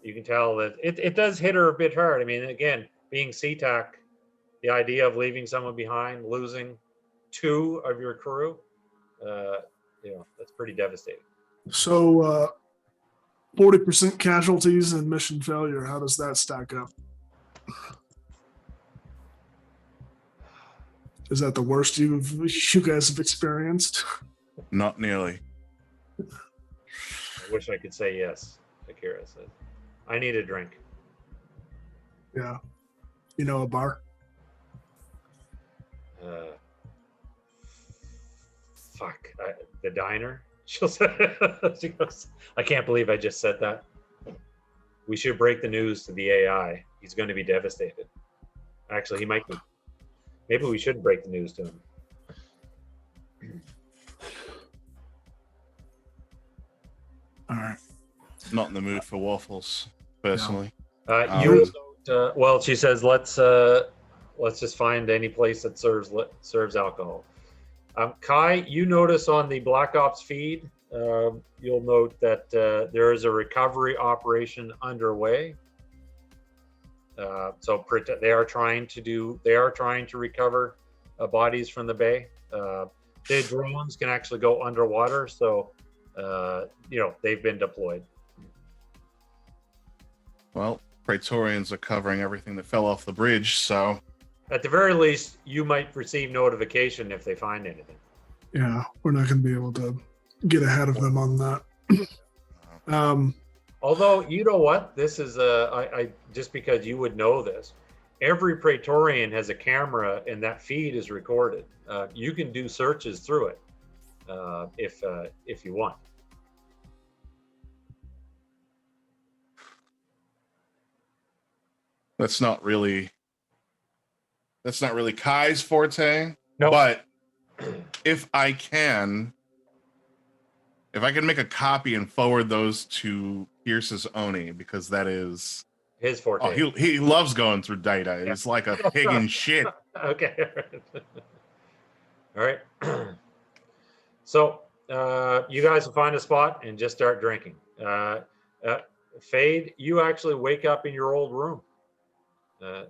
You can tell that it does hit her a bit hard. I mean, again, being SeaTac, the idea of leaving someone behind, losing 2 of your crew, that's pretty devastating. So 40% casualties and mission failure. How does that stack up? Is that the worst you guys have experienced? Not nearly. I wish I could say yes, Akira said. I need a drink. Yeah. You know, a bar? The diner. She'll say, she goes, I can't believe I just said that. We should break the news to the AI. He's going to be devastated. Actually, he might be. Maybe we should break the news to him. All right. Not in the mood for waffles, personally. Well, she says, let's just find any place that serves alcohol. Kai, you notice on the Black Ops feed, you'll note that there is a recovery operation underway. So they are trying to recover bodies from the bay. The drones can actually go underwater, so they've been deployed. Well, Praetorians are covering everything that fell off the bridge, so... At the very least, you might receive notification if they find anything. Yeah, we're not going to be able to get ahead of them on that. Although, you know what? This is I just because you would know this, every Praetorian has a camera and that feed is recorded. You can do searches through it if you want. That's not really Kai's forte. No. But if I can make a copy and forward those to Peirce's Oni, because that is his forte. Oh, he loves going through data. Yeah. It's like a pig in shit. Okay. All right. So you guys will find a spot and just start drinking. Fade, you actually wake up in your old room.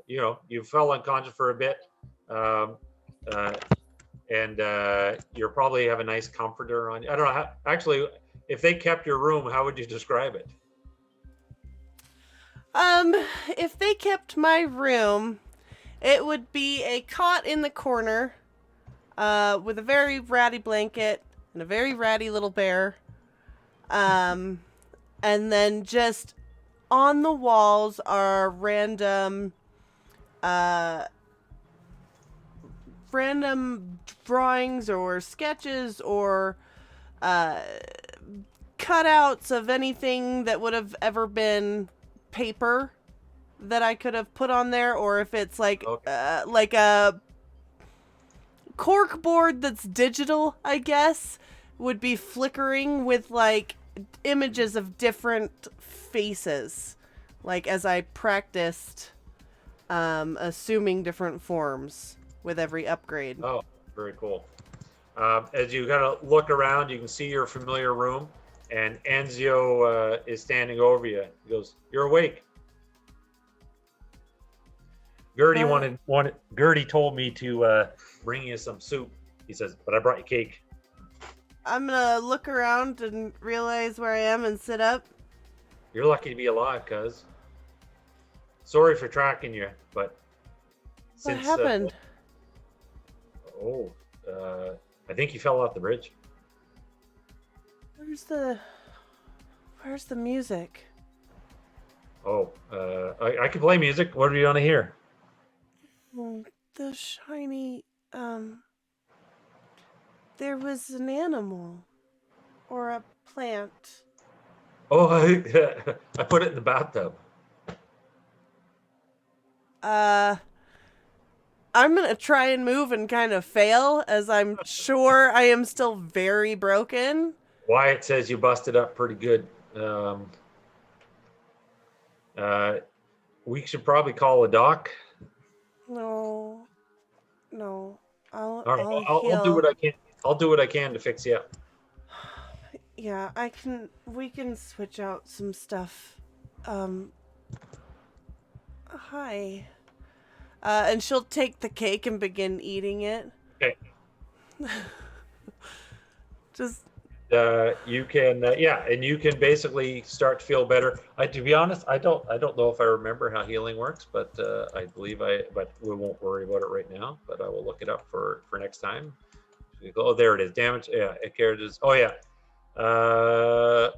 You fell unconscious for a bit, and you probably have a nice comforter on you. I don't know. Actually, if they kept your room, how would you describe it? If they kept my room, it would be a cot in the corner, with a very ratty blanket and a very ratty little bear. And then just on the walls are random drawings or sketches or cutouts of anything that would have ever been paper that I could have put on there, or if it's like Okay. like a cork board that's digital, I guess, would be flickering with like images of different faces, like as I practiced assuming different forms with every upgrade. Oh, very cool. As you kind of look around, you can see your familiar room, and Enzio is standing over you. He goes, "You're awake." Gertie Gertie told me to bring you some soup. He says, "But I brought you cake." I'm gonna look around and realize where I am and sit up. You're lucky to be alive, cuz. Sorry for tracking you, but What happened? I think you fell off the bridge. Where's the music? Oh, I can play music. What do you want to hear? The shiny, there was an animal or a plant. Oh, I put it in the bathtub. I'm gonna try and move and kind of fail, as I'm sure I am still very broken. Wyatt says you busted up pretty good. We should probably call a doc. No. All right, I'll do what I can. I'll do what I can to fix you up. Yeah, we can switch out some stuff. Hi. And she'll take the cake and begin eating it. Okay. Just you can and you can basically start to feel better. To be honest, I don't know if I remember how healing works, but I believe but we won't worry about it right now, but I will look it up for next time. Oh, there it is. Damage. Yeah, it carries. Oh yeah.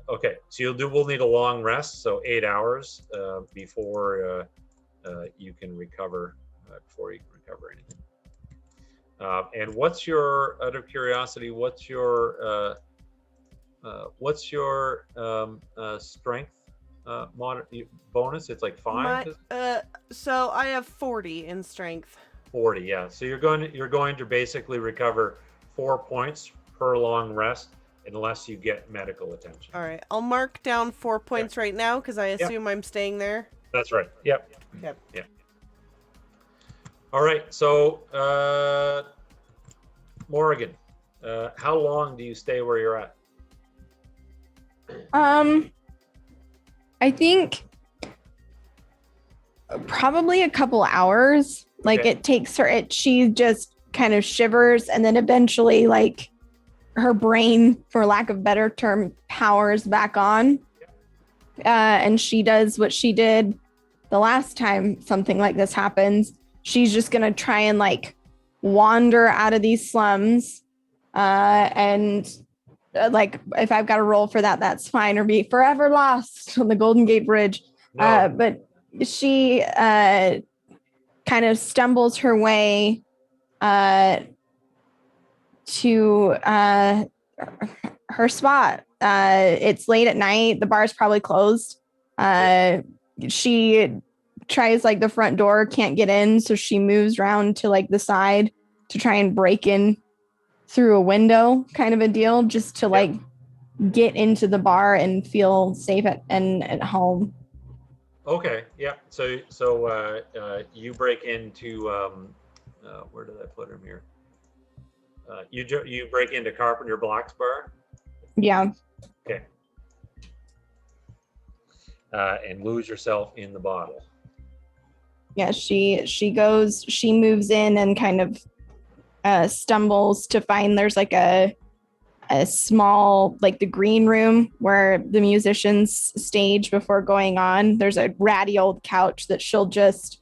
Okay, so we'll need a long rest, so 8 hours before you can recover anything. And out of curiosity, what's your strength bonus? It's like 5. So I have 40 in strength. 40, yeah. So you're going to basically recover 4 points per long rest unless you get medical attention. All right, I'll mark down 4 points right now because I assume I'm staying there. That's right. Yep. Yep. Yeah. All right. So, Morrigan, how long do you stay where you're at? I think probably a couple hours. Like Okay. it takes her. She just kind of shivers, and then eventually, like, her brain, for lack of a better term, powers back on. And she does what she did the last time something like this happens. She's just gonna try and like wander out of these slums, and like if I've got to roll for that, that's fine, or be forever lost on the Golden Gate Bridge. No. But she kind of stumbles her way to her spot. It's late at night. The bar's probably closed. She tries like the front door, can't get in, so she moves around to like the side to try and break in through a window, kind of a deal, just to like get into the bar and feel safe at home. Okay. Yeah. So you break into where did I put him here? You break into Carpenter Black's bar. Yeah. Okay. And lose yourself in the bottle. Yeah, she moves in and kind of stumbles to find there's like a small, like the green room where the musicians stage before going on. There's a ratty old couch that she'll just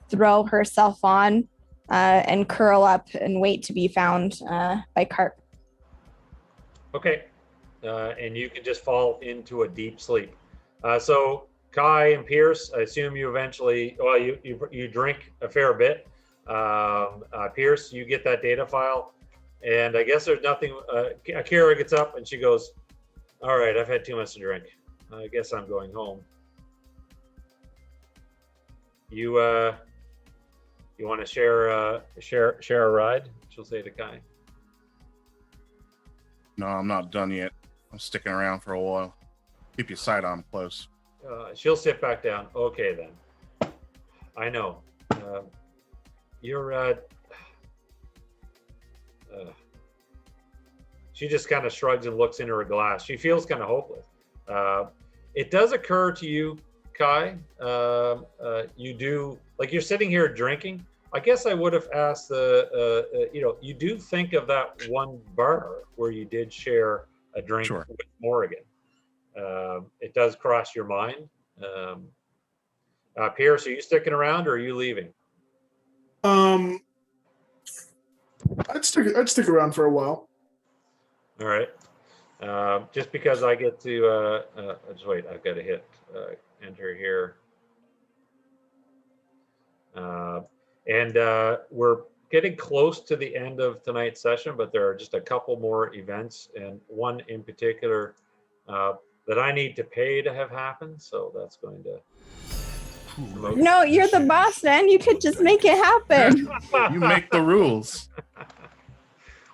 throw herself on and curl up and wait to be found by Carp. Okay. And you can just fall into a deep sleep. So Kai and Peirce, I assume you eventually, well, you drink a fair bit. Peirce, you get that data file, and I guess there's nothing. Akira gets up and she goes, "All right, I've had too much to drink. I guess I'm going home." You You want to share a ride? She'll say to Kai. No, I'm not done yet. I'm sticking around for a while. Keep your sidearm close. She'll sit back down. Okay, then. I know. You're. She just kind of shrugs and looks into her glass. She feels kind of hopeless. It does occur to you, Kai. You do, like, you're sitting here drinking. I guess I would have asked you do think of that one bar where you did share a drink Sure. with Morrigan. It does cross your mind. Peirce, are you sticking around or are you leaving? I'd stick around for a while. All right. Just because I get to just wait, I've got to hit enter here. And we're getting close to the end of tonight's session, but there are just a couple more events, and one in particular that I need to pay to have happen. So that's going to. No, you're the boss, man. You could just make it happen. You make the rules.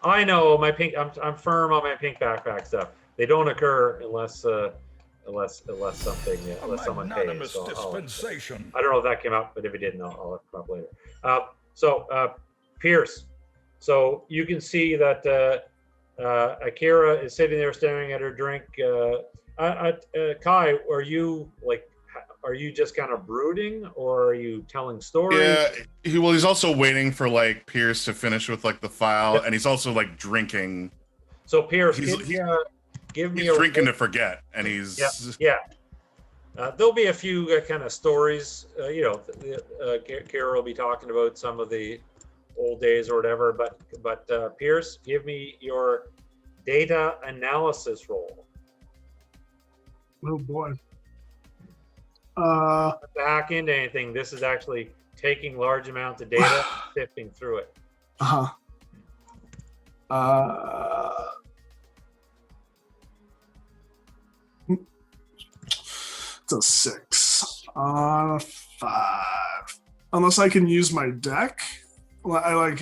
I know my pink. I'm firm on my pink backpack stuff. They don't occur unless something unless someone pays. Magnanimous So dispensation. I don't know if that came up, but if it didn't, I'll have to come up later. So Peirce, so you can see that Akira is sitting there staring at her drink. Kai, are you just kind of brooding, or are you telling stories? Yeah, he's also waiting for like Peirce to finish with like the file, and he's also like drinking. So Peirce, He's give me he's drinking to forget, and he's there'll be a few kind of stories. Kara will be talking about some of the old days or whatever. But Peirce, give me your data analysis roll. Oh boy. Not to hack into anything. This is actually taking large amounts of data and sifting through it. It's a 6 on a 5. Unless I can use my deck. I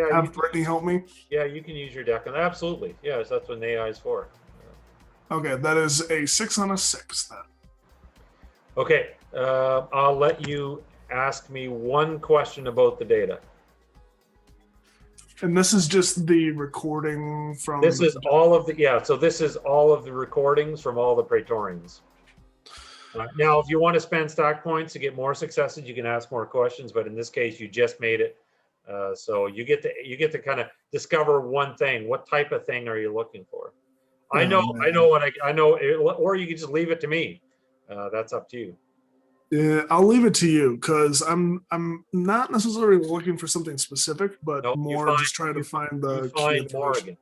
have Brittany help me. Yeah, you can use your deck. Absolutely. Yes, that's what an AI is for. Okay, that is a 6 on a 6 then. Okay, I'll let you ask me one question about the data. And this is just the recording from. This is all of the So this is all of the recordings from all the Praetorians. Now, if you want to spend stack points to get more successes, you can ask more questions. But in this case, you just made it, so you get to kind of discover one thing. What type of thing are you looking for? I know, or you can just leave it to me. That's up to you. Yeah, I'll leave it to you because I'm not necessarily looking for something specific, but just trying to find the. You find Morrigan.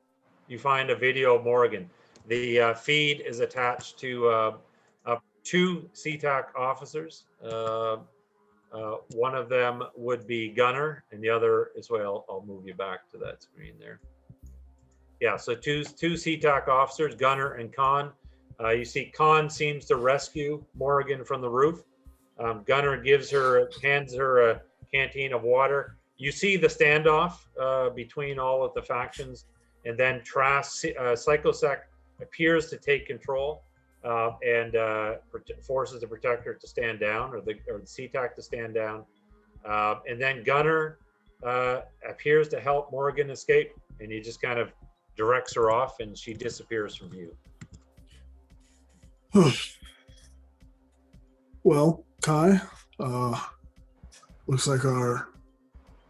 You find a video of Morrigan. The feed is attached to 2 CTAC officers. One of them would be Gunner, and the other is I'll move you back to that screen there. Yeah, so two CTAC officers, Gunner and Khan. You see Khan seems to rescue Morrigan from the roof. Gunner hands her a canteen of water. You see the standoff between all of the factions, and then Psychosec appears to take control and forces the Protectorate to stand down, or the CTAC to stand down. And then Gunner appears to help Morrigan escape, and he just kind of directs her off, and she disappears from view. Well, Kai, looks like our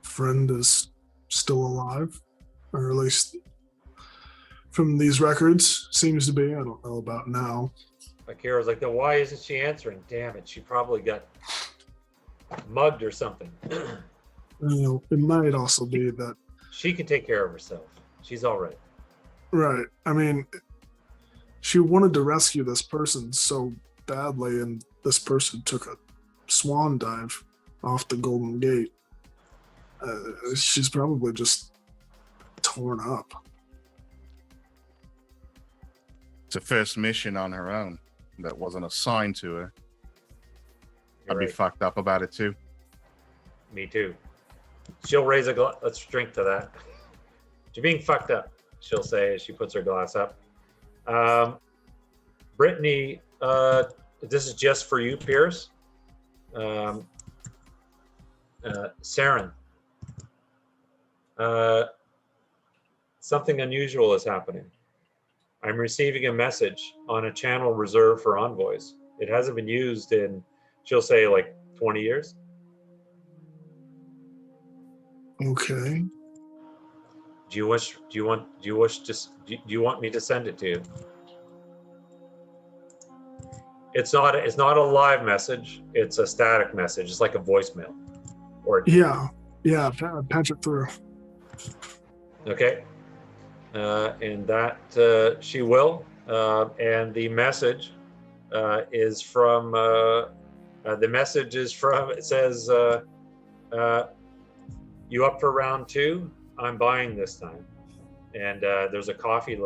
friend is still alive, or at least from these records seems to be. I don't know about now. Akira's like, then why isn't she answering? Damn it, she probably got mugged or something. It might also be that she can take care of herself. She's all right. Right. I mean, she wanted to rescue this person so badly, and this person took a swan dive off the Golden Gate. She's probably just torn up. It's a first mission on her own that wasn't assigned to her. I'd be fucked up about it too. Me too. She'll raise a glass. Let's drink to that. You're being fucked up, she'll say as she puts her glass up. Brittany, this is just for you, Peirce. Saren, something unusual is happening. I'm receiving a message on a channel reserved for envoys. It hasn't been used in, she'll say, like 20 years. Okay. Do you want me to send it to you? It's not a live message. It's a static message. It's like a voicemail. Or Yeah, patch it through. okay. And that she will. And the message is from. The message is from. It says, "You up for round 2? I'm buying this time." And there's a coffee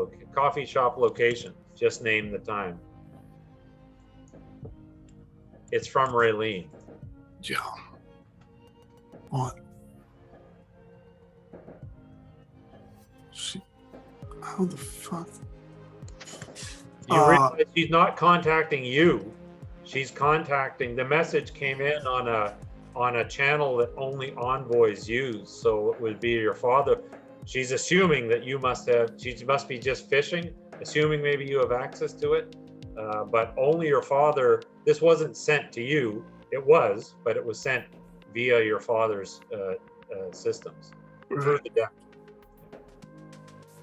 shop location. Just name the time. It's from Reileen. Yeah. What? How the fuck? You realize she's not contacting you. She's contacting. The message came in on a channel that only envoys use. So it would be your father. She's assuming that you must have. She must be just fishing, assuming maybe you have access to it. But only your father. This wasn't sent to you. It was, but it was sent via your father's systems through the deck.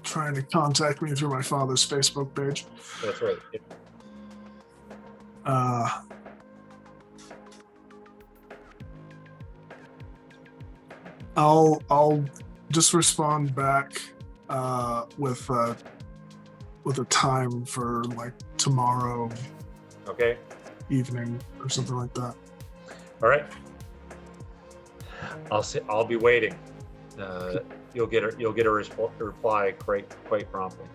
Trying to contact me through my father's Facebook page. That's right. I'll just respond back with a time for like tomorrow Okay. evening or something like that. All right. I'll be waiting. You'll get a reply quite promptly.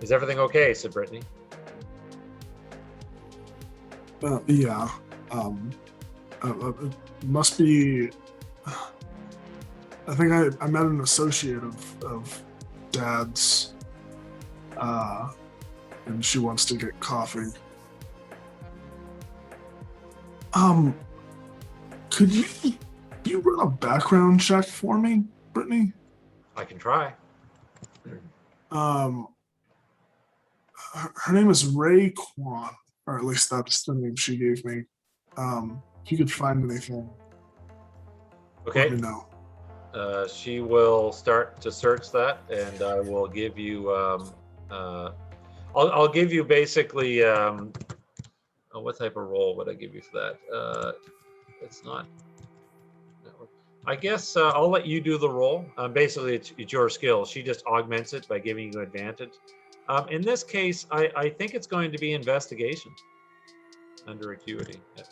Is everything okay? Said Brittany. Yeah. It must be. I think I met an associate of Dad's, and she wants to get coffee. Could you run a background check for me, Brittany? I can try. Her name is Ray Kwan, or at least that's the name she gave me. If you could find anything, Okay. let me know. She will start to search that, and I will give you. I'll give you basically. What type of role would I give you for that? It's not. I guess I'll let you do the role. Basically, it's your skill. She just augments it by giving you advantage. In this case, I think it's going to be investigation under acuity. Yeah.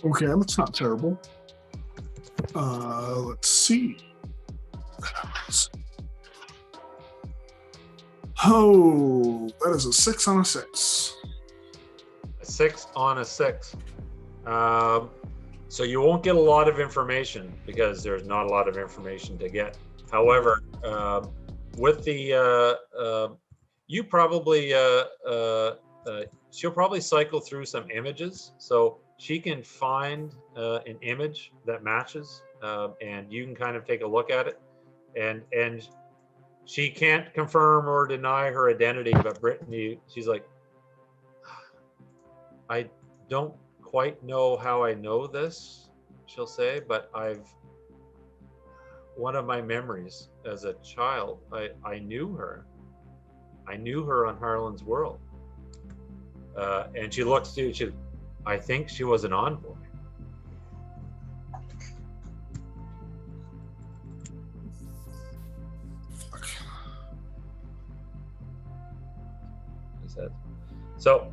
Okay, that's not terrible. Let's see. Oh, that is a 6 on a 6. A 6 on a 6. So you won't get a lot of information because there's not a lot of information to get. However, with the you probably she'll probably cycle through some images, so she can find an image that matches, and you can kind of take a look at it, and she can't confirm or deny her identity. But Brittany, she's like, I don't quite know how I know this, she'll say, but one of my memories as a child, I knew her. I knew her on Harlan's World. And she looks to you, I think she was an envoy. So,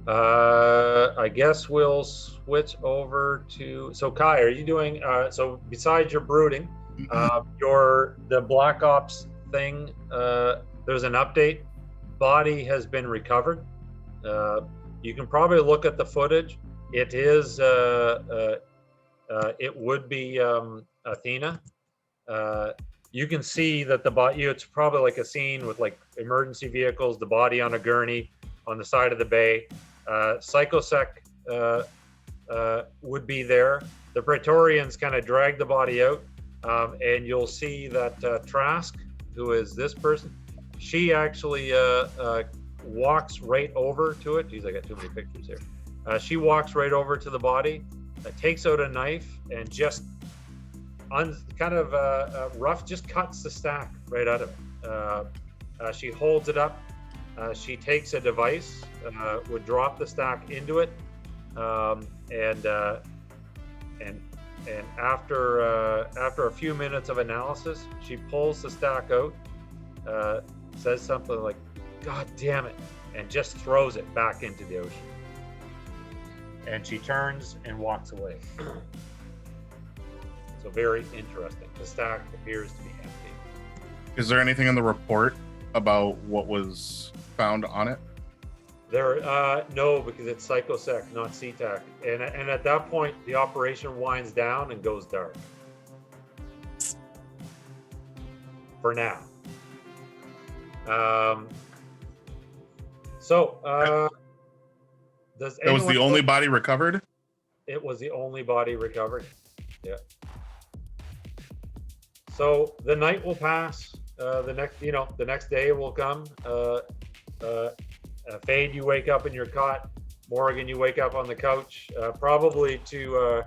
I guess we'll switch over to. So, Kai, are you doing? So, besides your brooding, the Black Ops thing. There's an update. Body has been recovered. You can probably look at the footage. It is, it would be Athena. You can see that the body, it's probably like a scene with like emergency vehicles, the body on a gurney on the side of the bay. Psychosec would be there. The Praetorians kind of drag the body out, and you'll see that Trask, who is this person, she actually walks right over to it. Geez, I got too many pictures here. She walks right over to the body, takes out a knife, and just rough, just cuts the stack right out of it. She holds it up. She takes a device, would drop the stack into it, and after a few minutes of analysis, she pulls the stack out, says something like, "God damn it," and just throws it back into the ocean. And she turns and walks away. So very interesting. The stack appears to be empty. Is there anything in the report about what was found on it? There, no, because it's Psychosec, not CTAC. And at that point, the operation winds down and goes dark. For now. Does That was the only body recovered? It was the only body recovered. Yeah. So the night will pass. The next day will come. Fade, you wake up in your cot. Morrigan, you wake up on the couch. Probably to,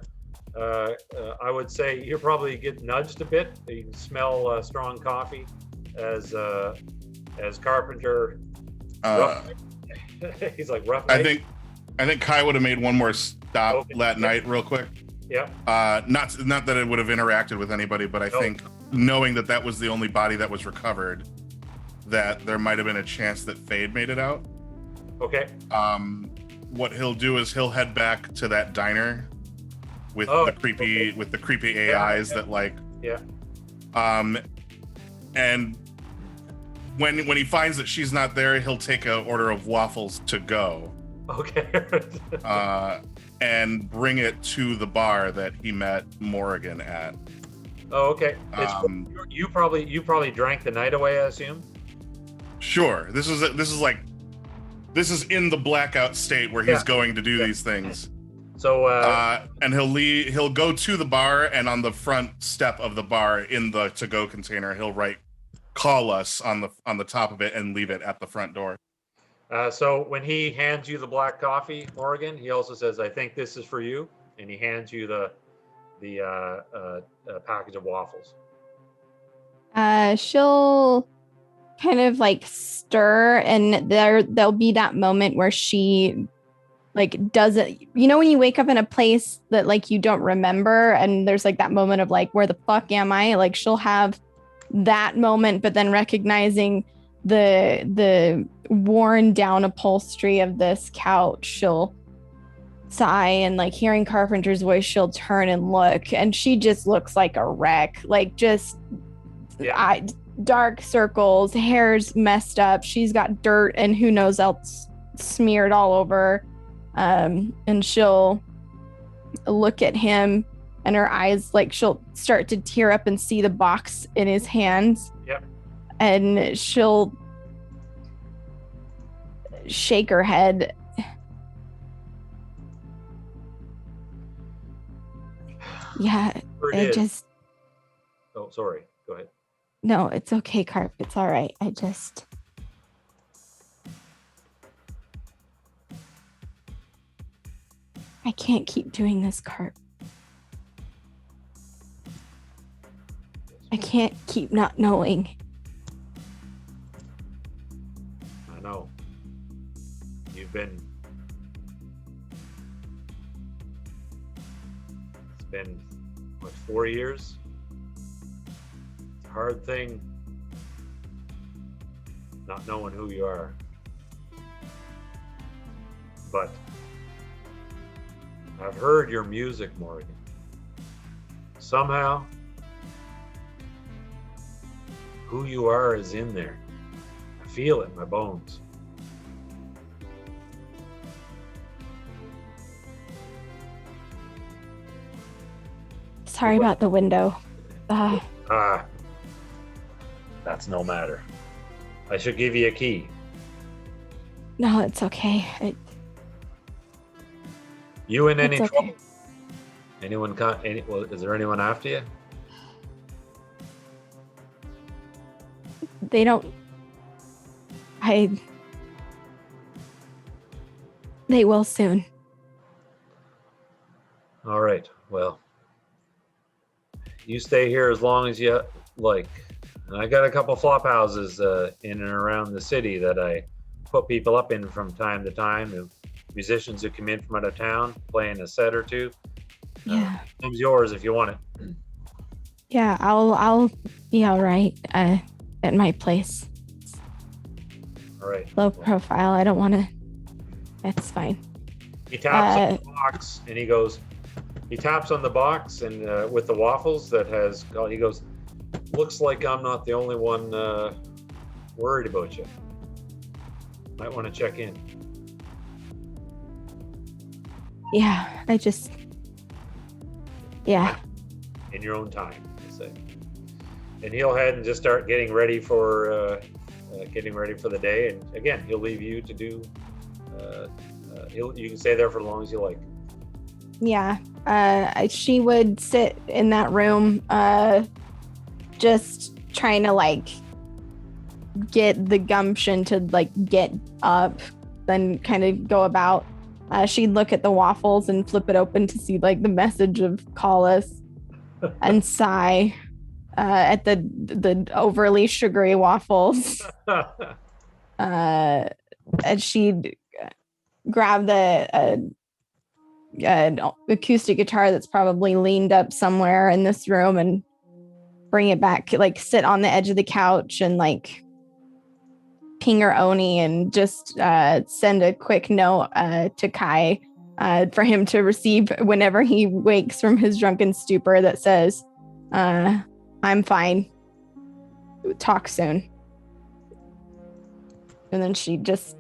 I would say, you probably get nudged a bit. You can smell strong coffee as Carpenter. He's like rough night. I think Kai would have made one more stop that night, real quick. Yeah. Not that it would have interacted with anybody, but I think knowing that that was the only body that was recovered, that there might have been a chance that Fade made it out. Okay. What he'll do is he'll head back to that diner with the creepy AIs that like. Yeah. And when he finds that she's not there, he'll take an order of waffles to go. Okay. And bring it to the bar that he met Morrigan at. Oh, okay. You probably drank the night away, I assume. Sure. This is in the blackout state where he's going to do these things. So and he'll go to the bar, and on the front step of the bar in the to-go container, he'll write "call us" on the top of it and leave it at the front door. So when he hands you the black coffee, Morrigan, he also says, "I think this is for you," and he hands you the package of waffles. She'll kind of like stir, and there'll be that moment where she like doesn't, when you wake up in a place that like you don't remember, and there's like that moment of like, where the fuck am I? Like she'll have that moment, but then recognizing the worn down upholstery of this couch, she'll sigh, and like hearing Carpenter's voice, she'll turn and look, and she just looks like a wreck, like just dark circles, hair's messed up, she's got dirt and who knows else smeared all over, and she'll look at him, and her eyes, like she'll start to tear up and see the box in his hands. Yep. And she'll shake her head. Yeah, it just... Oh, sorry. Go ahead. No, it's okay, Carp. It's all right. I can't keep doing this, Carp. I can't keep not knowing. I know. You've been... It's been, what, 4 years? It's a hard thing not knowing who you are. But I've heard your music, Morrigan. Somehow, who you are is in there. I feel it in my bones. Sorry about the window. That's no matter. I should give you a key. No, it's okay. You in any It's okay. trouble? Is there anyone after you? They don't. They will soon. All right. Well, you stay here as long as you like. And I got a couple flop houses in and around the city that I put people up in from time to time. Musicians who come in from out of town, playing a set or two. Yeah. Comes yours if you want it. Yeah, I'll be all right at my place. All right. Low profile. I don't want to. It's fine. He taps on the box and he goes. He taps on the box and with the waffles that has. He goes. Looks like I'm not the only one worried about you. Might want to check in. Yeah, Yeah. In your own time, I say. And he'll head and just start getting ready for the day. And again, he'll leave you to do. You can stay there for as long as you like. Yeah. She would sit in that room, just trying to like get the gumption to like get up, then kind of go about. She'd look at the waffles and flip it open to see like the message of call us and sigh at the overly sugary waffles. And she'd grab the an acoustic guitar that's probably leaned up somewhere in this room and bring it back, like sit on the edge of the couch and like ping her Oni and just send a quick note to Kai for him to receive whenever he wakes from his drunken stupor that says, I'm fine. Talk soon. And then she just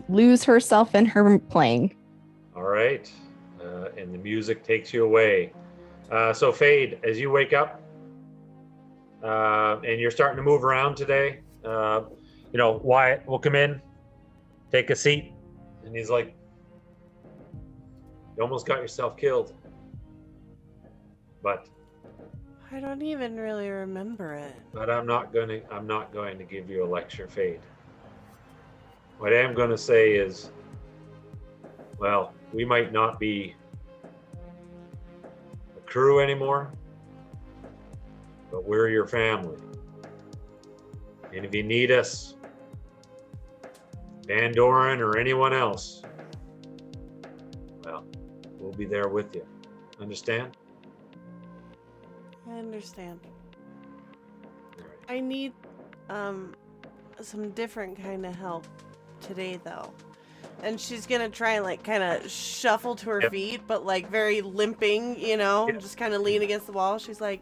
lose herself in her playing. All right. And the music takes you away. So Fade, as you wake up and you're starting to move around today, Wyatt will come in, take a seat, and he's like, you almost got yourself killed. But I don't even really remember it. But I'm not going to give you a lecture, Fade. What I am going to say is, well, we might not be a crew anymore, but we're your family. And if you need us, Van Doren or anyone else, well, we'll be there with you. Understand? I understand. I need some different kind of help today though. And she's gonna try and like kind of shuffle to her feet, but like very limping, just kind of lean against the wall. She's like,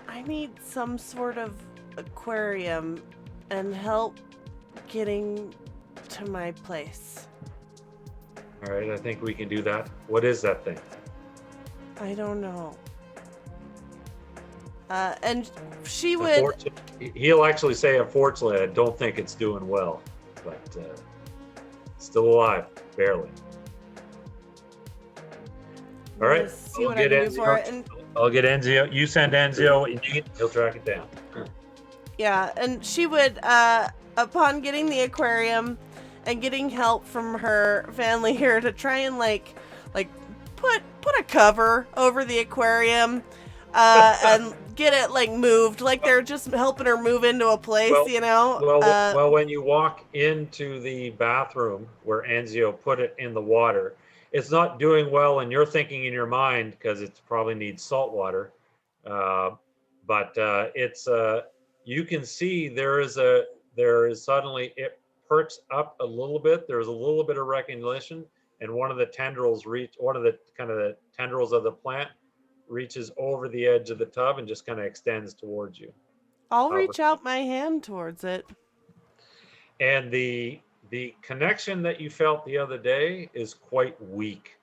I need some sort of aquarium and help getting to my place. All right, I think we can do that. What is that thing? I don't know. And she would... He'll actually say, unfortunately, I don't think it's doing well, but still alive, barely. All right, I'll get Enzio. You send Enzio what you need, he'll track it down. Yeah, and she would, upon getting the aquarium and getting help from her family here to try and like put a cover over the aquarium, and get it like moved, like they're just helping her move into a place, Well, when you walk into the bathroom where Enzio put it in the water, it's not doing well, and you're thinking in your mind because it probably needs salt water, but it's you can see there is suddenly it perks up a little bit. There's a little bit of recognition, and one of the tendrils the tendrils of the plant reaches over the edge of the tub and just kind of extends towards you. I'll reach out my hand towards it. And the connection that you felt the other day is quite weak.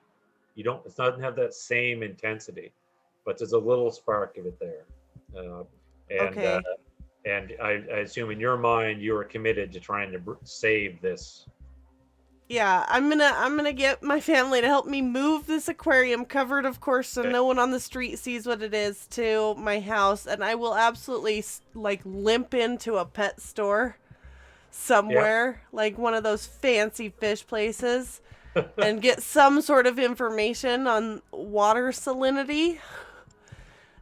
you don't, it doesn't have that same intensity, but there's a little spark of it there. Okay. And I assume in your mind you are committed to trying to save this. Yeah, I'm gonna get my family to help me move this aquarium, covered of course so Okay. no one on the street sees what it is, to my house, and I will absolutely like limp into a pet store somewhere, like one of those fancy fish places, and get some sort of information on water salinity.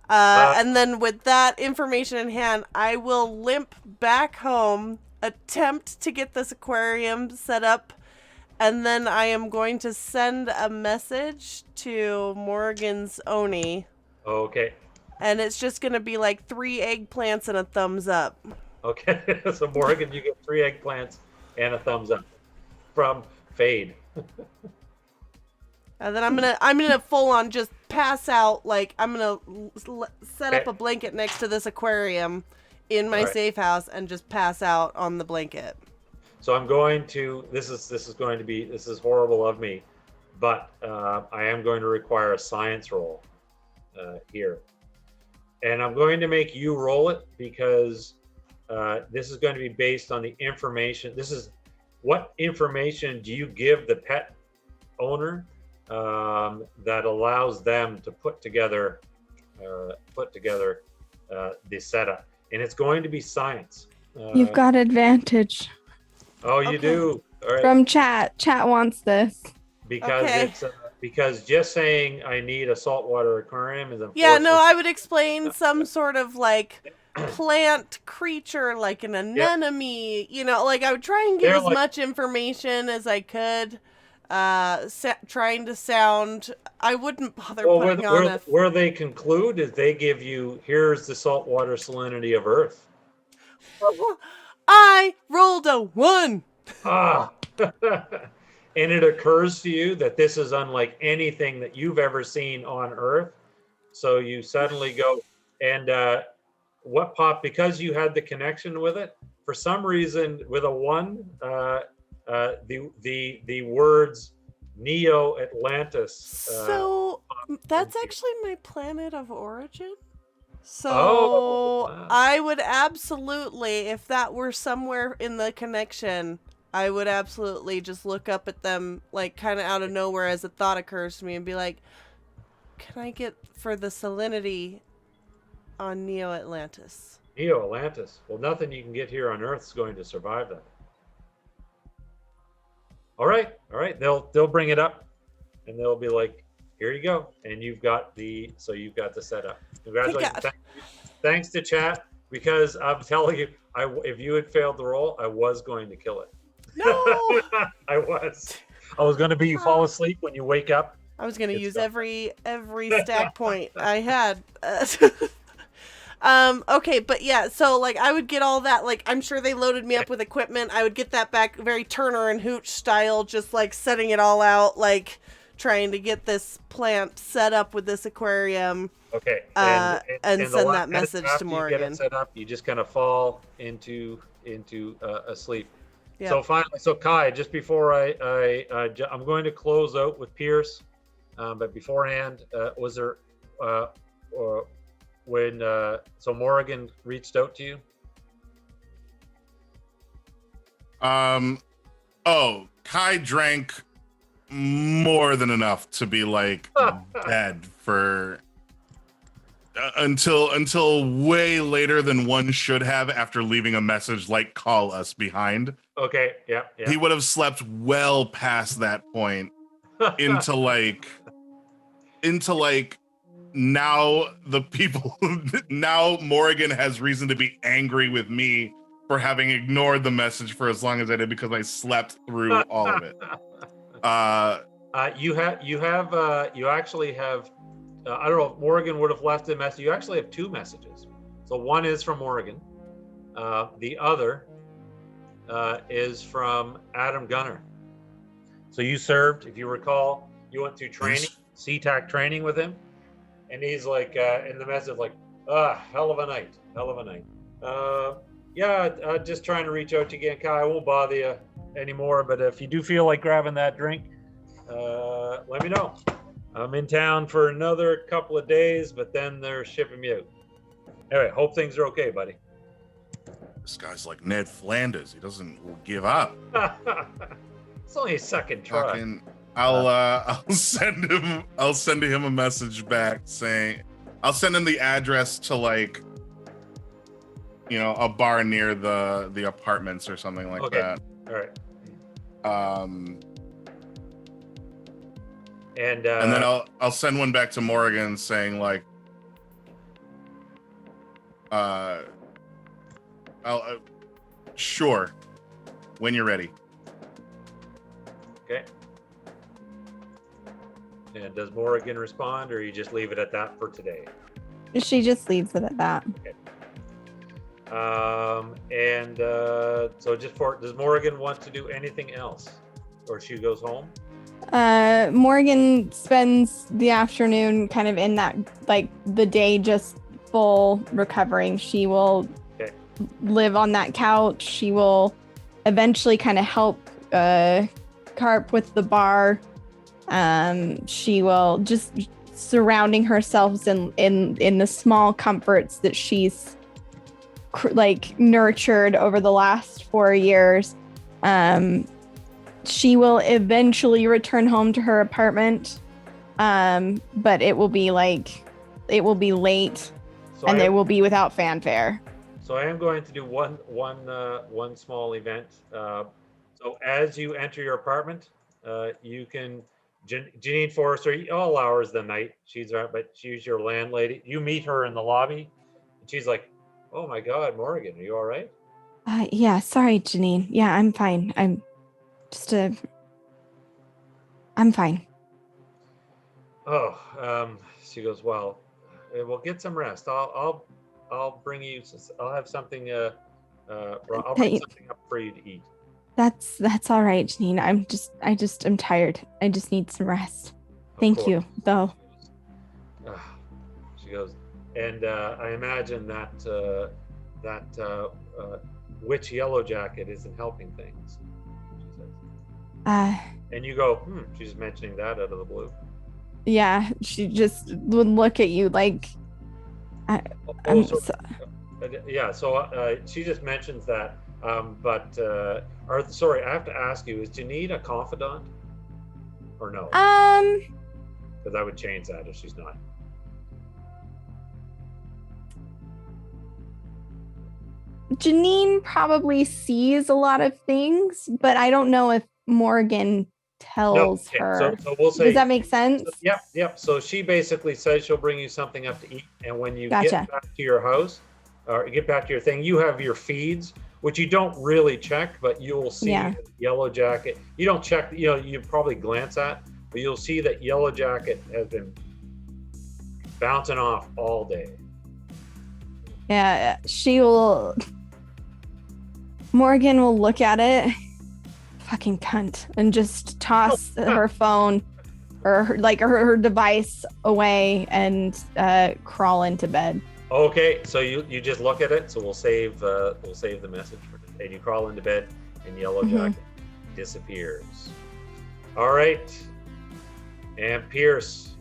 And then with that information in hand, I will limp back home, attempt to get this aquarium set up, and then I am going to send a message to Morrigan's Oni. Okay. And it's just going to be like 3 eggplants and a thumbs up. Okay. So Morrigan, you get 3 eggplants and a thumbs up from Fade. And then I'm gonna full on just pass out. Like, I'm gonna set up a blanket next to this aquarium in my safe house and just pass out on the blanket. So I'm going to, this is horrible of me, but I am going to require a science roll here. And I'm going to make you roll it because this is going to be based on the information. This is, what information do you give the pet owner that allows them to put together the setup? And it's going to be science. You've got advantage. Oh, you do. All right. From chat. Chat wants this. Because it's because just saying I need a saltwater aquarium is unfortunate. Yeah, no, I would explain some sort of like plant creature, like an anemone. You know, like I would try and give as much information as I could. Trying to sound. I wouldn't bother putting on a. Where they conclude is they give you, here's the saltwater salinity of Earth. I rolled a 1. Ah. And it occurs to you that this is unlike anything that you've ever seen on Earth. So you suddenly go, and what popped, because you had the connection with it, for some reason with a 1, the words Neo Atlantis. So that's actually my planet of origin. So I would absolutely, if that were somewhere in the connection, I would absolutely just look up at them, like, kind of out of nowhere as a thought occurs to me and be like, can I get for the salinity on Neo Atlantis? Neo Atlantis. Well, nothing you can get here on Earth is going to survive that. All right. They'll bring it up, and they'll be like, "Here you go," and you've got the setup. Congratulations! Thanks to chat, because I'm telling you, if you had failed the roll, I was going to kill it. No, I was going to be you fall asleep when you wake up. I was going to use every stack point I had. Okay, but yeah, so like I would get all that, like I'm sure they loaded me up with equipment. I would get that back very Turner and Hooch style, just like setting it all out, like trying to get this plant set up with this aquarium. Okay. And send that message to Morrigan. You get it set up, you just kind of fall into a sleep. Yep. So finally, Kai, just before I'm going to close out with Peirce, but beforehand, was there when Morrigan reached out to you? Kai drank more than enough to be like dead for until way later than one should have, after leaving a message like "call us" behind. Okay, yeah. He would have slept well past that point into like now the people now Morrigan has reason to be angry with me for having ignored the message for as long as I did, because I slept through all of it. You actually have I don't know if Morrigan would have left a message. You actually have 2 messages. So one is from Morrigan. The other is from Adam Gunner. So you served, if you recall, you went through training, CTAC training with him. And he's like, in the message, like, hell of a night. Just trying to reach out to you again, Kai. I won't bother you anymore, but if you do feel like grabbing that drink, let me know. I'm in town for another couple of days, but then they're shipping me out. Anyway, hope things are okay, buddy. This guy's like Ned Flanders. He doesn't give up. It's only a second try. Fucking, I'll send him a message back saying, I'll send him the address to like, you know, a bar near the apartments or something like that. All right. And then I'll send one back to Morrigan saying like, sure, when you're ready. Okay. And does Morrigan respond, or you just leave it at that for today? She just leaves it at that. Okay. So does Morrigan want to do anything else, or she goes home? Morgan spends the afternoon kind of in that, like, the day just full recovering. She will live on that couch. She will eventually kind of help Carp with the bar. She will just surrounding herself in the small comforts that she's like nurtured over the last 4 years. She will eventually return home to her apartment, but it will be late, and it will be without fanfare. So I am going to do one small event. So as you enter your apartment, you can Janine Forrester, all hours of the night, she's around, but she's your landlady. You meet her in the lobby, and she's like, "Oh my God, Morrigan, are you all right?" Yeah, sorry, Janine. Yeah, I'm fine. I'm fine. Oh, she goes, "Well, we'll get some rest. I'll bring you. I'll have something. I'll bring something up for you to eat." That's all right, Janine. I'm tired. I just need some rest. Thank you, though. She goes, and I imagine that witch Yellow Jacket isn't helping things. She says. And you go, she's mentioning that out of the blue. Yeah, she just would look at you like. So she just mentions that. Sorry, I have to ask you: is Janine a confidant, or no? Because I would change that if she's not. Janine probably sees a lot of things, but I don't know if Morgan tells her. So we'll say. Does that make sense? Yep. So she basically says she'll bring you something up to eat, and when you Gotcha. get back to your house, or get back to your thing, you have your feeds, which you don't really check, but you'll see Yellow Jacket. You don't check, you probably glance at, but you'll see that Yellow Jacket has been bouncing off all day. Yeah, Morgan will look at it, fucking cunt, and just toss her phone or her device away and crawl into bed. Okay, so you just look at it. So we'll save the message for today. You crawl into bed, and Yellow Jacket disappears. All right, and Peirce,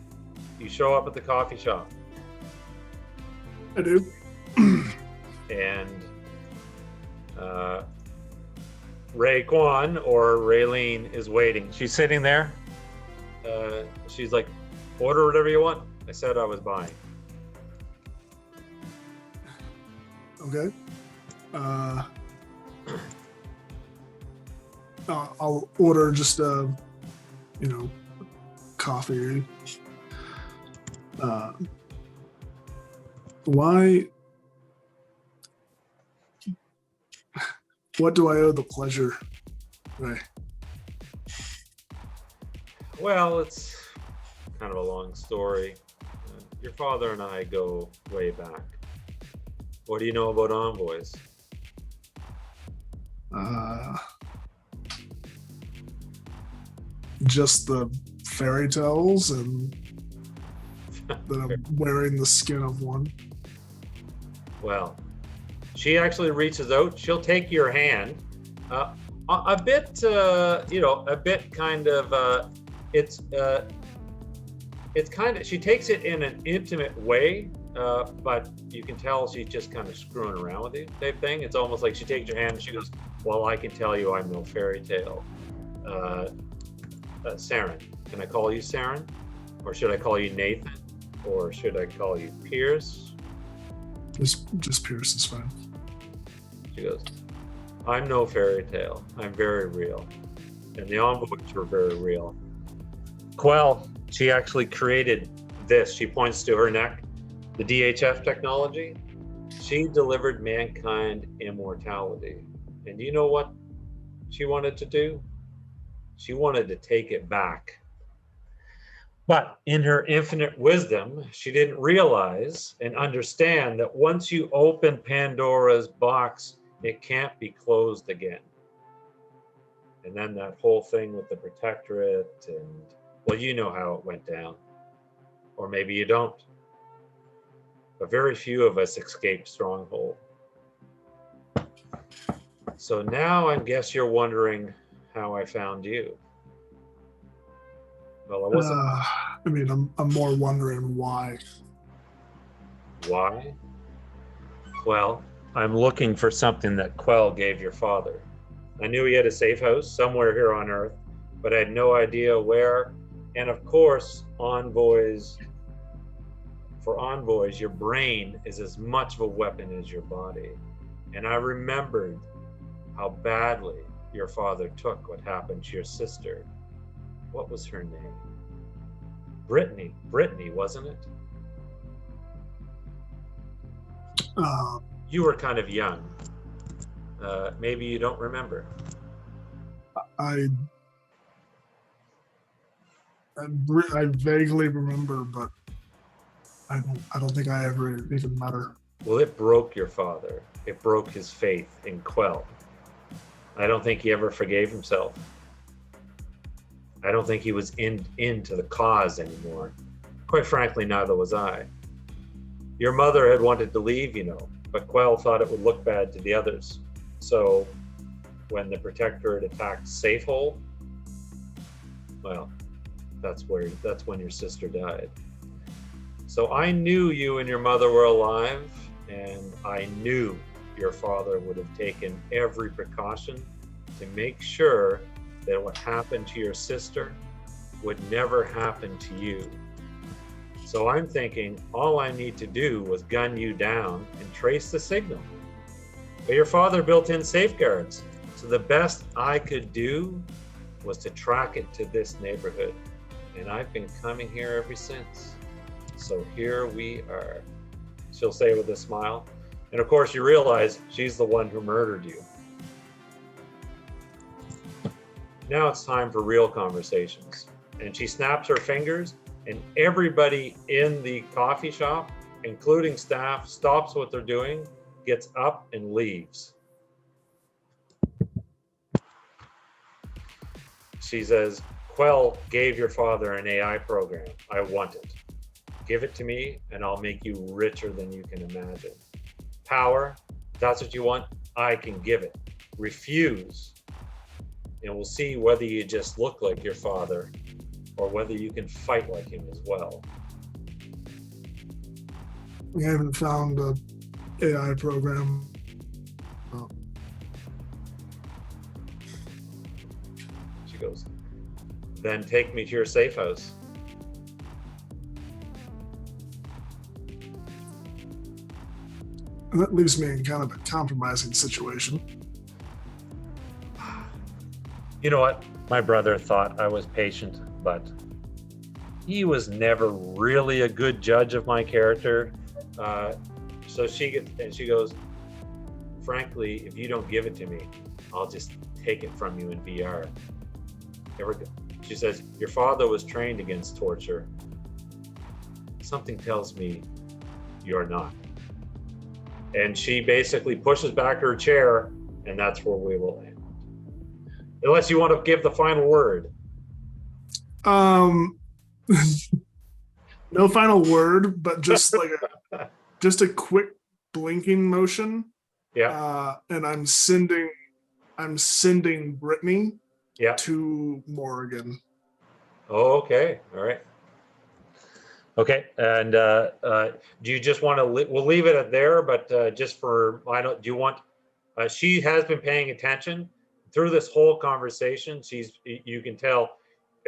you show up at the coffee shop. I do. And Raekwon or Reileen is waiting. She's sitting there. She's like, "Order whatever you want." I said I was buying. Okay. I'll order just coffee. Why? What do I owe the pleasure? Right. Well, it's kind of a long story. Your father and I go way back. What do you know about envoys? Just the fairy tales and that I'm wearing the skin of one. Well, she actually reaches out. She'll take your hand. A bit kind of. It's it's kind of, she takes it in an intimate way, but you can tell she's just kind of screwing around with you type thing. It's almost like she takes your hand and she goes, well, I can tell you I'm no fairy tale. Saren, can I call you Saren? Or should I call you Nathan? Or should I call you Peirce? Just Peirce is fine. She goes, I'm no fairy tale. I'm very real. And the envoys were very real. Quell, she actually created this. She points to her neck, the DHF technology. She delivered mankind immortality. And you know what she wanted to do? She wanted to take it back. But in her infinite wisdom, she didn't realize and understand that once you open Pandora's box, it can't be closed again. And then that whole thing with the Protectorate, and well, you know how it went down. Or maybe you don't. But very few of us escaped Stronghold. So now I guess you're wondering how I found you. Well, I wasn't. I mean, I'm more wondering why. Why? Well, I'm looking for something that Quell gave your father. I knew he had a safe house somewhere here on Earth, but I had no idea where. And of course, envoys, for envoys, your brain is as much of a weapon as your body. And I remembered how badly your father took what happened to your sister. What was her name? Brittany, wasn't it? You were kind of young. Maybe you don't remember. I vaguely remember, but I don't think I ever even met her. Well, it broke your father. It broke his faith in Quell. I don't think he ever forgave himself. I don't think he was into the cause anymore. Quite frankly, neither was I. Your mother had wanted to leave, you know, but Quell thought it would look bad to the others. So when the Protectorate attacked Safehold, well, that's when your sister died. So I knew you and your mother were alive, and I knew your father would have taken every precaution to make sure that what happened to your sister would never happen to you. So I'm thinking all I need to do was gun you down and trace the signal. But your father built in safeguards. So the best I could do was to track it to this neighborhood. And I've been coming here ever since. So here we are, she'll say with a smile. And of course you realize she's the one who murdered you. Now it's time for real conversations. And she snaps her fingers, and everybody in the coffee shop, including staff, stops what they're doing, gets up and leaves. She says, Quell gave your father an AI program. I want it. Give it to me and I'll make you richer than you can imagine. Power, if that's what you want, I can give it. Refuse, and we'll see whether you just look like your father or whether you can fight like him as well. We haven't found a AI program. She goes, then take me to your safe house. And that leaves me in kind of a compromising situation. You know what? My brother thought I was patient, but he was never really a good judge of my character. So she goes, frankly, if you don't give it to me, I'll just take it from you in VR. She says, your father was trained against torture. Something tells me you're not. And she basically pushes back her chair, and that's where we will end. Unless you want to give the final word. No final word, but just like a quick blinking motion. Yeah. And I'm sending Brittany Yeah. to Morrigan. Oh, okay. All right. Okay, and do you just want to? We'll leave it at there, but just for I don't. Do you want? She has been paying attention through this whole conversation. You can tell,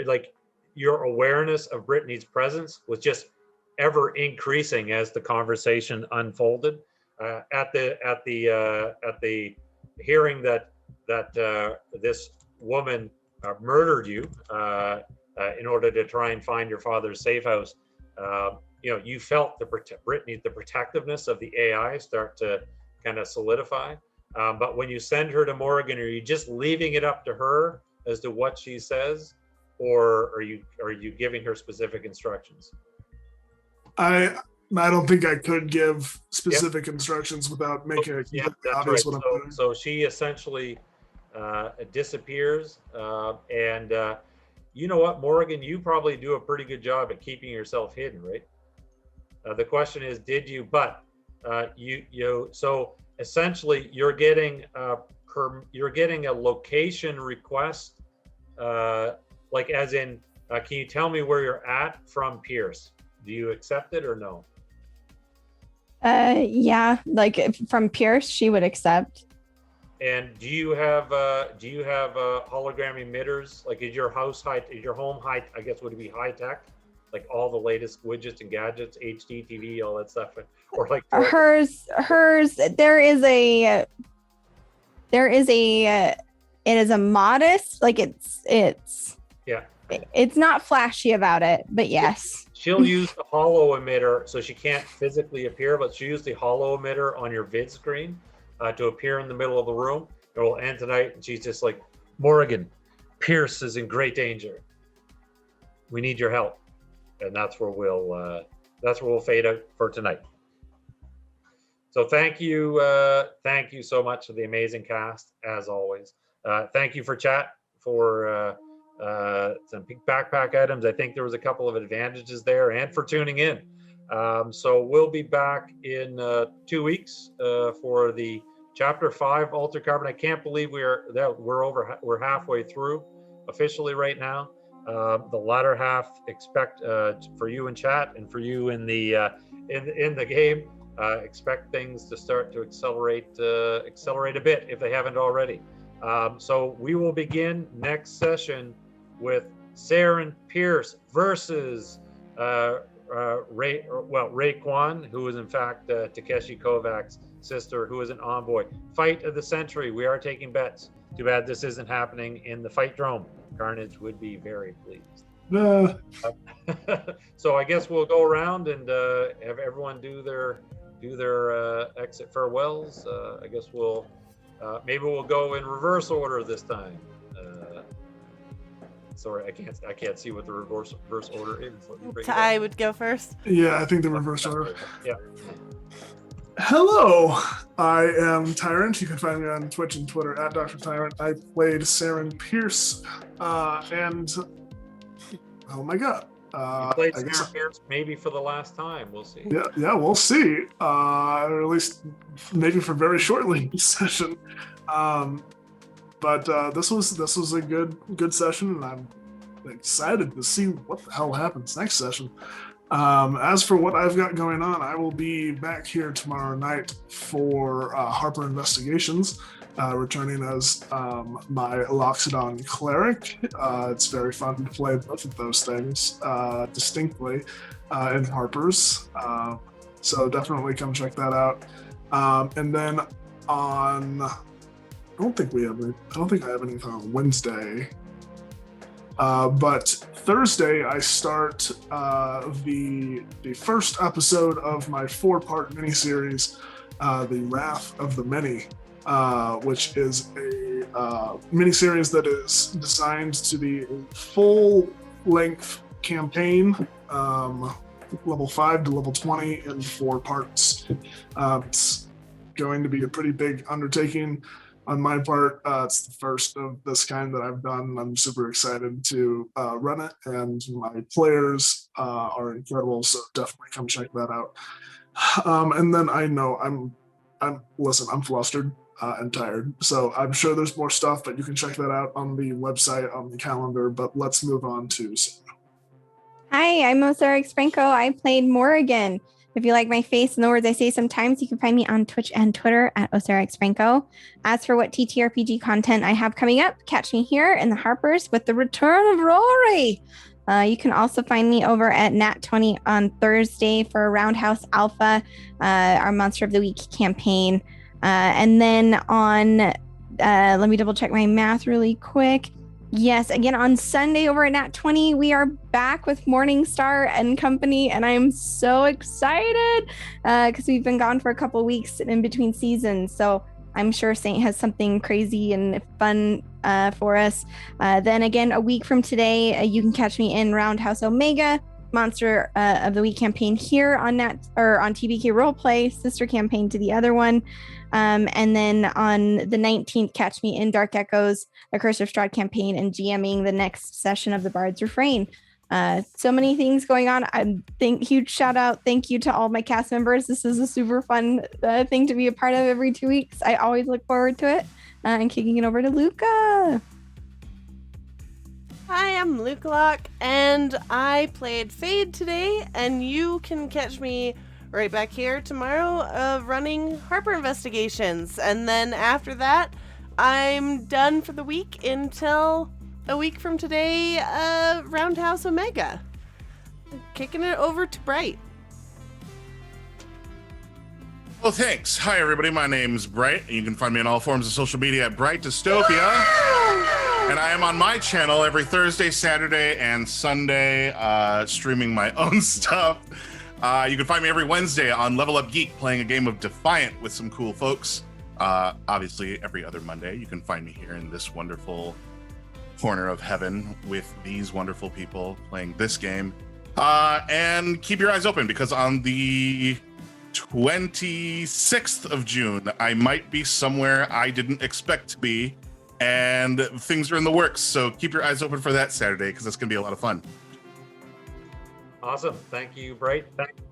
like, your awareness of Brittany's presence was just ever increasing as the conversation unfolded. At the hearing that this woman murdered you in order to try and find your father's safe house. You felt Brittany, the protectiveness of the AI start to kind of solidify. But when you send her to Morrigan, are you just leaving it up to her as to what she says, or are you giving her specific instructions? I don't think I could give specific instructions without making it completely obvious what I'm doing. So she essentially disappears, and you know what, Morrigan, you probably do a pretty good job at keeping yourself hidden, right? The question is, did you? But so essentially, you're getting a location request, like as in, can you tell me where you're at from Peirce? Do you accept it or no? Yeah, like from Peirce, she would accept. And do you have hologram emitters? Like, is your home high? I guess would it be high tech, like all the latest widgets and gadgets, HD TV, all that stuff, or like hers? There is a. It is a modest, like it's. Yeah. It's not flashy about it, but yes. She'll use the holo emitter, so she can't physically appear, but she'll use the holo emitter on your vid screen to appear in the middle of the room. It will end tonight, and she's just like, Morrigan, Peirce is in great danger. We need your help, and that's where we'll fade out for tonight. So thank you so much to the amazing cast as always. Thank you for chat for. Some big backpack items. I think there was a couple of advantages there, and for tuning in. So we'll be back in 2 weeks for the chapter 5 Altered Carbon. I can't believe we're halfway through officially right now. The latter half, expect for you in chat and for you in the game, expect things to start to accelerate a bit if they haven't already. So we will begin next session with Saren Peirce versus Raekwon, who is in fact Takeshi Kovacs' sister, who is an envoy. Fight of the century. We are taking bets. Too bad this isn't happening in the fight drome. Carnage would be very pleased. So I guess we'll go around and have everyone do their exit farewells. I guess we'll maybe we'll go in reverse order this time. Sorry, I can't see what the reverse order is. I would go first. Yeah, I think the reverse order. Yeah. Hello, I am Tyrant. You can find me on Twitch and Twitter at Dr. Tyrant. I played Saren Peirce, and oh my god. You played Saren Peirce maybe for the last time. We'll see. Yeah, we'll see. Or at least maybe for very shortly session. But this was a good session, and I'm excited to see what the hell happens next session. As for what I've got going on, I will be back here tomorrow night for Harper Investigations, returning as my Loxodon cleric. It's very fun to play both of those things distinctly in Harper's. So definitely come check that out. And then on, I don't think I have anything on Wednesday. But Thursday, I start the first episode of my 4-part miniseries, The Wrath of the Many, which is a miniseries that is designed to be a full-length campaign, level 5 to level 20 in 4 parts. It's going to be a pretty big undertaking. On my part, it's the first of this kind that I've done. I'm super excited to run it, and my players are incredible, so definitely come check that out. And then I know I'm flustered and tired, so I'm sure there's more stuff, but you can check that out on the website, on the calendar. But let's move on to Sarah. Hi, I'm Osiris Franco. I played Morrigan. If you like my face and the words I say sometimes, you can find me on Twitch and Twitter at Osiris Franco. As for what TTRPG content I have coming up, catch me here in the Harpers with the return of Rory. You can also find me over at Nat20 on Thursday for Roundhouse Alpha, our Monster of the Week campaign. And then on, let me double check my math really quick. Yes, again on Sunday over at Nat20, we are back with Morningstar and Company, and I'm so excited because we've been gone for a couple weeks in between seasons. So I'm sure Saint has something crazy and fun for us. Then again, a week from today, you can catch me in Roundhouse Omega, Monster of the Week campaign here on on TBK Roleplay, sister campaign to the other one. And then on the 19th, catch me in Dark Echoes, a Curse of Strahd campaign, and GMing the next session of the Bard's Refrain. So many things going on. Huge shout out. Thank you to all my cast members. This is a super fun thing to be a part of every 2 weeks. I always look forward to it. And kicking it over to Luca. Hi, I'm Luca Locke, and I played Fade today, and you can catch me right back here tomorrow running Harper Investigations. And then after that, I'm done for the week until a week from today, Roundhouse Omega. Kicking it over to Bright. Well, thanks. Hi, everybody. My name's Bright, and you can find me on all forms of social media at Bright Dystopia. And I am on my channel every Thursday, Saturday, and Sunday, streaming my own stuff. You can find me every Wednesday on Level Up Geek playing a game of Defiant with some cool folks. Obviously, every other Monday, you can find me here in this wonderful corner of heaven with these wonderful people playing this game. And keep your eyes open because on the 26th of June, I might be somewhere I didn't expect to be, and things are in the works. So keep your eyes open for that Saturday because it's going to be a lot of fun. Awesome. Thank you, Bright.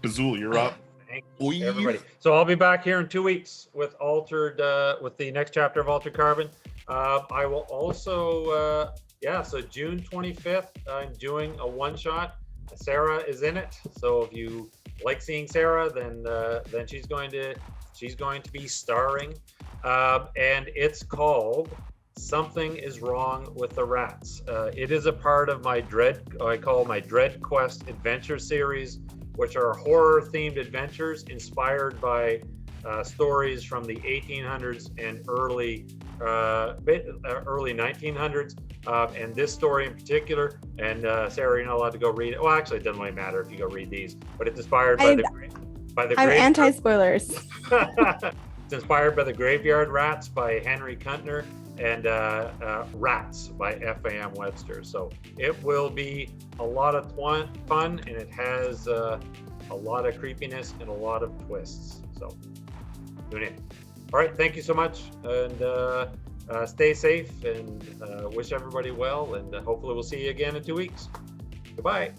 Azul, you're up. Thank you, everybody. So I'll be back here in 2 weeks with with the next chapter of Altered Carbon. I will also, so June 25th, I'm doing a one-shot. Sarah is in it. So if you like seeing Sarah, then she's going to be starring. And it's called Something is Wrong with the Rats. It is a part of my I call my Dread Quest adventure series, which are horror-themed adventures inspired by stories from the 1800s and early 1900s. And this story in particular, and Sarah, you're not allowed to go read it. Well, actually, it doesn't really matter if you go read these, but it's inspired by the I'm anti-spoilers. It's inspired by the Graveyard Rats by Henry Kuntner and Rats by F.A.M. Webster. So it will be a lot of fun, and it has a lot of creepiness and a lot of twists. So tune in. All right, thank you so much, and stay safe, and wish everybody well, and hopefully we'll see you again in 2 weeks. Goodbye.